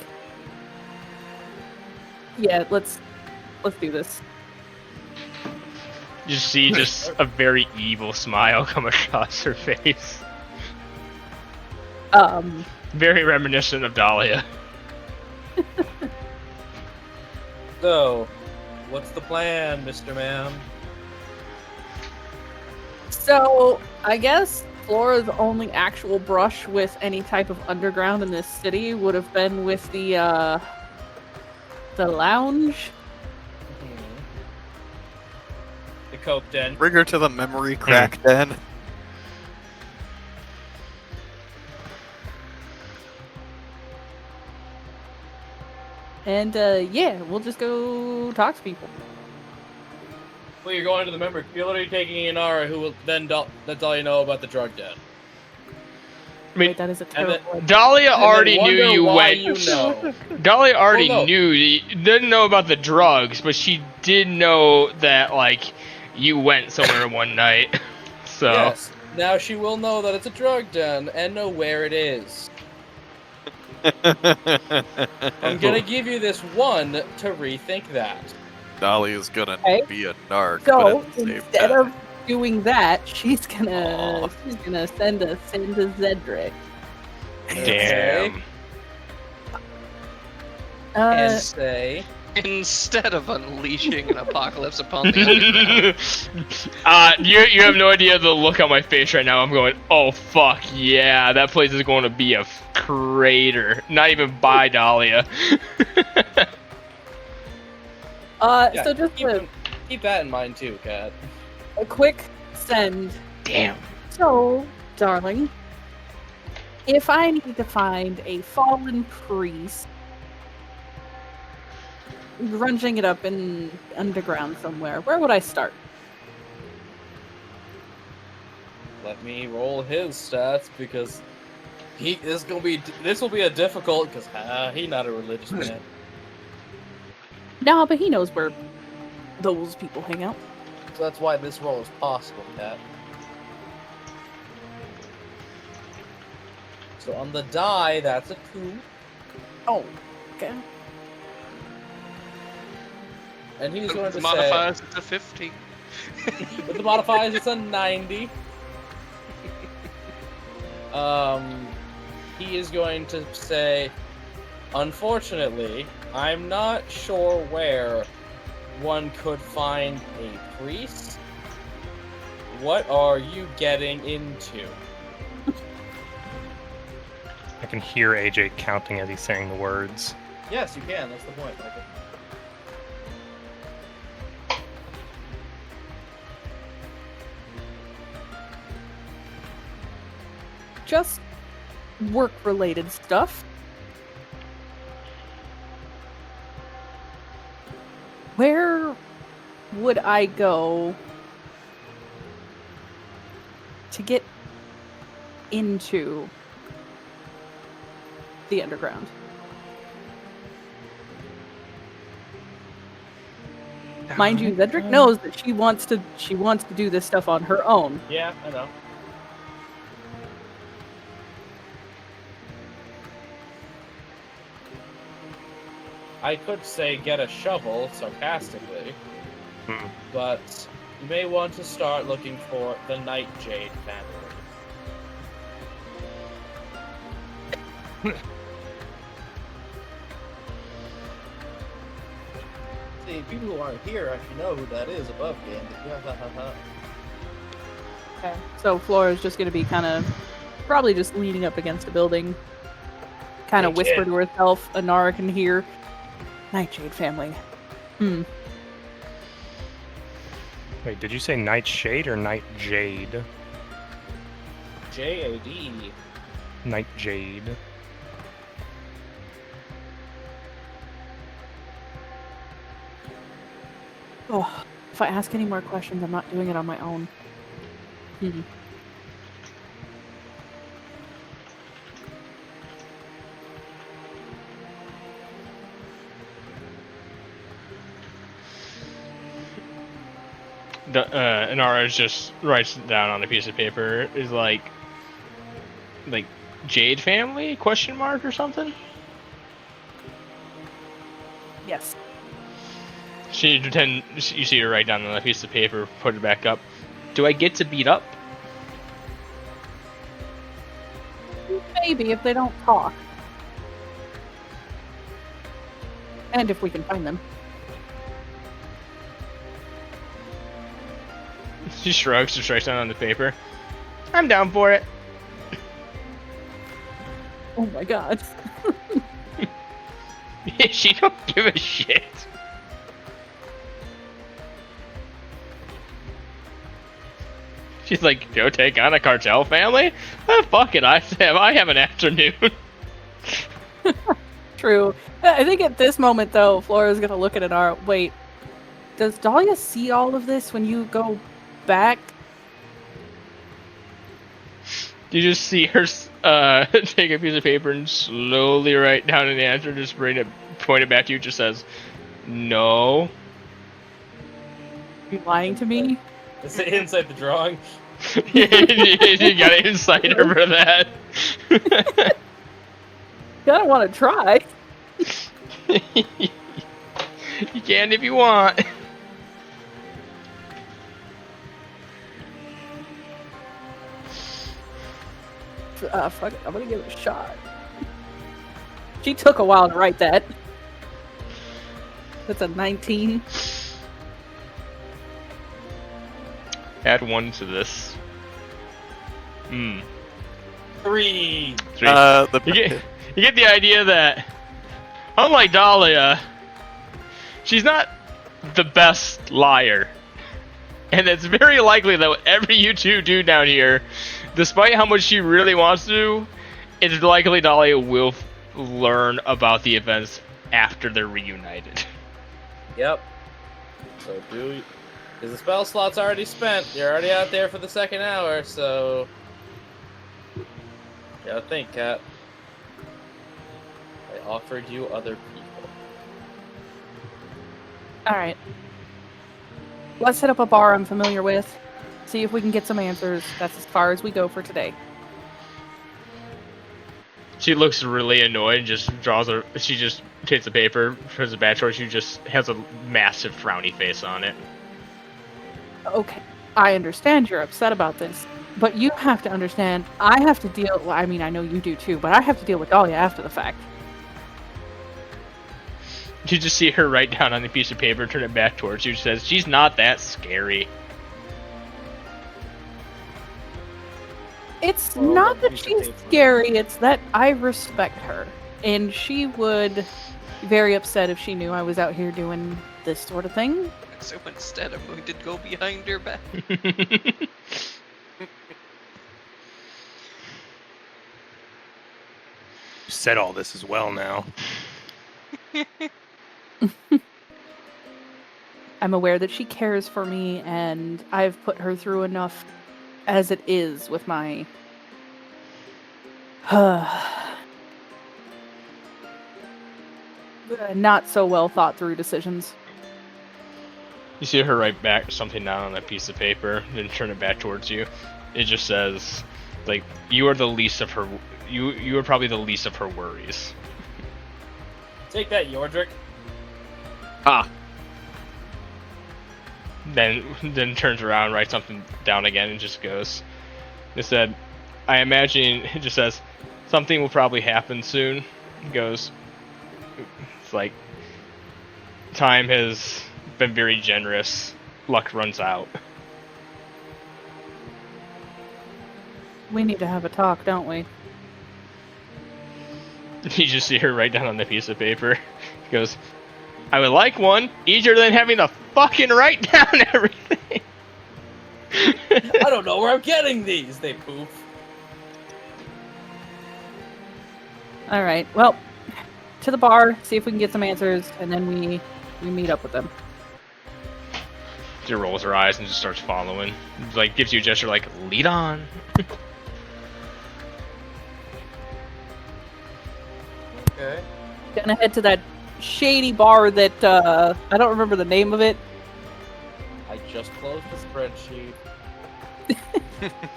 "Yeah, let's do this." You see just a very evil smile come across her face. Very reminiscent of Dahlia. So, what's the plan, Mr. Man? So I guess Flora's only actual brush with any type of underground in this city would have been with the lounge. The coke den. Bring her to the memory crack den. And yeah, we'll just go talk to people. Well, you're going to the member. You're literally taking Inara, who will then that's all you know about the drug den. I mean, Wait, that is a and terrible idea. Dahlia And already then knew wonder you why went. You know. Dahlia already Well, no. knew. Didn't know about the drugs, but she did know that, like, you went somewhere one night. So. Yes. Now she will know that it's a drug den and know where it is. I'm gonna give you this one to rethink that. Dolly is gonna Okay. be a narc. So but at the same instead time- of doing that, she's gonna Aw. send us into Zedric. Damn. And Uh, say, Instead of unleashing an apocalypse upon the underground. You have no idea the look on my face right now. I'm going, oh fuck yeah, that place is going to be a crater. Not even by Dahlia. yeah, so just keep that in mind too, Kat. a quick send. Damn. So, darling, if I need to find a fallen priest, grunging it up in underground somewhere, where would I start? let me roll his stats because this will be a difficult because he not a religious man. Nah, but he knows where those people hang out. So that's why this roll is possible, Cat. So on the die, that's a 2. Oh, okay. And he's going to say... Modifies it to 50. With the modifiers, it's a 90. He is going to say, unfortunately, I'm not sure where one could find a priest. What are you getting into? I can hear AJ counting as he's saying the words. Yes, you can. That's the point, Michael. Just work-related stuff. Where would I go to get into the underground? Mind you, Zedric knows that she wants to do this stuff on her own. Yeah, I know. I could say get a shovel, sarcastically, but you may want to start looking for the Nightjade family. See, people who aren't here actually know who that is above Gandhi. Okay. So Flora's just going to be probably just leaning up against a building, kind of Hey, whisper kid. to herself. Anara can hear. Nightshade family. Wait, did you say Nightshade or Nightjade? J-A-D. Nightjade. Oh, if I ask any more questions, I'm not doing it on my own. Inara just writes it down on a piece of paper. Is like Jade family ? Question mark or something. Yes. You see her write down on a piece of paper, put it back up. Do I get to beat up? Maybe if they don't talk. And if we can find them. She shrugs, just writes down on the paper. I'm down for it. Oh my god. She don't give a shit. She's like, go take on a cartel family? Oh, fuck it, I have an afternoon. True. I think at this moment, though, Flora's gonna look at Anara. Wait, does Dahlia see all of this when you go back? You just see her take a piece of paper and slowly write down an answer, just point it back to you, just says, no. Are you lying to me? Is it inside the drawing? You gotta incite her for that. I don't want to try. You can if you want. Fuck it, I'm gonna give it a shot. She took a while to write that. That's a 19. Add 1 to this. 3. Three. The You get the idea that, unlike Dahlia, she's not the best liar. And it's very likely that whatever you two do down here, despite how much she really wants to, it's likely Dahlia will learn about the events after they're reunited. Yep. So Because the spell slot's already spent. You're already out there for the second hour, so... You gotta think, Cat. I offered you other people. Alright. Let's hit up a bar I'm familiar with. See if we can get some answers. That's as far as we go for today. She looks really annoyed and just she just takes the paper, turns it back towards you, just has a massive frowny face on it. Okay, I understand you're upset about this, but you have to understand, I have to deal, well, I mean, I know you do too, but I have to deal with Dahlia after the fact. You just see her write down on a piece of paper, turn it back towards you, says, she's not that scary. It's Well, not that that piece of she's paper. scary, it's that I respect her. And she would be very upset if she knew I was out here doing this sort of thing. So instead, I'm going to go behind her back. You said all this as well now. I'm aware that she cares for me, and I've put her through enough as it is with my... not so well thought through decisions. You see her write back something down on a piece of paper, then turn it back towards you. It just says, like, you are the least of her. You are probably the least of her worries. Take that, Yordrick. Ah, Then turns around, writes something down again, and just goes. It said, I imagine, it just says, something will probably happen soon. It goes, it's like, time has been very generous. Luck runs out. We need to have a talk, don't we? You just see her write down on the piece of paper. She goes, I would like one. Easier than having to fucking write down everything. I don't know where I'm getting these. They poof. Alright, well, to the bar, see if we can get some answers, and then we meet up with them. She rolls her eyes and just starts following. Like, gives you a gesture like, lead on. Okay. Gonna head to that shady bar that, I don't remember the name of it. I just closed the spreadsheet.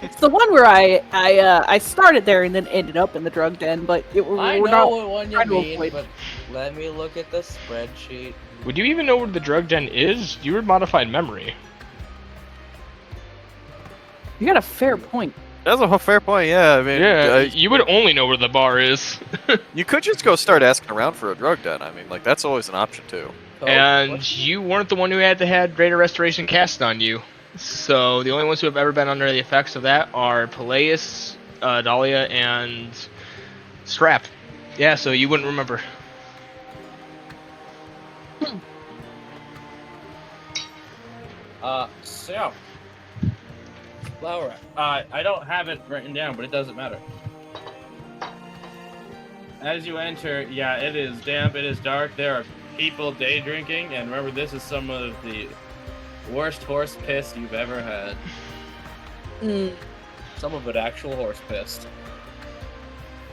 It's the one where I started there and then ended up in the drug den, but I we're know not what one you trying to mean, avoid. but let me look at the spreadsheet. Would you even know where the drug den is? You were modified memory. You got a fair point. that's a fair point. Yeah, I mean, Yeah, you would only know where the bar is. you could just go start asking around for a drug den. I mean, like that's always an option too. Oh, And what? you weren't the one who had Greater Restoration cast on you. So the only ones who have ever been under the effects of that are Peleus, Dahlia, and Scrap. Yeah, so you wouldn't remember. So, Laura, I don't have it written down, but it doesn't matter. As you enter, yeah, it is damp, it is dark, there are people day drinking, and remember, this is some of the worst horse piss you've ever had. Some of it actual horse piss.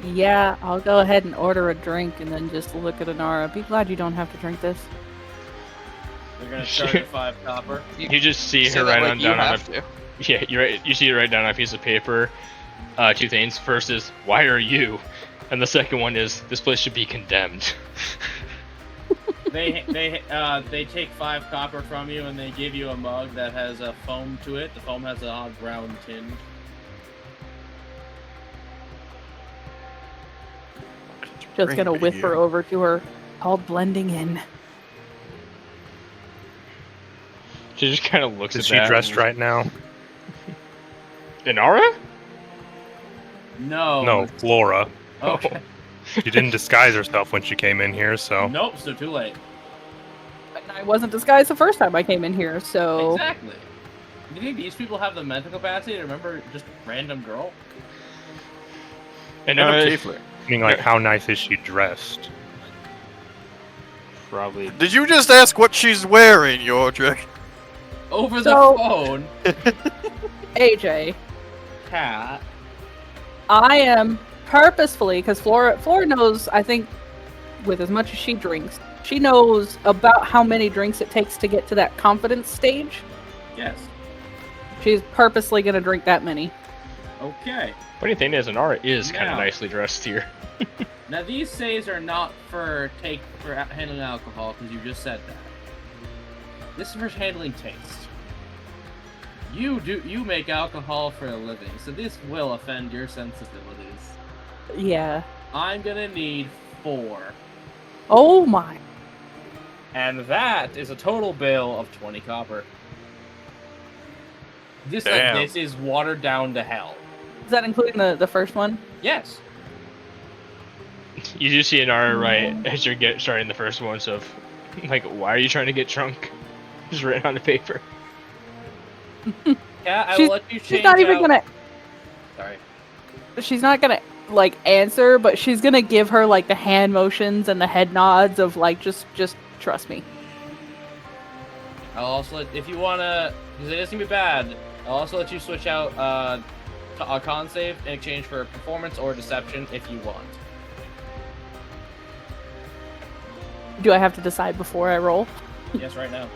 Yeah, I'll go ahead and order a drink and then just look at Anara. Be glad you don't have to drink this. They're gonna charge you 5 copper. You just see Say her that write like on you down on have a to. yeah. You see her write down on a piece of paper. Two things. First is why are you, and the second one is this place should be condemned. They take 5 copper from you and they give you a mug that has a foam to it. The foam has a odd brown tinge. Just Bring gonna me whisper here. over to her, all blending in. She just kind of looks Is at she that. dressed right now? Inara? No. No, Flora. Okay. She didn't disguise herself when she came in here, so Nope, so too late. But I wasn't disguised the first time I came in here, so... Exactly. Do you think these people have the mental capacity to remember just a random girl? And a Inara tiefling. I mean, like, how nice is she dressed? probably. Did you just ask what she's wearing, Yordrick? Over the So- phone, AJ, cat. I am purposefully, because Flora knows, I think, with as much as she drinks, she knows about how many drinks it takes to get to that confidence stage. Yes. She's purposely going to drink that many. Okay. Funny thing is, Inara is kind Now. of nicely dressed here. Now these saves are not for handling alcohol, because you just said that. This is for handling taste. You make alcohol for a living, so this will offend your sensibilities. Yeah. I'm gonna need 4. Oh my. And that is a total bill of 20 copper. Damn. This is watered down to hell. Is that including the first one? Yes. You do see Inara right as you're starting the first one, so like, why are you trying to get drunk? Just written on the paper. Yeah, I She's- will let you change She's not even out- gonna. Sorry. She's not gonna like answer, but she's gonna give her like the hand motions and the head nods of like just trust me. I'll also let, if you wanna, because it is gonna be bad, I'll also let you switch out a con save in exchange for performance or deception if you want. Do I have to decide before I roll? Yes, right now.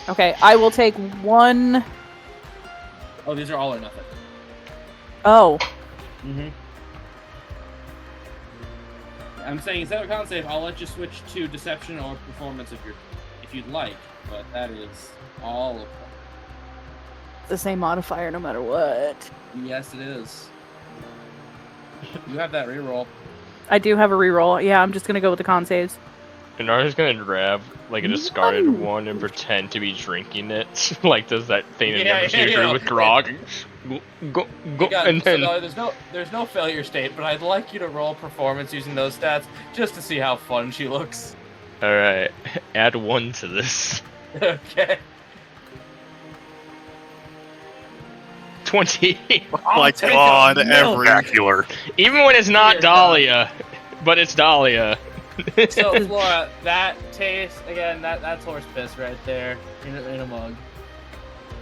Okay, I will take 1. Oh, these are all or nothing. Oh, Mm-hmm. I'm saying instead of con save, I'll let you switch to deception or performance if you'd like, but that is all of them. the same modifier no matter what. Yes, it is. You have that reroll. I do have a reroll. Yeah, I'm just gonna go with the con saves. Inara's gonna grab like a discarded None. one and pretend to be drinking it, like does that thing in Yeah, Never yeah, See yeah. with grog. Go, Yeah, and then so there's no failure state, but I'd like you to roll performance using those stats just to see how fun she looks. all right, add 1 to this. Okay. 20. Oh my take a god, milk. every Spectacular. Even when it's not Dear Dahlia, but it's Dahlia. So Flora, that taste again. That's horse piss right there in a mug.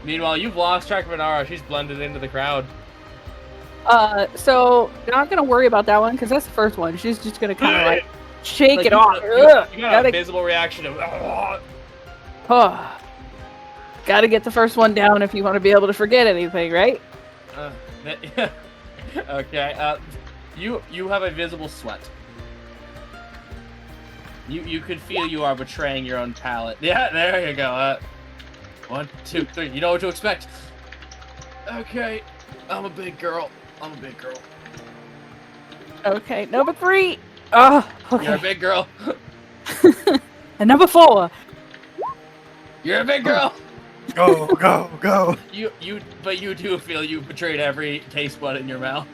Meanwhile, you've lost track of Inara. She's blended into the crowd. So you're not gonna worry about that one because that's the first one. She's just gonna kind of like shake Like, it you off. got a- Ugh, You got gotta, a visible reaction of. gotta get the first one down if you want to be able to forget anything, right? Okay. You have a visible sweat. You could feel you are betraying your own palate. Yeah, there you go. 1, 2, 3. You know what to expect. Okay. I'm a big girl. Okay, number 3. Oh, You're a okay. big girl. And number 4. You're a big girl. go, go, go. But you do feel you betrayed every taste bud in your mouth.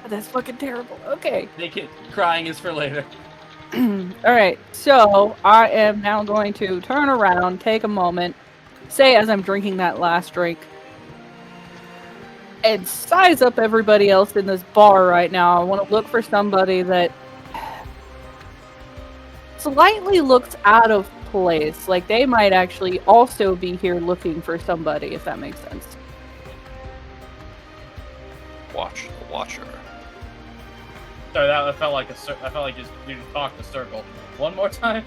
That's fucking terrible. Okay. Crying is for later. Alright, so I am now going to turn around, take a moment, say as I'm drinking that last drink, and size up everybody else in this bar right now. I want to look for somebody that slightly looks out of place. Like they might actually also be here looking for somebody, if that makes sense. Watch the watcher. Sorry, that felt like I felt like you talked the circle. One more time.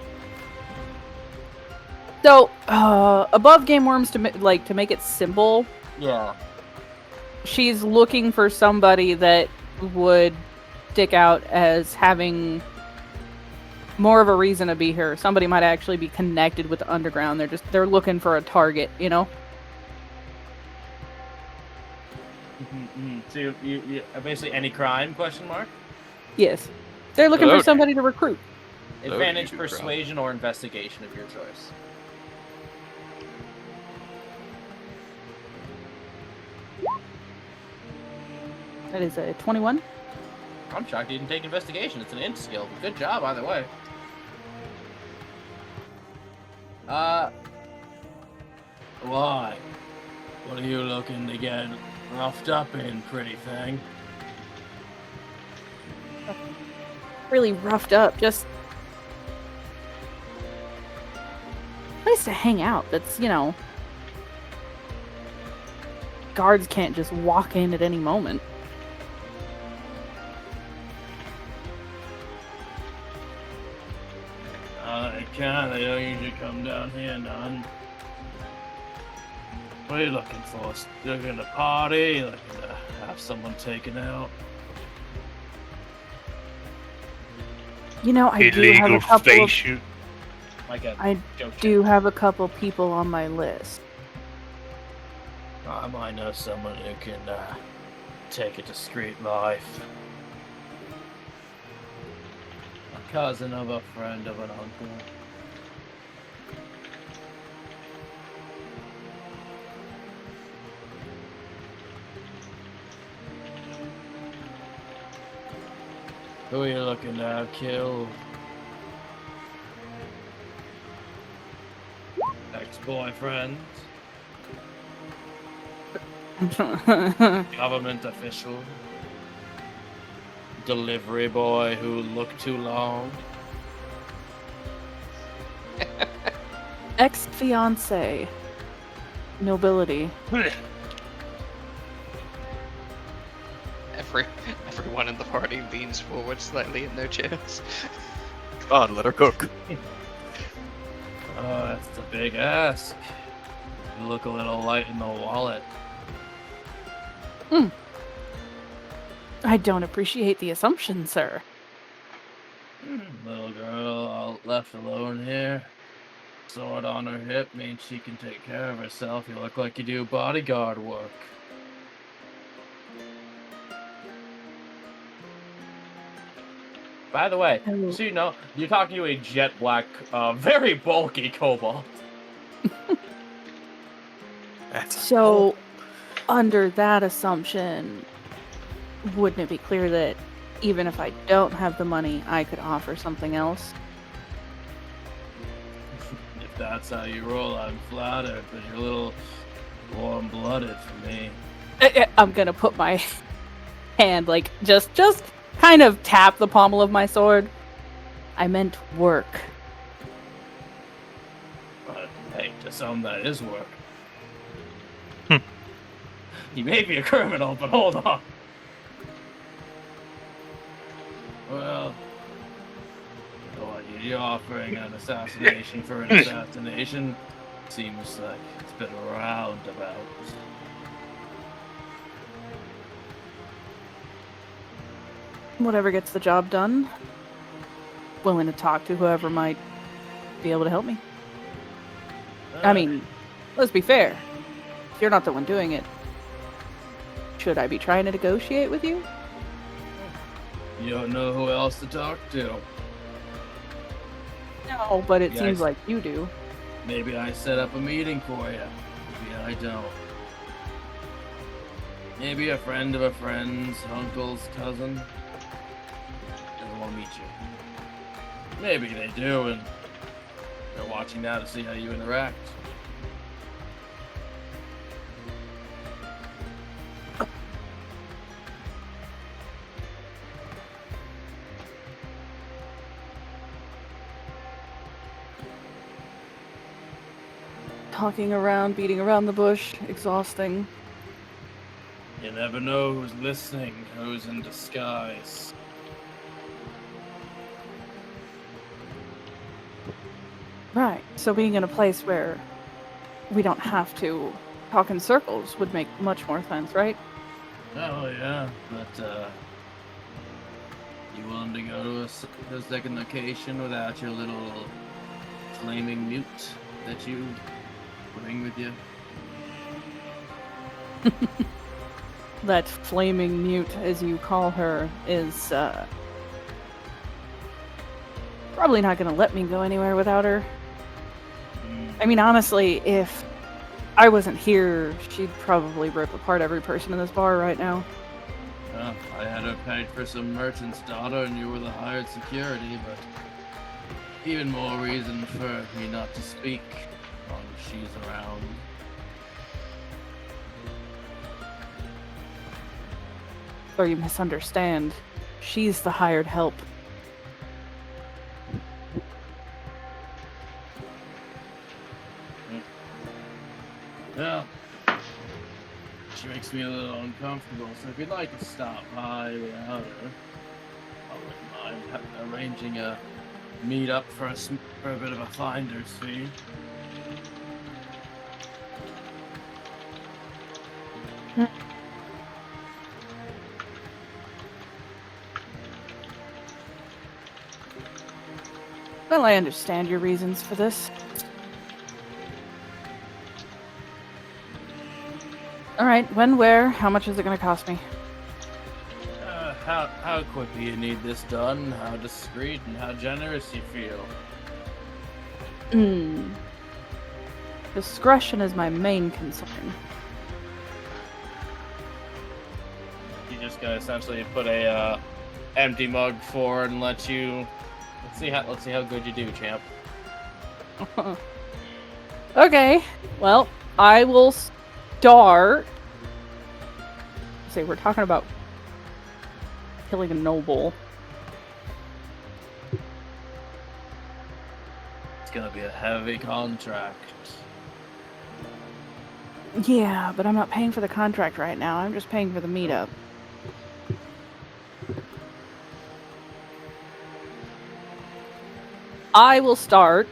So, above Game Worms, to make it simple, Yeah. she's looking for somebody that would stick out as having more of a reason to be here. Somebody might actually be connected with the underground. They're looking for a target, you know? So you basically any crime? Question mark. Yes. They're looking Hello. for somebody to recruit. Hello, Advantage, you crime. persuasion, or investigation of your choice. That is a 21. I'm shocked you didn't take investigation. It's an int skill. Good job either way. Why? What are you looking to get roughed up in, pretty thing? really roughed up. Just a place to hang out. That's, guards can't just walk in at any moment. I can. They don't usually come down here, none. What are you looking for? Looking to party? Looking to have someone taken out? I do have a Illegal couple face of, shoot. Like a I joke do have a couple people on my list. I might know someone who can take it to street life. A cousin of a friend of an uncle. Who are you looking to have killed? Ex-boyfriend? Government official? Delivery boy who looked too long? Ex-fiance. Nobility. Everyone in the party leans forward slightly in their chairs. God, let her cook. Oh, that's a big ask. You look a little light in the wallet. I don't appreciate the assumption, sir. Little girl all left alone here. Sword on her hip means she can take care of herself. You look like you do bodyguard work. By the way, Oh. so you know, you're talking to a jet black, very bulky kobold. That's So, under that assumption, wouldn't it be clear that even if I don't have the money, I could offer something else? If that's how you roll, I'm flattered, but you're a little warm-blooded for me. I'm gonna put my hand, just kind of tap the pommel of my sword. I meant work. But hey, to some that is work. You may be a criminal, but hold on. Well, what, you're offering an assassination for an assassination? Seems like it's been a roundabout. Whatever gets the job done. Willing to talk to whoever might be able to help me. I mean, let's be fair. If you're not the one doing it, should I be trying to negotiate with you? You don't know who else to talk to. No, but it Yes. seems like you do. Maybe I set up a meeting for you. Maybe I don't. Maybe a friend of a friend's uncle's cousin doesn't want to meet you. Maybe they do, and they're watching now to see how you interact. Talking around, beating around the bush, exhausting. You never know who's listening, who's in disguise. Right. So being in a place where we don't have to talk in circles would make much more sense, right? Oh yeah, but you willing to go to a second location without your little flaming mute that you bring with you? That flaming mute, as you call her, is probably not going to let me go anywhere without her. I mean, honestly, if I wasn't here, she'd probably rip apart every person in this bar right now. Well, I had her pegged for some merchant's daughter, and you were the hired security, but even more reason for me not to speak while she's around. Or you misunderstand. She's the hired help. Well, she makes me a little uncomfortable, so if you'd like to stop by without her, I wouldn't mind arranging a meet-up for a bit of a finder's fee. Well, I understand your reasons for this. Alright, when, where, how much is it gonna cost me? How quickly you need this done, how discreet and how generous you feel. Discretion is my main concern. You just gotta essentially put a empty mug forward and let you. Let's see how good you do, champ. Okay, well, I will start. Say we're talking about killing a noble. It's gonna be a heavy contract. Yeah, but I'm not paying for the contract right now. I'm just paying for the meetup. I will start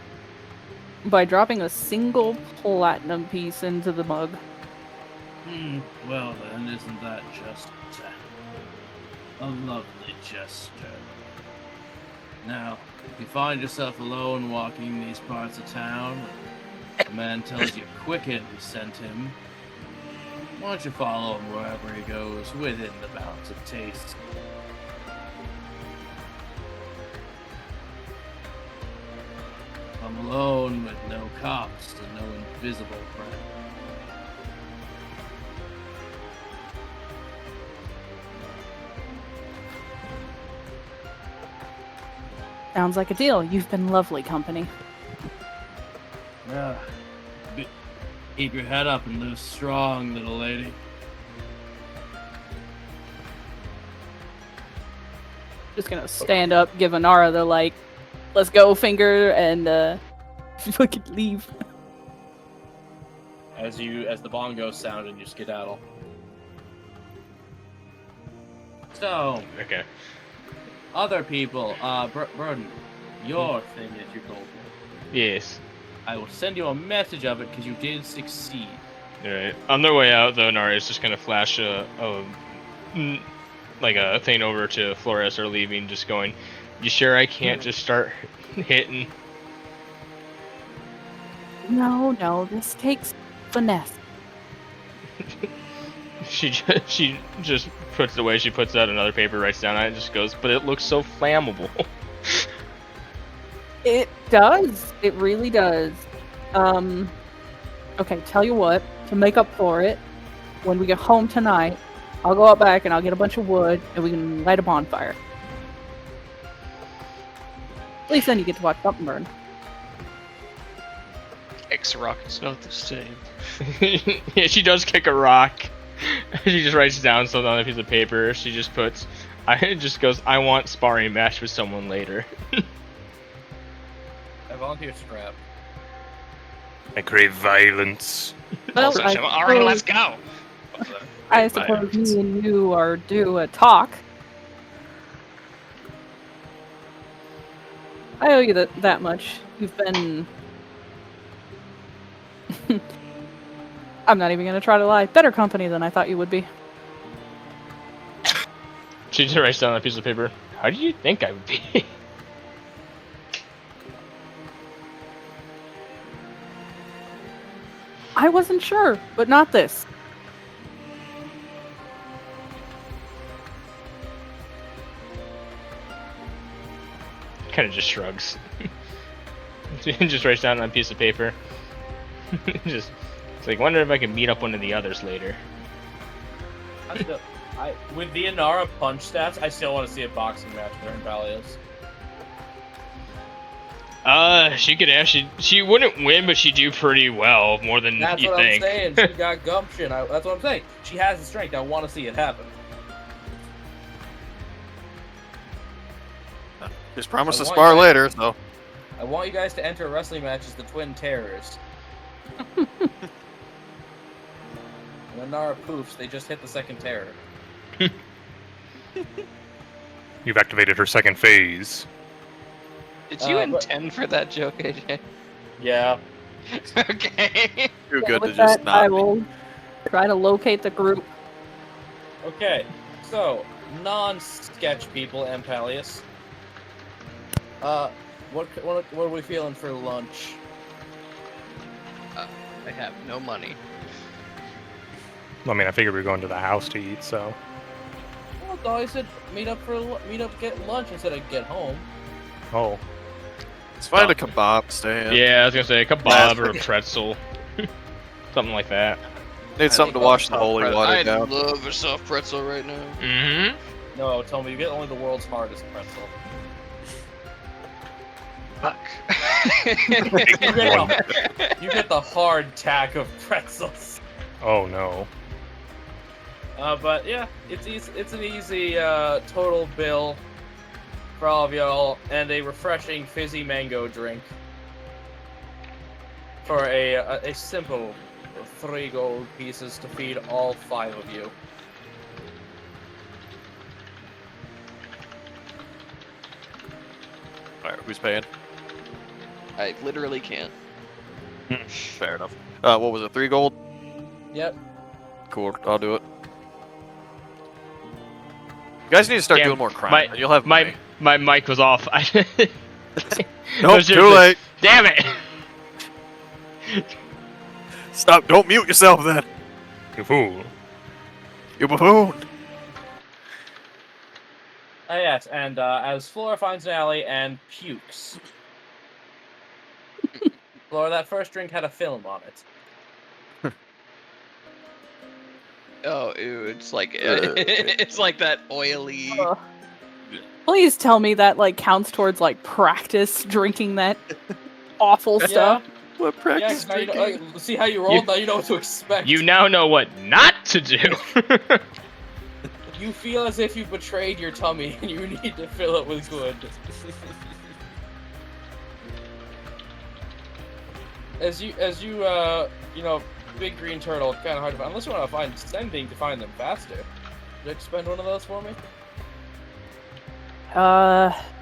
by dropping a single platinum piece into the mug. Well then, isn't that just a lovely gesture? Now, if you find yourself alone walking these parts of town, a man tells you Quicken who sent him, why don't you follow him wherever he goes within the bounds of taste? I'm alone with no cops and no invisible friend. Sounds like a deal. You've been lovely company. Yeah. Keep your head up and live strong, little lady. Just gonna stand up, give Anara the let's go finger, and fucking leave. As the bongos sound and you skedaddle. So, Okay. other people, Burden, your thing that you told me. Yes. I will send you a message of it because you did succeed. Alright. On their way out, though, Nara is just gonna flash a thing over to Flora as they're leaving, just going, "You sure I can't just start hitting?" No, this takes finesse. She just puts it away. She puts out another paper, writes down on it, and just goes, "But it looks so flammable." It does. It really does. Okay, tell you what, to make up for it, when we get home tonight, I'll go out back and I'll get a bunch of wood and we can light a bonfire. At least then you get to watch something burn. X rock is not the same. Yeah, she does kick a rock. She just writes down something on a piece of paper. She just puts, "I want sparring match with someone later." I volunteer scrap. I crave violence. Well, Alright, let's go! I suppose me and you are due a talk. I owe you that much. You've been... I'm not even gonna try to lie. Better company than I thought you would be. She just writes down on a piece of paper, "How do you think I would be?" I wasn't sure, but not this. Kind of just shrugs. Just writes down on a piece of paper. It's like, wonder if I can meet up one of the others later. With the Inara punch stats, I still want to see a boxing match with her and Valios. She could actually. She wouldn't win, but she'd do pretty well, more than That's you what think. I'm saying. She got gumption. That's what I'm saying. She has the strength. I want to see it happen. Just promise to I want spar you- later, so. I want you guys to enter a wrestling match as the Twin Terrors. And when Nara poofs, they just hit the second terror. You've activated her second phase. Did you but- intend for that joke, AJ? Yeah. Okay. Too Yeah, good to with just that, I not. will try to locate the group. Okay, so non-sketch people, Ampalius. What are we feeling for lunch? I have no money. I mean, I figured we were going to the house to eat, so. Well, Dolly said meet up to get lunch instead of get home. Oh. Let's find a kebab stand. Yeah, I was gonna say a kebab or a pretzel. Something like that. Need something to wash the holy water I down. love a soft pretzel right now. Mm-hmm. No, tell me, you get only the world's hardest pretzel. Fuck. You get the hard tack of pretzels. Oh no. But yeah, it's an easy total bill for all of y'all, and a refreshing fizzy mango drink for a simple 3 gold pieces to feed all 5 of you. Alright, who's paying? I literally can't. Fair enough. What was it, 3 gold? Yep. Cool, I'll do it. You guys need to start Damn, doing more crime, and you'll have my mic was off. Nope, too late. Damn it! Stop, don't mute yourself then. You fool. You buffoon. Yes, and as Flora finds an alley and pukes. Flora, that first drink had a film on it. Oh, ew, it's like it's like that oily. Ugh. Please tell me that like counts towards like practice drinking that awful stuff. What Yeah, practice 'cause now you drinking? know, see how you rolled, now you know what to expect. You now know what not to do. You feel as if you've betrayed your tummy and you need to fill it with good. as you you know, big green turtle, kind of hard to find. Unless you want to find sending to find them faster. Would you like to spend one of those for me?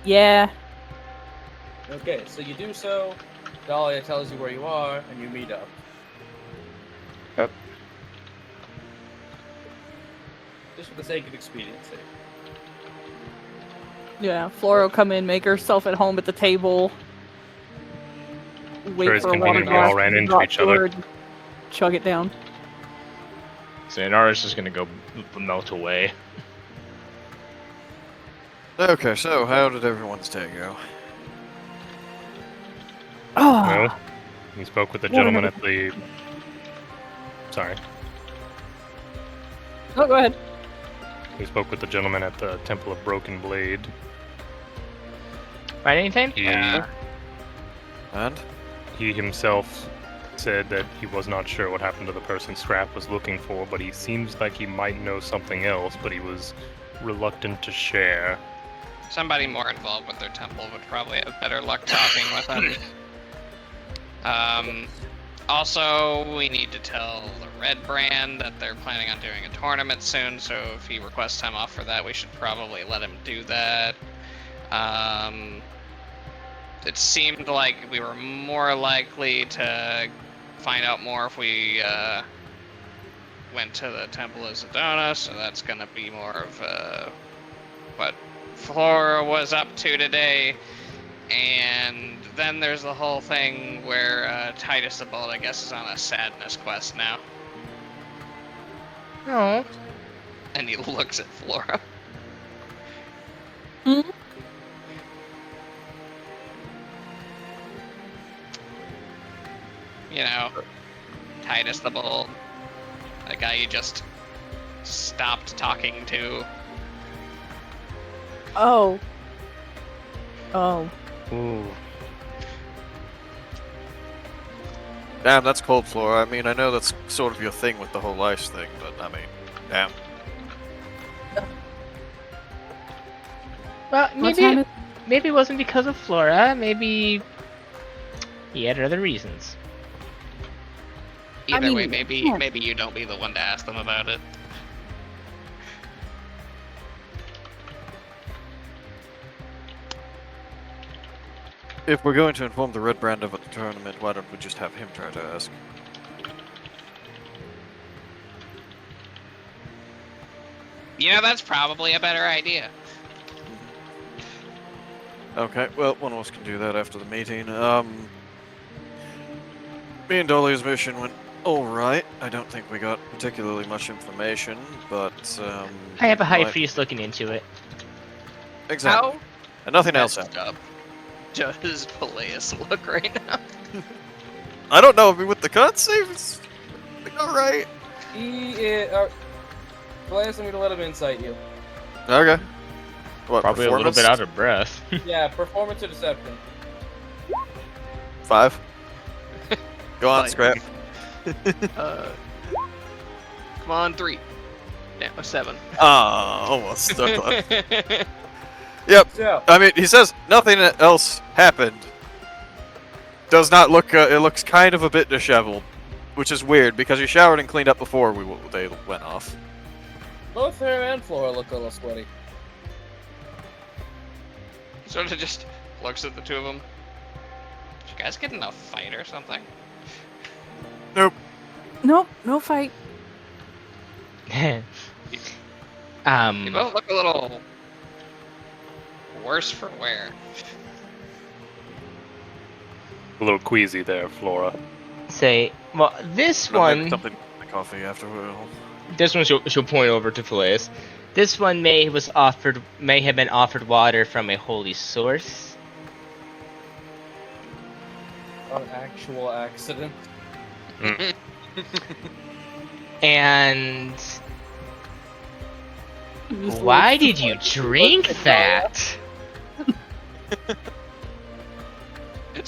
Yeah. Okay, so you do so. Dahlia tells you where you are, and you meet up. Yep. Just for the sake of expediency. Yeah, Flora will come in, make herself at home at the table. Wait Sure, it's for a water convenient we glass all ran to be into brought each to other. her and chug it down. So Nara's just gonna go melt away. Okay, so how did everyone's day go? Oh, Well, we spoke with the What gentleman another- at the. Sorry. oh, go ahead. We spoke with the gentleman at the Temple of Broken Blade. Find anything? He, And? he himself said that he was not sure what happened to the person Scrap was looking for, but he seems like he might know something else, but he was reluctant to share. Somebody more involved with their temple would probably have better luck talking with them. Also, we need to tell the Red Brand that they're planning on doing a tournament soon, so if he requests time off for that, we should probably let him do that. It seemed like we were more likely to find out more if we went to the Temple of Zedona, so that's going to be more of what Flora was up to today. And then there's the whole thing where Titus the Bold, I guess, is on a sadness quest now. No. And he looks at Flora. Hmm? You know, Titus the Bold. That guy you just stopped talking to. Oh. Oh. Ooh. Damn, that's cold, Flora. I mean, I know that's sort of your thing with the whole ice thing, but I mean, damn. Well, What time is- maybe it wasn't because of Flora. Maybe he had other reasons. Either way, mean, maybe yeah. maybe you don't be the one to ask them about it. If we're going to inform the Red Brand of the tournament, why don't we just have him try to ask? You know, that's probably a better idea. Okay, well, one of us can do that after the meeting. Me and Dolly's mission went alright. I don't think we got particularly much information, but, I have a high might- priest looking into it. Exactly. And nothing else messed happened. up does Peleus look right now? I don't know, with the cutscene, it's alright. He is. Players want me to let him insight you. Okay. What, Probably a little bit performance? out of breath. Yeah, performance or deception. 5. Go on, Fine. Scrap. Come on, 3. No, 7. Ah, almost. So close. Yep. So, I mean, he says nothing else happened. Does not look. It looks kind of a bit disheveled, which is weird because he showered and cleaned up before they went off. both her and Flora look a little sweaty. Sort of just looks at the two of them. Did you guys get in a fight or something? Nope. Nope, no fight. You both look a little worse for wear. A little queasy there, Flora. Say, well, this I'll make one, something coffee after all. this one she'll point over to Peleus. This one may have been offered water from a holy source. An actual accident. And Just why looks- did you drink that?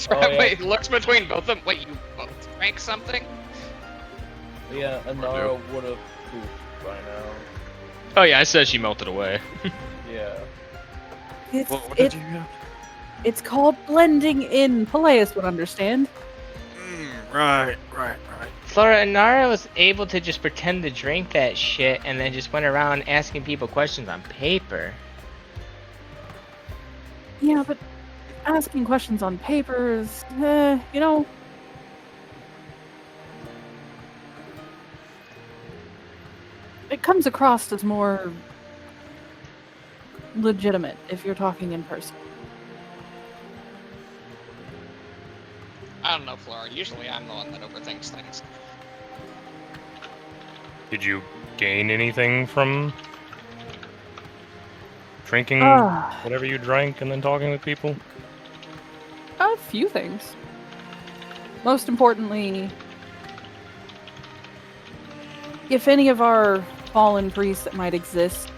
yeah. Wait, looks between both of them. Wait, you both drank something? Yeah, Anara would have pooped by now. Oh yeah, I said she melted away. Yeah. It's, What did it's, you have? it's called blending in. Peleus would understand. Right. Flora and Nara was able to just pretend to drink that shit and then just went around asking people questions on paper. Yeah, but asking questions on papers, you know. It comes across as more legitimate if you're talking in person. I don't know, Flora. Usually I'm the one that overthinks things. Did you gain anything from drinking Ah, whatever you drank and then talking with people? a few things. Most importantly, if any of our fallen priests that might exist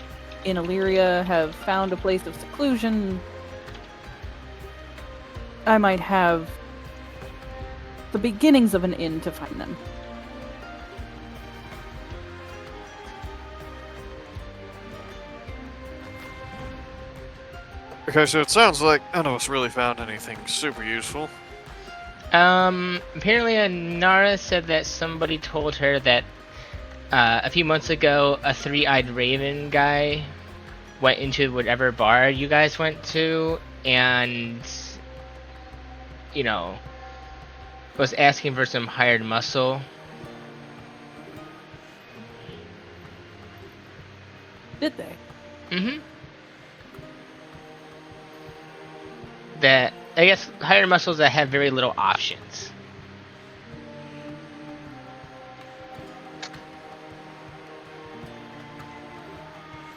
in Illyria have found a place of seclusion, I might have the beginnings of an inn to find them. Okay, so it sounds like none of us really found anything super useful. Apparently Nara said that somebody told her that a few months ago a three-eyed raven guy went into whatever bar you guys went to and, you know, was asking for some hired muscle. Did they? Mm-hmm. That, I guess, hired muscles that have very little options.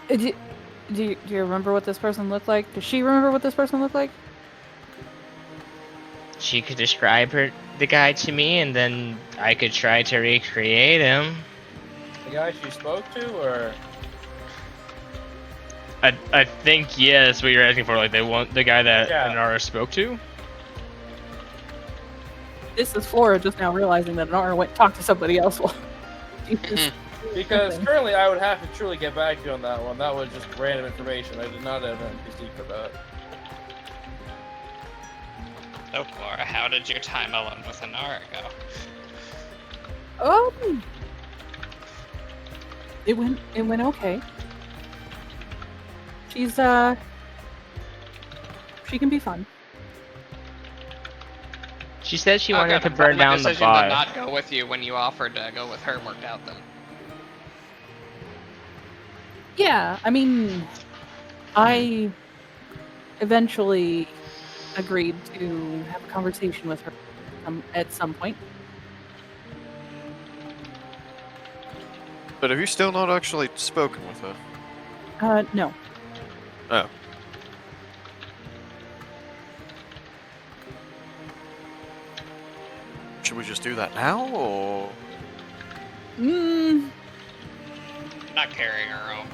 Do you remember what this person looked like? Does she remember what this person looked like? She could describe the guy to me, and then I could try to recreate him. The guy she spoke to, or I think yeah, that's what you're asking for. Like they want the guy that Yeah. Anara spoke to. This is Flora just now realizing that Nara went talk to somebody else while she was- because Okay. currently I would have to truly get back to you on that one. That was just random information. I did not have an NPC for that. So, Flora, how did your time alone with Anara go? It went okay. She's she can be fun. She said she Okay, wanted to then burn my down the decision bar. to not go with you when you offered to go with her worked out then. Yeah, I mean, I eventually agreed to have a conversation with her at some point. But have you still not actually spoken with her? No. Oh. Should we just do that now, or? Mm, Not carrying her own.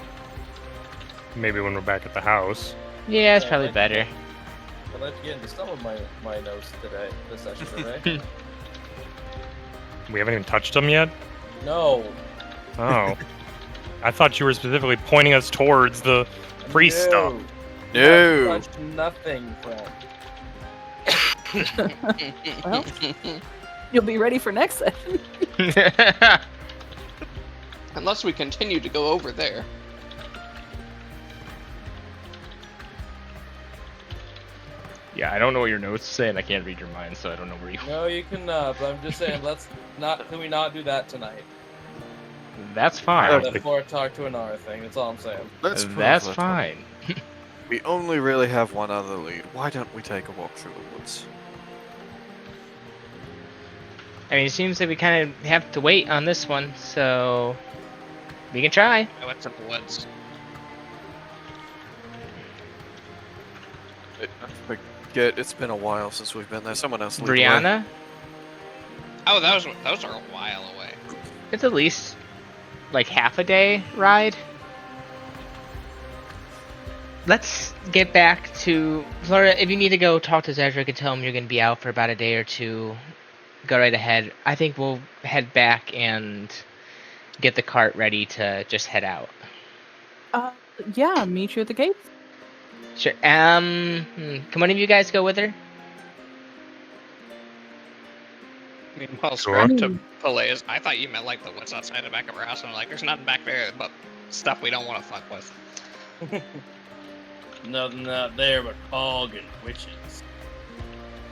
Maybe when we're back at the house. Yeah, it's Yeah, probably like- better. I'd like to get into some of my notes today, this session today. We haven't even touched them yet? No. Oh. I thought you were specifically pointing us towards the priest stuff. No. I've touched nothing, friend. well, you'll be ready for next session. Unless we continue to go over there. Yeah, I don't know what your notes say, and I can't read your mind, so I don't know where you. No, you can, but I'm just saying, can we not do that tonight? That's fine. Before talk to another thing, that's all I'm saying. Let's prove That's that. fine. We only really have one other lead. Why don't we take a walk through the woods? I mean, it seems that we kind of have to wait on this one, so we can try. I went to the woods. I forget, it's been a while since we've been there. Someone else lead the way. Brianna, Oh, those are a while away. it's at least like half a day ride. Let's get back to Flora. If you need to go talk to Zedric and tell him you're going to be out for about a day or two, go right ahead. I think we'll head back and get the cart ready to just head out. Yeah, meet you at the gates. Sure. Can one of you guys go with her? Meanwhile, Sure. Scrap to Peleus. I thought you meant like the woods outside the back of our house. And I'm like, there's nothing back there but stuff we don't want to fuck with. Nothing out there but fog and witches.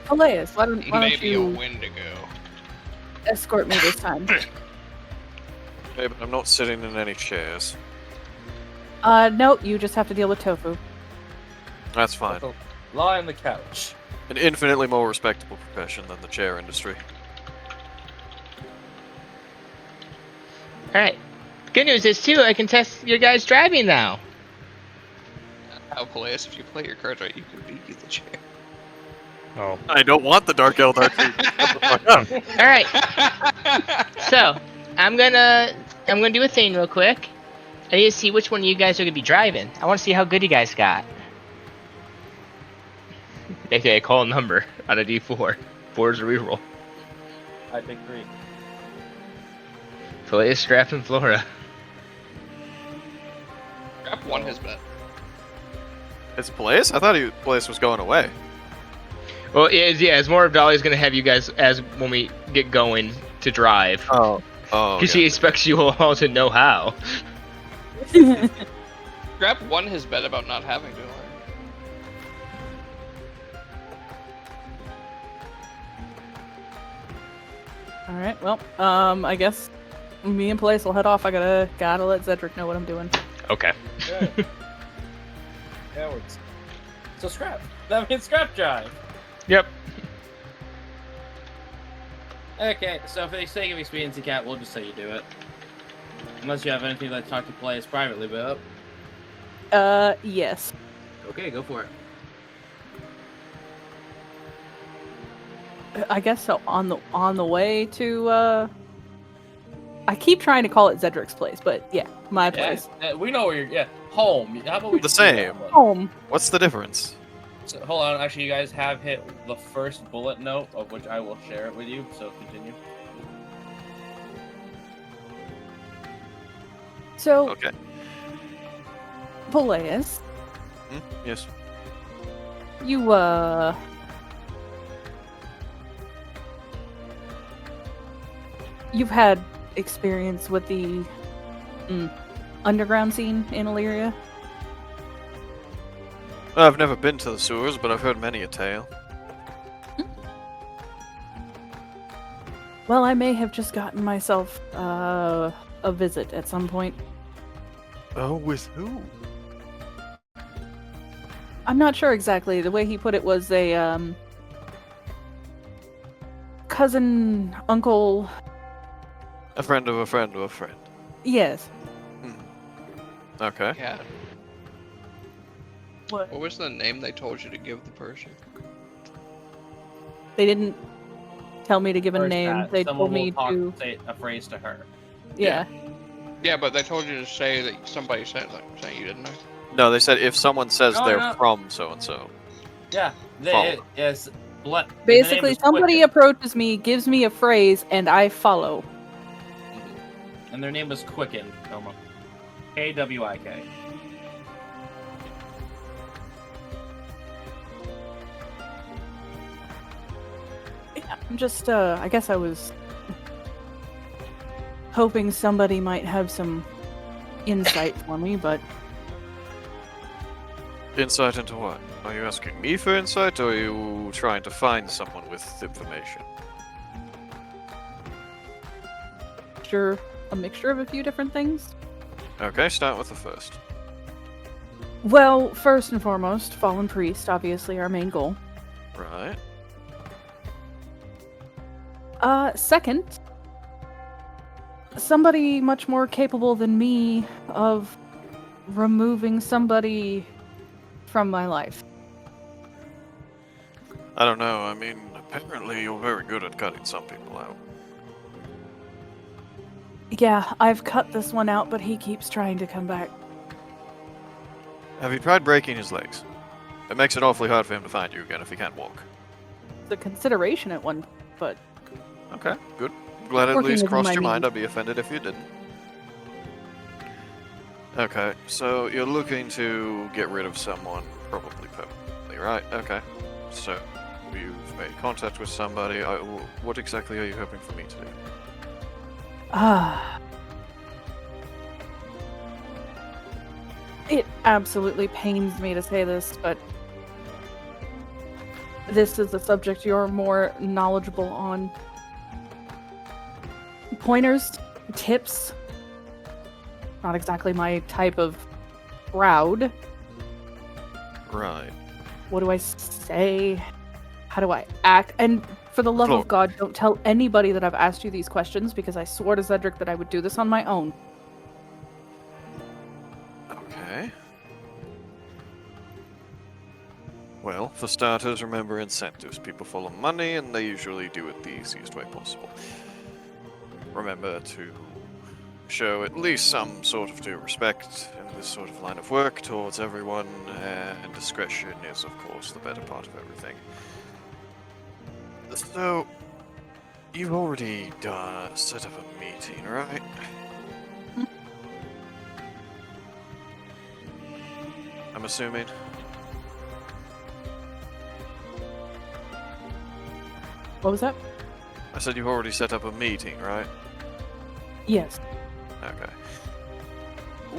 Elias, why don't Maybe a you Wendigo. escort me this time? Hey, but I'm not sitting in any chairs. No, you just have to deal with Tofu. That's fine. So, lie on the couch. An infinitely more respectable profession than the chair industry. Alright. Good news is, too, I can test your guys' driving now. Oh, Peleus, if you play your cards right, you can beat the chair. Oh. I don't want the Dark Eldar treatment. Alright. So, I'm gonna do a thing real quick. I need to see which one of you guys are gonna be driving. I want to see how good you guys got. AKA call a number on a D4. 4 is a reroll. I pick 3. Peleus, Strap, and Flora. Scrap won his bet. It's Blaze? I thought Blaze was going away. Well, it's more of Dolly's gonna have you guys as when we get going to drive. Oh. Oh. Because she expects you all to know how. Scrap won his bet about not having to learn. All right. Well, I guess me and Place will head off. I gotta let Zedric know what I'm doing. Okay. Good. Cowards. So scrap. That means scrap drive. Yep. Okay, so for the sake of expediency, Cat, we'll just say you do it. Unless you have anything to talk to players privately about. Yes. Okay, go for it. I guess so. On the way to I keep trying to call it Zedric's place, but yeah, my place. We know where you're. Yeah, home. How about we The just do that same. one? Home. What's the difference? So, hold on. Actually, you guys have hit the first bullet note, of which I will share it with you. So continue. So, Okay. Peleus, Yes. you you've had experience with the underground scene in Illyria? I've never been to the sewers, but I've heard many a tale. Well, I may have just gotten myself a visit at some point. Oh, with who? I'm not sure exactly. The way he put it was a cousin, uncle. A friend of a friend of a friend. Yes. Okay. Yeah. What? What was the name they told you to give the person? They didn't tell me to give a Or is name. that They someone told me will to. say a phrase to her. Yeah. Yeah, but they told you to say that somebody said you didn't know. No, they said if someone says No, they're no. from so and so. Yeah. Follow. Yes. Basically, somebody approaches me, gives me a phrase, and I follow. And their name was Quicken, Toma. Kwik. Yeah, I'm just, I guess I was hoping somebody might have some insight for me, but Insight into what? Are you asking me for insight, or are you trying to find someone with information? sure, a mixture of a few different things. Okay, start with the first. Well, first and foremost, Fallen Priest, obviously our main goal. Right. Second, somebody much more capable than me of removing somebody from my life. I don't know, I mean, apparently you're very good at cutting some people out. Yeah, I've cut this one out, but he keeps trying to come back. Have you tried breaking his legs? It makes it awfully hard for him to find you again if he can't walk. It's a consideration at one, but Okay, good. Glad at Working least within crossed my your mind. means. I'd be offended if you didn't. Okay, so you're looking to get rid of someone, probably permanently, right? Okay. So you've made contact with somebody. What exactly are you hoping for me to do? It absolutely pains me to say this, but this is a subject you're more knowledgeable on. Pointers, tips, not exactly my type of crowd. Right. What do I say? How do I act? And for the love Floor. of God, don't tell anybody that I've asked you these questions, because I swore to Zedric that I would do this on my own. Okay. Well, for starters, remember incentives. People follow money, and they usually do it the easiest way possible. Remember to show at least some sort of due respect in this sort of line of work towards everyone, and discretion is, of course, the better part of everything. So, you've already set up a meeting, right? I'm assuming. What was that? I said you've already set up a meeting, right? Yes. Okay.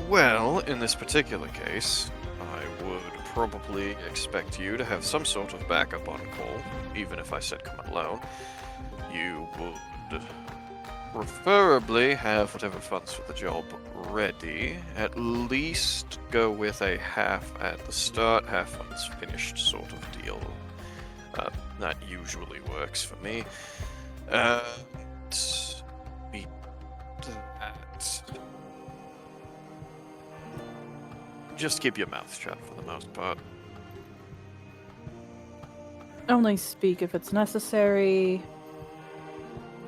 Well, in this particular case, I would probably expect you to have some sort of backup on call, even if I said come alone. You would preferably have whatever funds for the job ready. At least go with a half at the start, half funds finished sort of deal. That usually works for me. Beat that. Just keep your mouth shut for the most part. Only speak if it's necessary.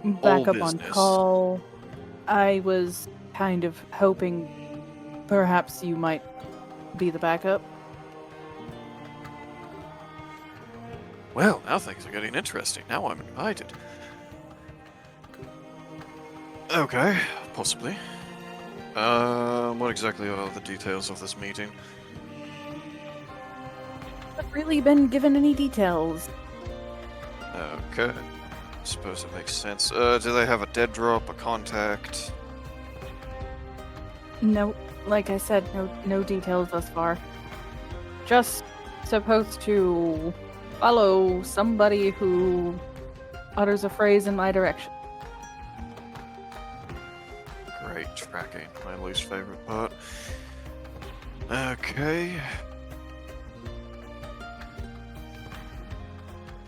Backup on business. call. I was kind of hoping perhaps you might be the backup. Well, now things are getting interesting. Now I'm invited. Okay, possibly. What exactly are the details of this meeting? Haven't really been given any details. Okay. suppose it makes sense. Do they have a dead drop, a contact? No, like I said, no details thus far. Just supposed to follow somebody who utters a phrase in my direction. Great, tracking. My least favorite part. Okay.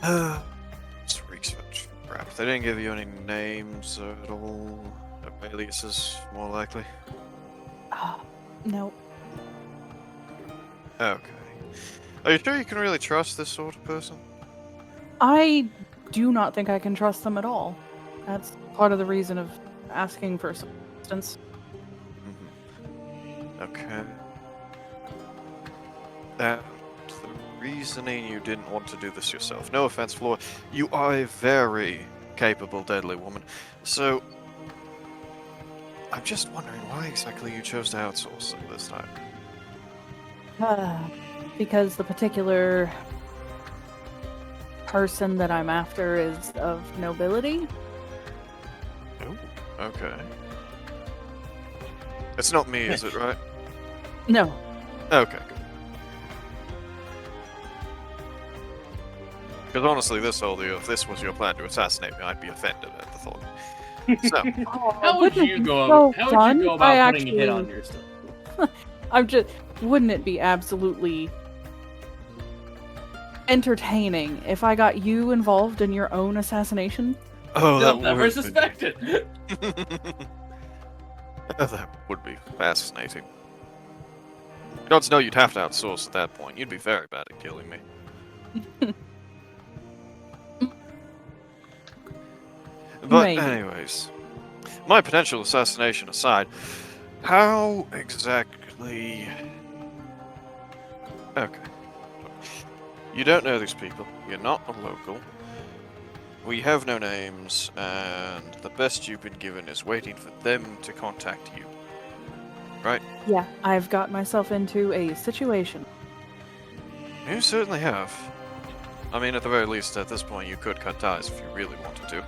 This reeks of crap. They didn't give you any names at all. Aliases, more likely. No. Okay. Are you sure you can really trust this sort of person? I do not think I can trust them at all. That's part of the reason of asking for assistance. Okay. And the reasoning you didn't want to do this yourself. No offense, Flora. You are a very capable, deadly woman. So, I'm just wondering why exactly you chose to outsource it this time. Because the particular person that I'm after is of nobility. Oh, okay. It's not me, is it, right? No. Okay, good. Because honestly, if this was your plan to assassinate me, I'd be offended at the thought. So, How would you go? How would you go about putting a hit on yourself? Wouldn't it be absolutely entertaining if I got you involved in your own assassination? oh, They'll that never would suspect it. That would be fascinating. Gods know you'd have to outsource at that point. You'd be very bad at killing me. But Maybe. anyways, my potential assassination aside, how exactly... Okay. You don't know these people. You're not a local. We have no names, and the best you've been given is waiting for them to contact you. Right? Yeah, I've got myself into a situation. You certainly have. I mean, at the very least, at this point, you could cut ties if you really wanted to.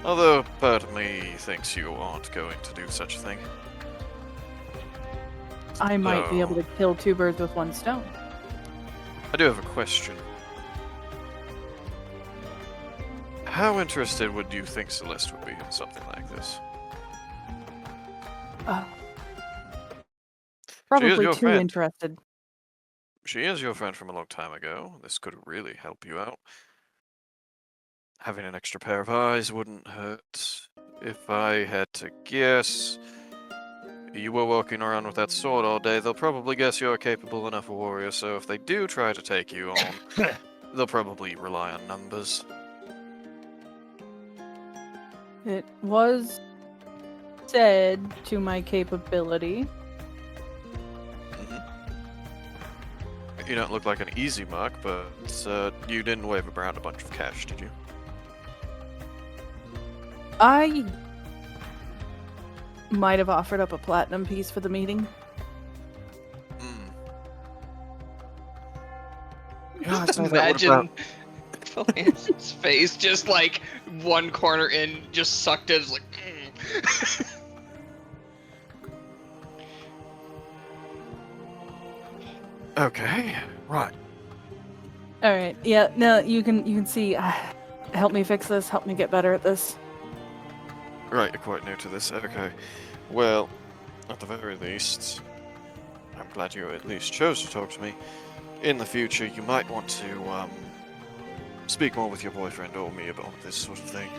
Although, part of me thinks you aren't going to do such a thing. I might be able Oh. to kill two birds with one stone. I do have a question. How interested would you think Celeste would be in something like this? Probably your too friend. interested. She is your friend from a long time ago. This could really help you out. Having an extra pair of eyes wouldn't hurt. If I had to guess, you were walking around with that sword all day, they'll probably guess you're a capable enough warrior, so if they do try to take you on, they'll probably rely on numbers. It was said to my capability. You don't look like an easy mark, but you didn't wave around a bunch of cash, did you? I might have offered up a platinum piece for the meeting. Yeah, I'd say that would Imagine Lance's face just like one corner in, just sucked in, just like. Okay, right. All right. Yeah. No, you can see. Help me fix this. Help me get better at this. Right, you're quite new to this. Okay. Well, at the very least, I'm glad you at least chose to talk to me. In the future, you might want to speak more with your boyfriend or me about this sort of thing.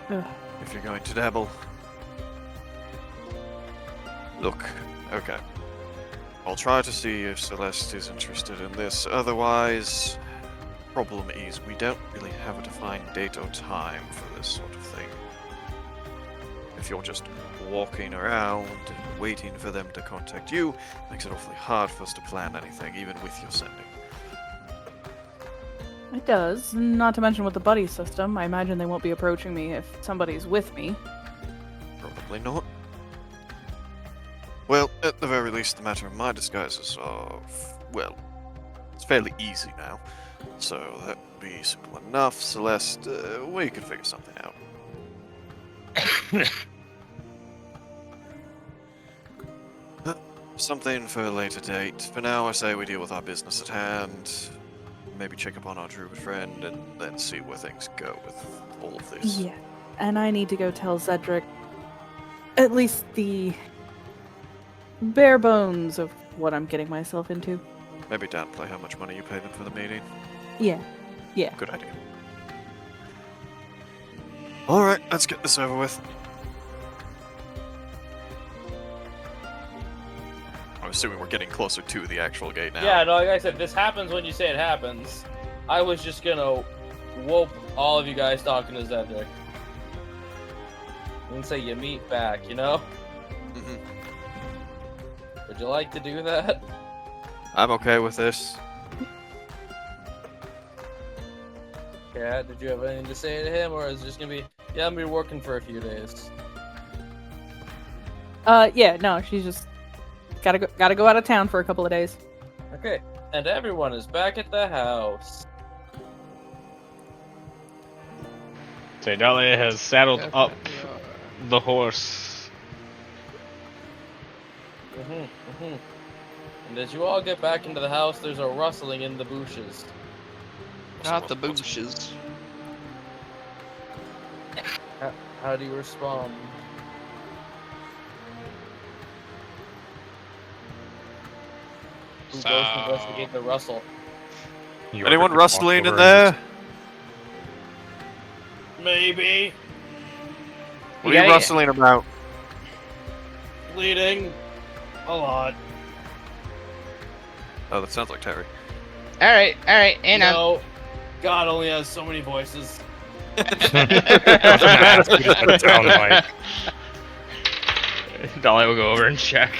Ugh. If you're going to dabble. Look, okay. I'll try to see if Celeste is interested in this. Otherwise, problem is we don't really have a defined date or time for this sort of thing. If you're just walking around and waiting for them to contact you, it makes it awfully hard for us to plan anything, even with your sending. It does. Not to mention with the buddy system, I imagine they won't be approaching me if somebody's with me. Probably not. Well, at the very least, the matter of my disguises are, well, it's fairly easy now. So that would be simple enough, Celeste. We can figure something out. Something for a later date. For now, I say we deal with our business at hand. Maybe check up on our druid friend, and then see where things go with all of this. Yeah. And I need to go tell Cedric at least the bare bones of what I'm getting myself into. Maybe downplay how much money you pay them for the meeting. Yeah. Yeah. Good idea. Alright, let's get this over with. I'm assuming we're getting closer to the actual gate now. Yeah, no, like I said, this happens when you say it happens. I was just gonna whoop all of you guys talking to Cedric. And say you meet back, you know? Mhm. Would you like to do that? I'm okay with this. Yeah, did you have anything to say to him, or is it just gonna be, yeah, I'm gonna be working for a few days? Yeah, no, she's just gotta go out of town for a couple of days. Okay, and everyone is back at the house. So Dahlia has saddled up the horse. And as you all get back into the house, there's a rustling in the bushes. Not the bushes. How do you respond? Who goes to investigate the rustle? Anyone rustling in there? Maybe. What are you rustling about? Bleeding. A lot. Oh, that sounds like Terry. Alright, and No. God only has so many voices. Dahlia will go over and check.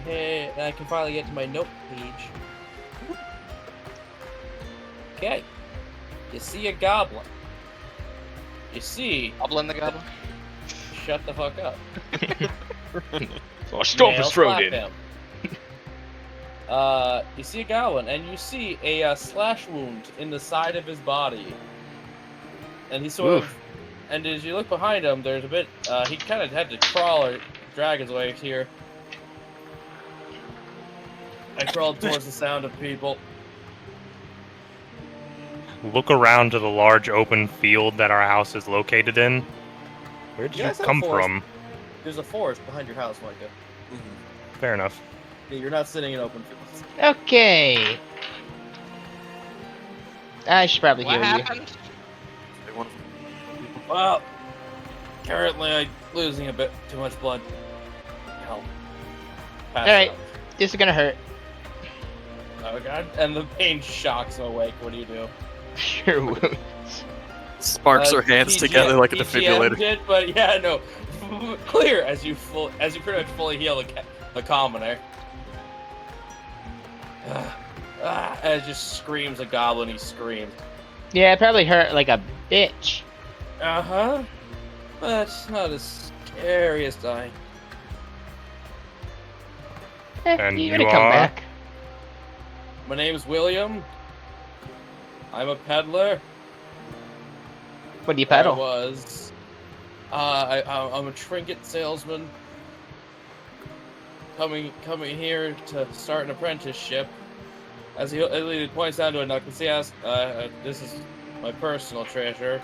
Hey, and I can finally get to my note page. Okay. You see a goblin. You see. Goblin the goblin? Shut the fuck up. So stomp his throat slap in. him. You see a goblin, and you see a slash wound in the side of his body. And he sort of, and as you look behind him, there's a bit, he kind of had to crawl or drag his way here. I crawled towards the sound of people. Look around to the large open field that our house is located in. Where did You you guys have come forest. from? There's a forest behind your house, Micah. Fair enough. Yeah, you're not sitting in open fields. Okay. I should probably What heal happened? Well, currently I'm losing a bit too much blood. Help. Pass Alright. out. you. This is gonna hurt. Oh god. And the pain shocks him awake. What do you do? Your wound. Sparks her hands together like a he defibrillator. GM'd it, but yeah, no. Clear as you pretty much fully heal the commoner. And it just screams a goblin. He screams. Yeah, it probably hurt like a bitch. Uh-huh. But it's not as scary as dying. And you're you gonna come are? back. My name's William. I'm a peddler. What do you I peddle? was. I'm a trinket salesman. Coming here to start an apprenticeship. As he points down to a knuckle, he asks, this is my personal treasure.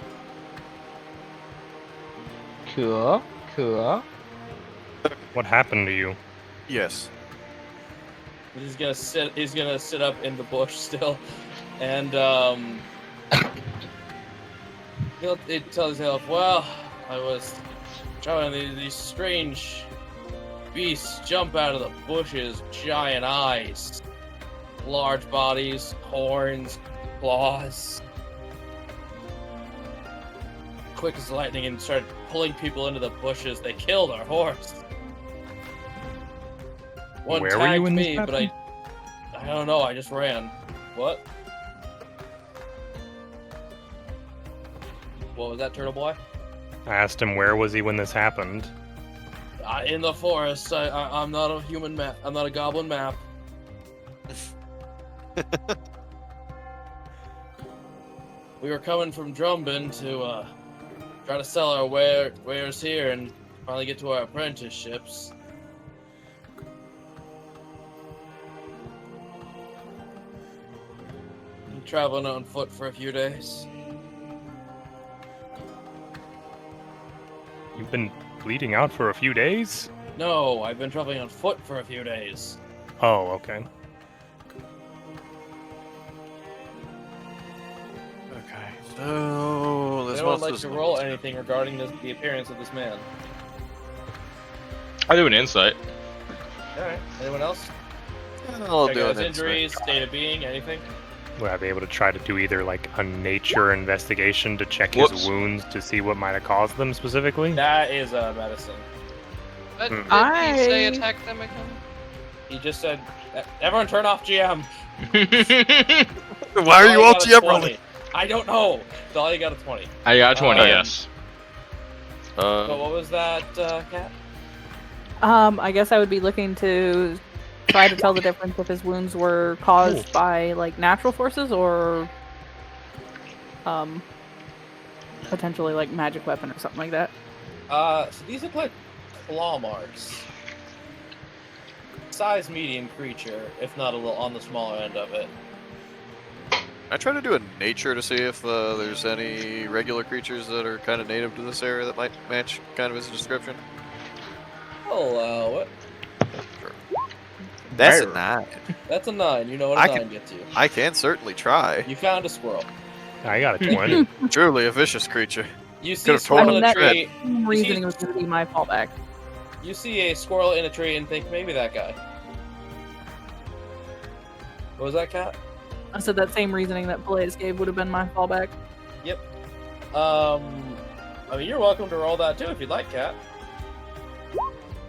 Cool. What happened to you? Yes. He's gonna sit up in the bush still, and he'll tell himself, well, I was trying these strange beasts jump out of the bushes, giant eyes, large bodies, horns, claws, quick as lightning, and started pulling people into the bushes. They killed our horse. One Where were you tagged when this me, but I don't know. I just ran. What? What was that, Turtle Boy? I asked him where was he when this happened. In the forest. I'm not a human map. I'm not a goblin map. We were coming from Drumbin to try to sell our wares here and finally get to our apprenticeships. I'm traveling on foot for a few days. You've been bleeding out for a few days? No, I've been traveling on foot for a few days. Oh, okay. Okay, so this Anyone month like was to roll anything regarding the appearance of this man? I do an insight. Alright. Anyone else? I'll Check do out it. his injuries, state of being, anything? Would I be able to try to do either like a nature investigation to check Whoops. his wounds to see what might have caused them specifically? That is medicine. But Hmm. did he say I- attack them again? He just said, everyone turn off GM. Why are you all got a TM 20. rolling? I don't know. Dolly got a 20. I got 20, Um, yes. But what was that, Cat? I guess I would be looking to try to tell the difference if his wounds were caused by like natural forces or potentially like magic weapon or something like that. So these look like claw marks. Size medium creature, if not a little on the smaller end of it. I try to do a nature to see if there's any regular creatures that are kind of native to this area that might match kind of his description. Oh, what? That's a 9. That's a 9. You know what I a can- 9 gets you. I can certainly try. You found a squirrel. I got a 20. Truly a vicious creature. You see a Could've squirrel torn in a him to tree. Reasoning was going to be my fallback. You see a squirrel in a tree and think maybe that guy. What was that, Cat? I said that same reasoning that Blaze gave would have been my fallback. Yep. I mean, you're welcome to roll that too if you'd like, Cat.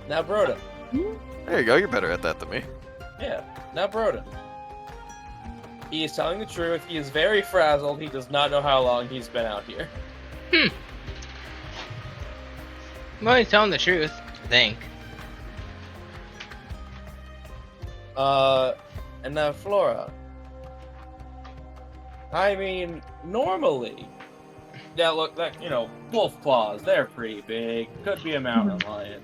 Now, Broden. There you go. You're better at that than me. Yeah, now Broden. He is telling the truth. He is very frazzled. He does not know how long he's been out here. Well, he's telling the truth, I think. And now Flora. I mean, normally, yeah, look, that, you know, wolf claws, they're pretty big. Could be a mountain lion.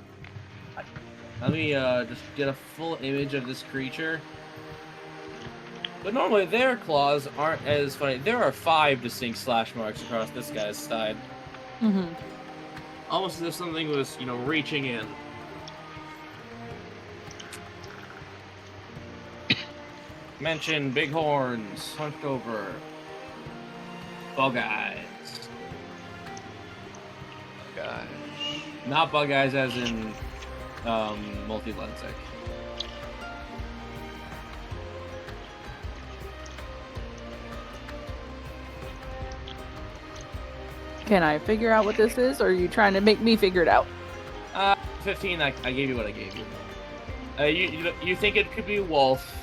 Let me just get a full image of this creature. But normally their claws aren't as funny. There are 5 distinct slash marks across this guy's side. Mm-hmm. Almost as if something was, you know, reaching in. Mention big horns, hunched over, bug eyes. God. Not bug eyes as in multi-lensic. Can I figure out what this is, or are you trying to make me figure it out? 15, I gave you what I gave you. You think it could be wolf.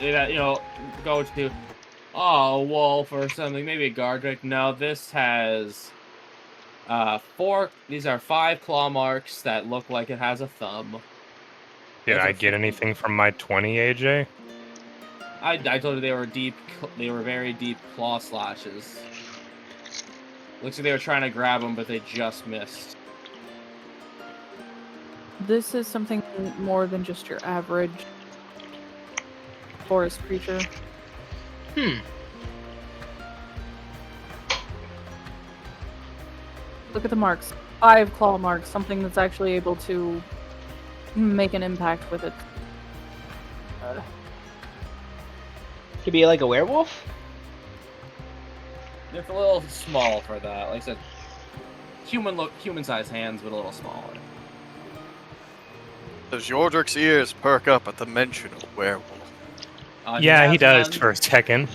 You know, go to, oh, wolf or something, maybe a Gardrick. No, this has 4, these are 5 claw marks that look like it has a thumb. Did Those I are get anything from my 20, AJ? I told you they were very deep claw slashes. Looks like they were trying to grab him, but they just missed. This is something more than just your average forest creature. Look at the marks. 5 claw marks, something that's actually able to make an impact with it. Could be like a werewolf? It's a little small for that. Like I said, human-sized hands, but a little smaller. Does Yordrick's ears perk up at the mention of werewolf? Yeah, he does has for a second.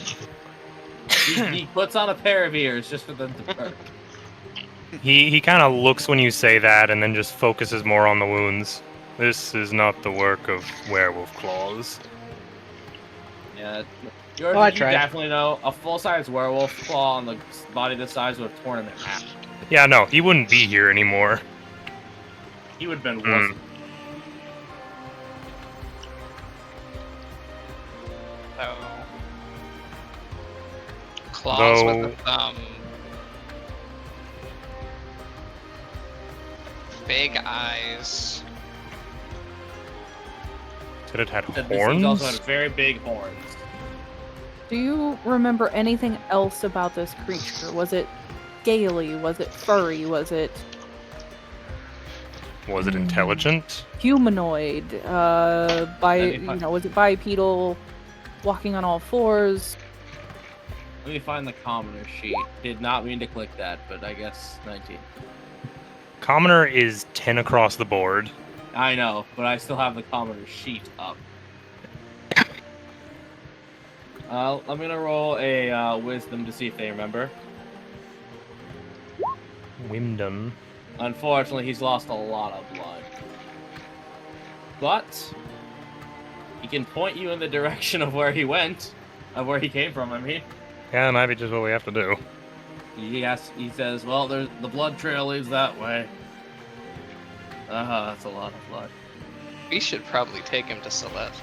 he puts on a pair of ears just for them to perk. He kind of looks when you say that and then just focuses more on the wounds. This is not the work of werewolf claws. Yeah. You I tried. definitely know a full-size werewolf claw on the body this size would have torn him in half. Yeah, no, he wouldn't be here anymore. He would have been Hmm. worse. Oh. Claws with Though- a thumb. Big eyes. Said it had Said this thing also horns. had very big horns. Do you remember anything else about this creature? Was it scaly? Was it furry? Was it Was it intelligent? humanoid? Was it bipedal, walking on all fours? Let me find the commoner sheet. Did not mean to click that, but I guess 19. Commoner is 10 across the board. I know, but I still have the commoner sheet up. I'm gonna roll a wisdom to see if they remember. Wimdom. Unfortunately, he's lost a lot of blood. But he can point you in the direction of where he went, of where he came from. I mean, Yeah, that might be just what we have to do. he says, "Well, the blood trail leads that way." That's a lot of blood. We should probably take him to Celeste.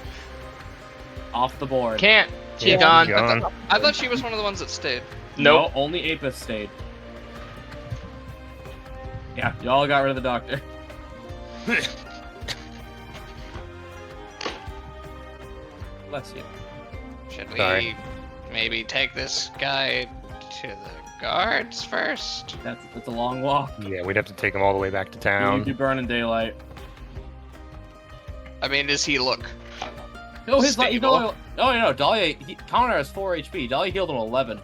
Off the board. Can't. She Yeah, gone. gone. I thought she was one of the ones that stayed. Nope. No, only Apis stayed. Yeah, y'all got rid of the doctor. Bless you. Should we Sorry. maybe take this guy to the guards first? It's a long walk. Yeah, we'd have to take him all the way back to You town. do burn in daylight. I mean, does he look? No, his Stable. no, Dahlia. Commoner has 4 HP. Dahlia healed him 11.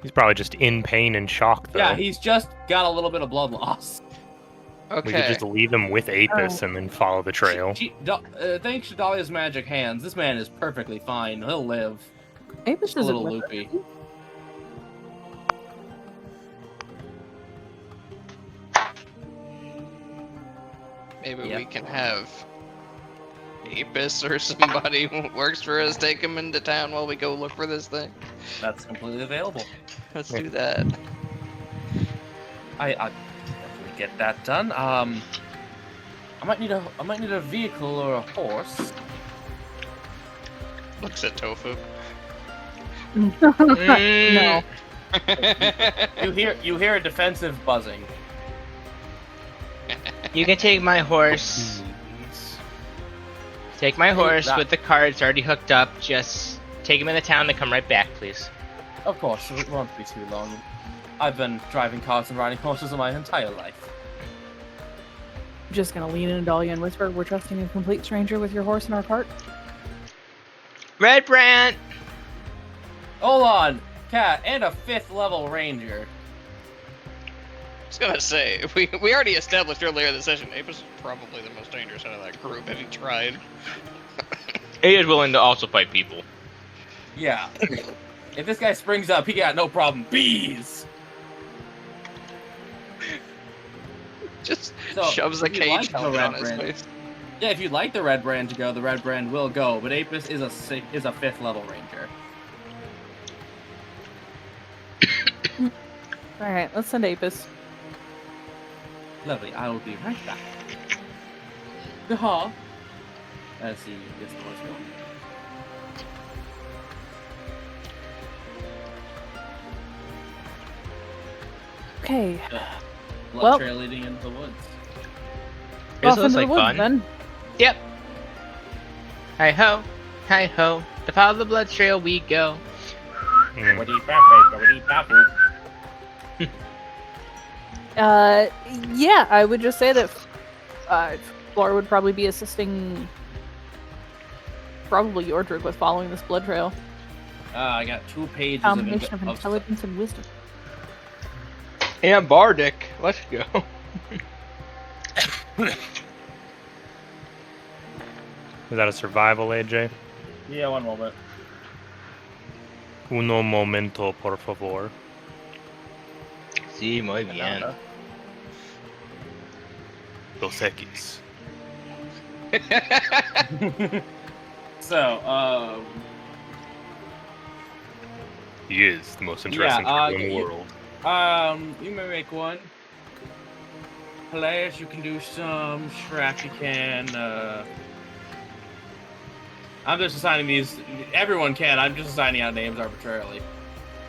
He's probably just in pain and shock, though. Yeah, he's just got a little bit of blood loss. We could Okay. just leave him with Apis and then follow the trail. Thanks to Dahlia's magic hands, this man is perfectly fine. He'll live. Apis Just a isn't little with loopy. her. Maybe Yep. we can have Apis or somebody who works for us take him into town while we go look for this thing. That's completely available. Let's do that. I definitely get that done. I might need a vehicle or a horse. Looks at Tofu. No. You hear a defensive buzzing. You can take my horse. Take my horse with the cards already hooked up. Just take him into town and come right back, please. Of course, it won't be too long. I've been driving cars and riding horses my entire life. Just gonna lean into Dahlia and whisper, "We're trusting a complete stranger with your horse in our cart." Red Brand! Hold on, cat and a 5th level ranger. I was gonna say, we already established earlier in the session, Apis is probably the most dangerous out of that group if he tried. A is willing to also fight people. Yeah. If this guy springs up, he got no problem. Bees. Just So, shoves a if you cage like the helmet Red on his Brand- face. Yeah, if you'd like the Red Brand to go, the Red Brand will go. But Apis is a 5th level ranger. All right, let's send Apis. Lovely. I will be right back. Yaha. As he gets the horse going. Okay, Blood Well- trail leading into the woods. This off looks into like the woods fun. then. Yep. Hi ho, hi ho. To follow the blood trail we go. Hmm. Yeah, I would just say that Flora would probably be assisting probably Yordrick with following this blood trail. I got 2 pages Combination of of intelligence and wisdom. And Bardic. Let's go. Is that a survival, AJ? Yeah, one moment. Uno momento, por favor. Sí, muy bien. Dos X. So, He is the most interesting Yeah, people in the you- world. you may make one. Players, you can do some. Shrek, you can. I'm just assigning these. Everyone can. I'm just assigning out names arbitrarily.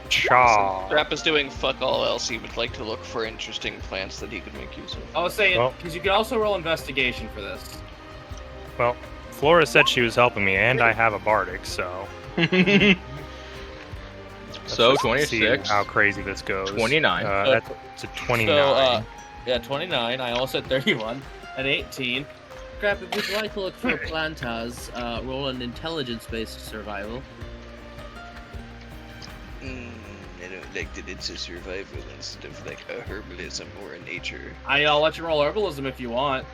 Cha. Scrap is doing fuck all else. He would like to look for interesting plants that he could make use of. I was saying, Well- because you can also roll investigation for this. Well, Flora said she was helping me, and I have a bardic, so. Let's So, just see 26. how crazy this goes. 29. That's a 29. So, yeah, 29. I also said 31. At 18. Scrap, if you'd like to look for plantas, roll an intelligence-based survival. I don't like that it's a survival instead of like a herbalism or a nature. I'll let you roll herbalism if you want.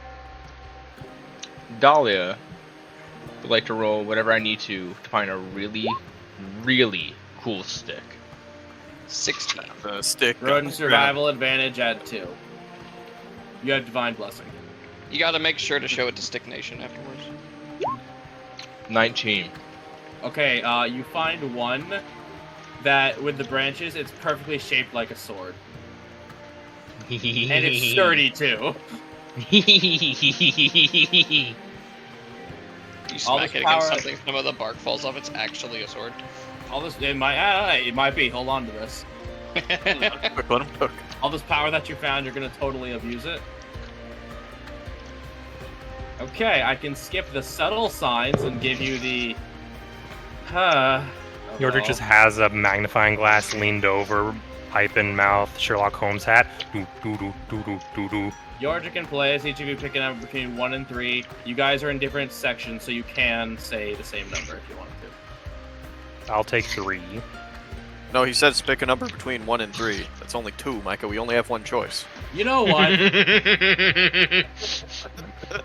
Dahlia would like to roll whatever I need to find a really, really cool stick. 16. The stick. Rodent survival advantage at 2. You have divine blessing. You gotta make sure to show it to Stick Nation afterwards. 19. Okay, you find one that with the branches, it's perfectly shaped like a sword, and it's sturdy too. You All smack this it against power- something, some of the bark falls off. It's actually a sword. All this, it might be. Hold on to this. Quick, let him cook. All this power that you found, you're gonna totally abuse it. Okay, I can skip the subtle signs and give you the. Yordrik just has a magnifying glass leaned over, pipe in mouth, Sherlock Holmes hat. Doo doo doo doo doo doo doo. Yordrik and Peleus, each of you pick a number between 1 and 3. You guys are in different sections, so you can say the same number if you wanted to. I'll take 3. No, he says pick a number between 1 and 3. That's only 2, Micah. We only have one choice. You know what?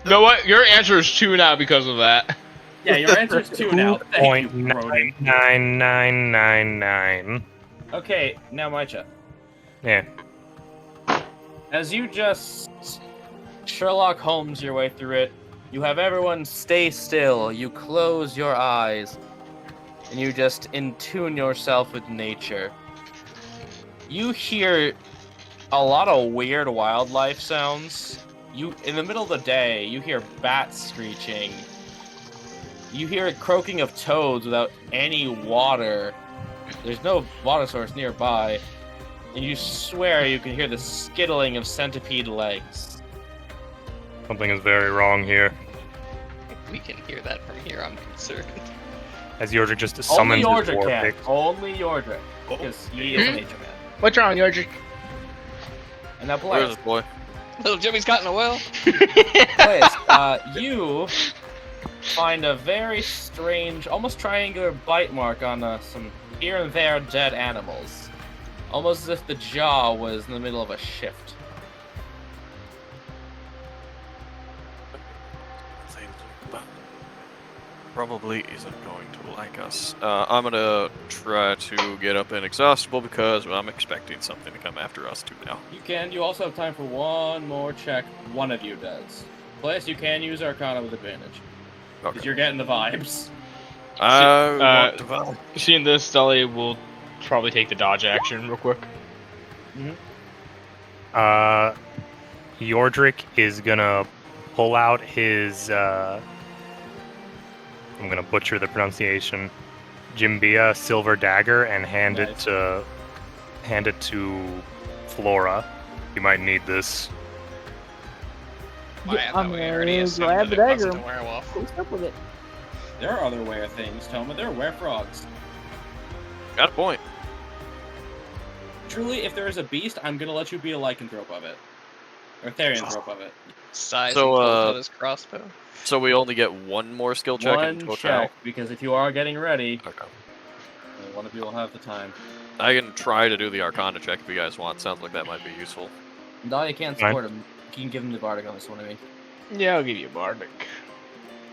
Know what? Your answer is 2 now because of that. Yeah, your answer is 2 now. Thank you, Rodin. 2.9999. Okay, now Maicha. Yeah. As you just Sherlock Holmes your way through it, you have everyone stay still. You close your eyes, and you just intune yourself with nature. You hear a lot of weird wildlife sounds. In the middle of the day, you hear bats screeching. You hear a croaking of toads without any water. There's no water source nearby. And you swear you can hear the skittling of centipede legs. Something is very wrong here. We can hear that from here, I'm concerned. As Yordrik just Only summons his Yordrik war can. pick. Only Yordrik. Because he is a nature man. What's wrong, Yordrik? And now Where's Peleus. this boy? Little Jimmy's got in a well. Peleus, you find a very strange, almost triangular bite mark on some here and there dead animals. Almost as if the jaw was in the middle of a shift. Probably isn't going to like us. I'm gonna try to get up inexhaustible because I'm expecting something to come after us too now. You can. You also have time for one more check. One of you does. Plus, you can use Arcana with advantage. Because Okay. you're getting the vibes. I want to Seeing this, Dahlia will probably take the dodge action real quick. Yordrik is gonna pull out his, I'm gonna butcher the pronunciation, Jimbia silver dagger and hand it to Flora. You might need this. I I'm already gonna assumed grab that the it wasn't dagger. a werewolf. What's up with it? There are other were things, Toma. There are were-frogs. Got a point. Truly, if there is a beast, I'm gonna let you be a lycanthrope of it. Or therianthrope of it. Size So, and close out his crossbow. So we only get one more skill check in One total. check, because if you are getting ready, Okay. one of you will have the time. I can try to do the Arcana check if you guys want. Sounds like that might be useful. No, you can't Fine. support him. You can give him the bardic on this one, I mean. Yeah, I'll give you a bardic.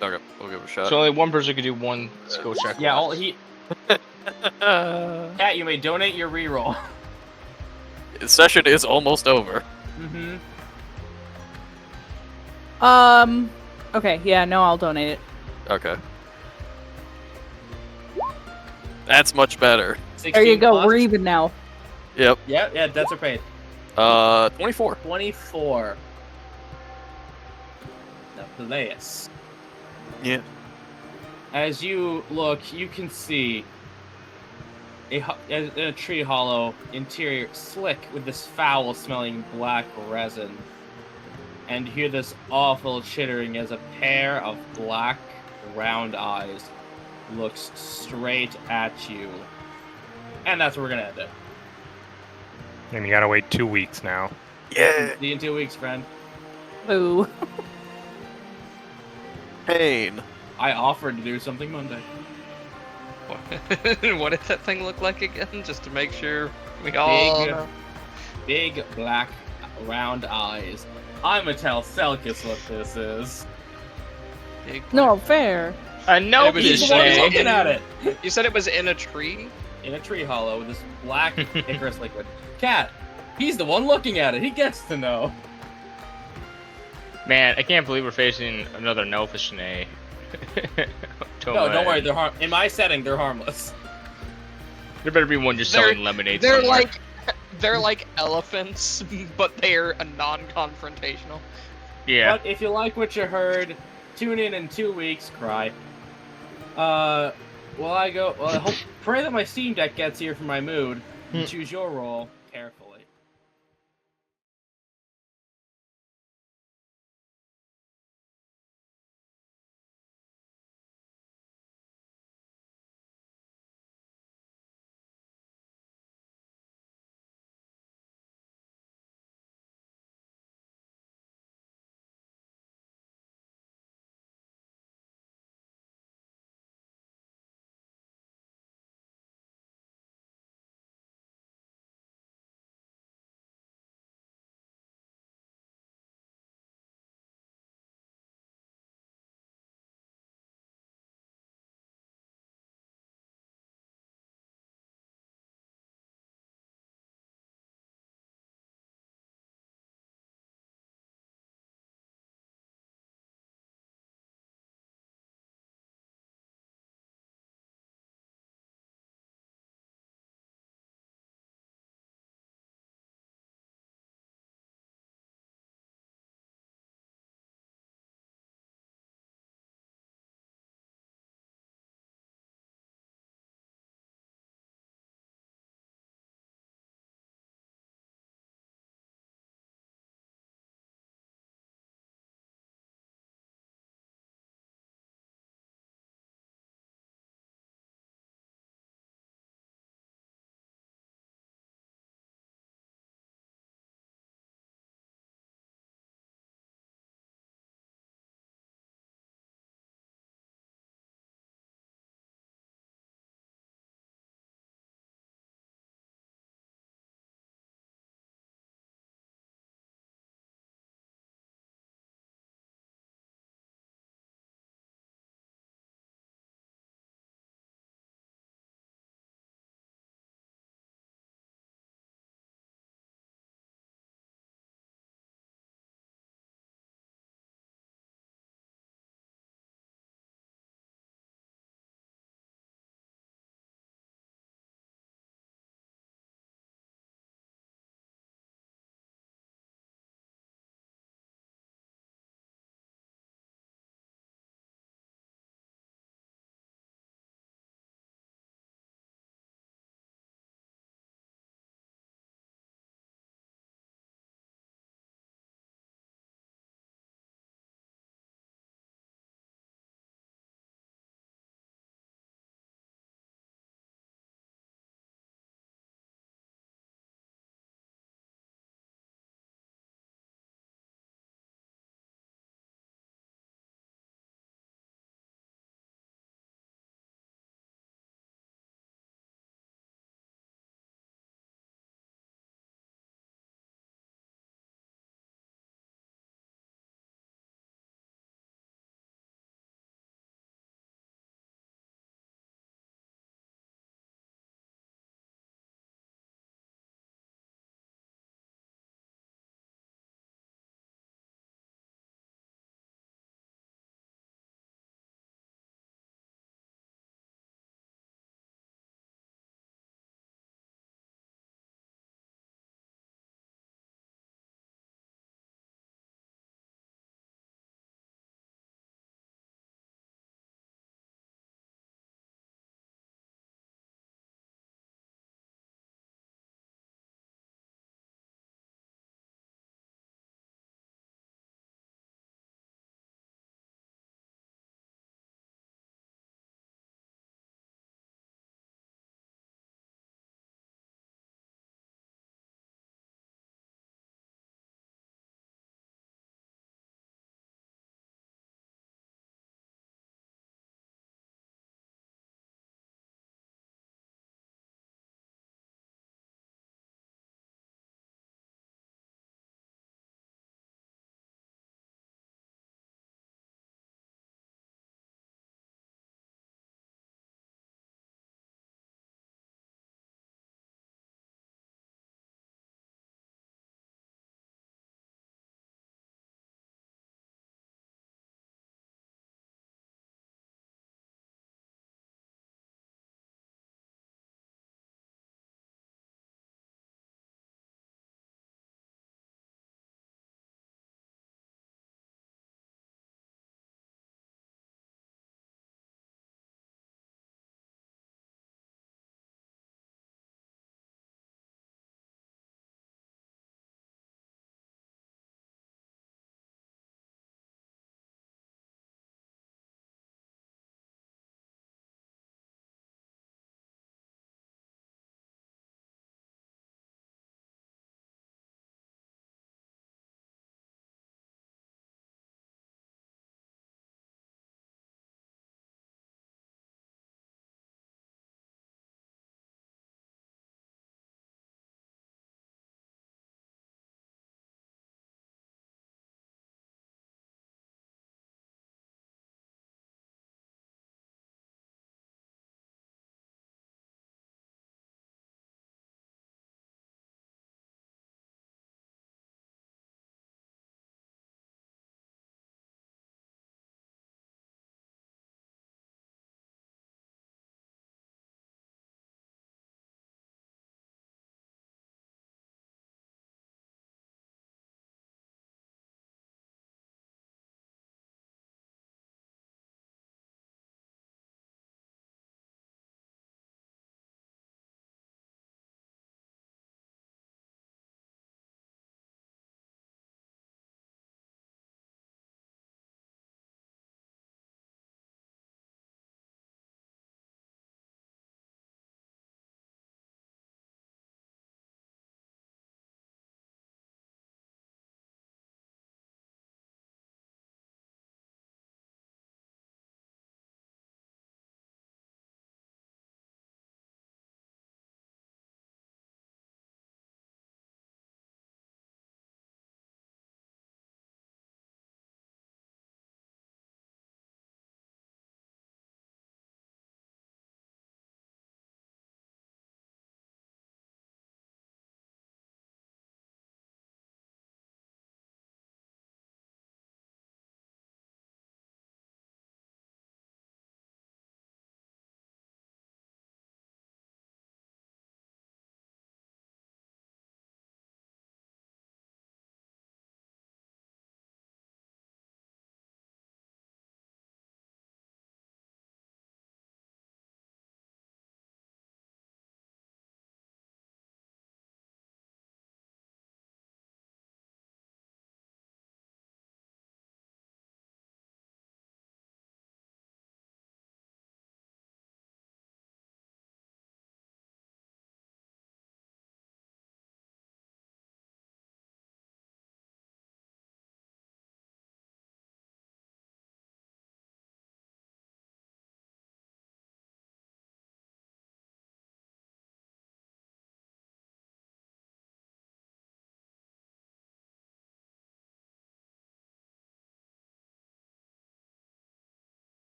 Okay, we'll give it a shot. So only one person can do one skill check. Yeah, left. Cat, you may donate your reroll. The session is almost over. Mm-hmm. Okay, yeah, no, I'll donate it. Okay. That's much better. There you go, we're even now. Yep. Yeah, debts are paid. 24. 24. Now, Peleus. Yeah. As you look, you can see in a tree hollow, interior slick with this foul-smelling black resin. And you hear this awful chittering as a pair of black, round eyes looks straight at you. And that's where we're gonna end it. And you gotta wait 2 weeks now. Yeah. See you in 2 weeks, friend. Ooh. Pain. I offered to do something Monday. What did that thing look like again? Just to make sure we all know. Big, black, round eyes. I'm gonna tell Selkis what this is. Big No, fair. No, It was He's a the one shame. looking at it. You said it was in a tree? In a tree hollow with this black Icarus liquid. Cat, he's the one looking at it. He gets to know. Man, I can't believe we're facing another Nofishne. No, don't worry. They're in my setting. They're harmless. There better be one just They're- selling lemonade They're somewhere. they're like elephants, but they're a non-confrontational. Yeah. But if you like what you heard, tune in 2 weeks. Cry. Well, I hope pray that my Steam Deck gets here for my mood. Choose your role carefully.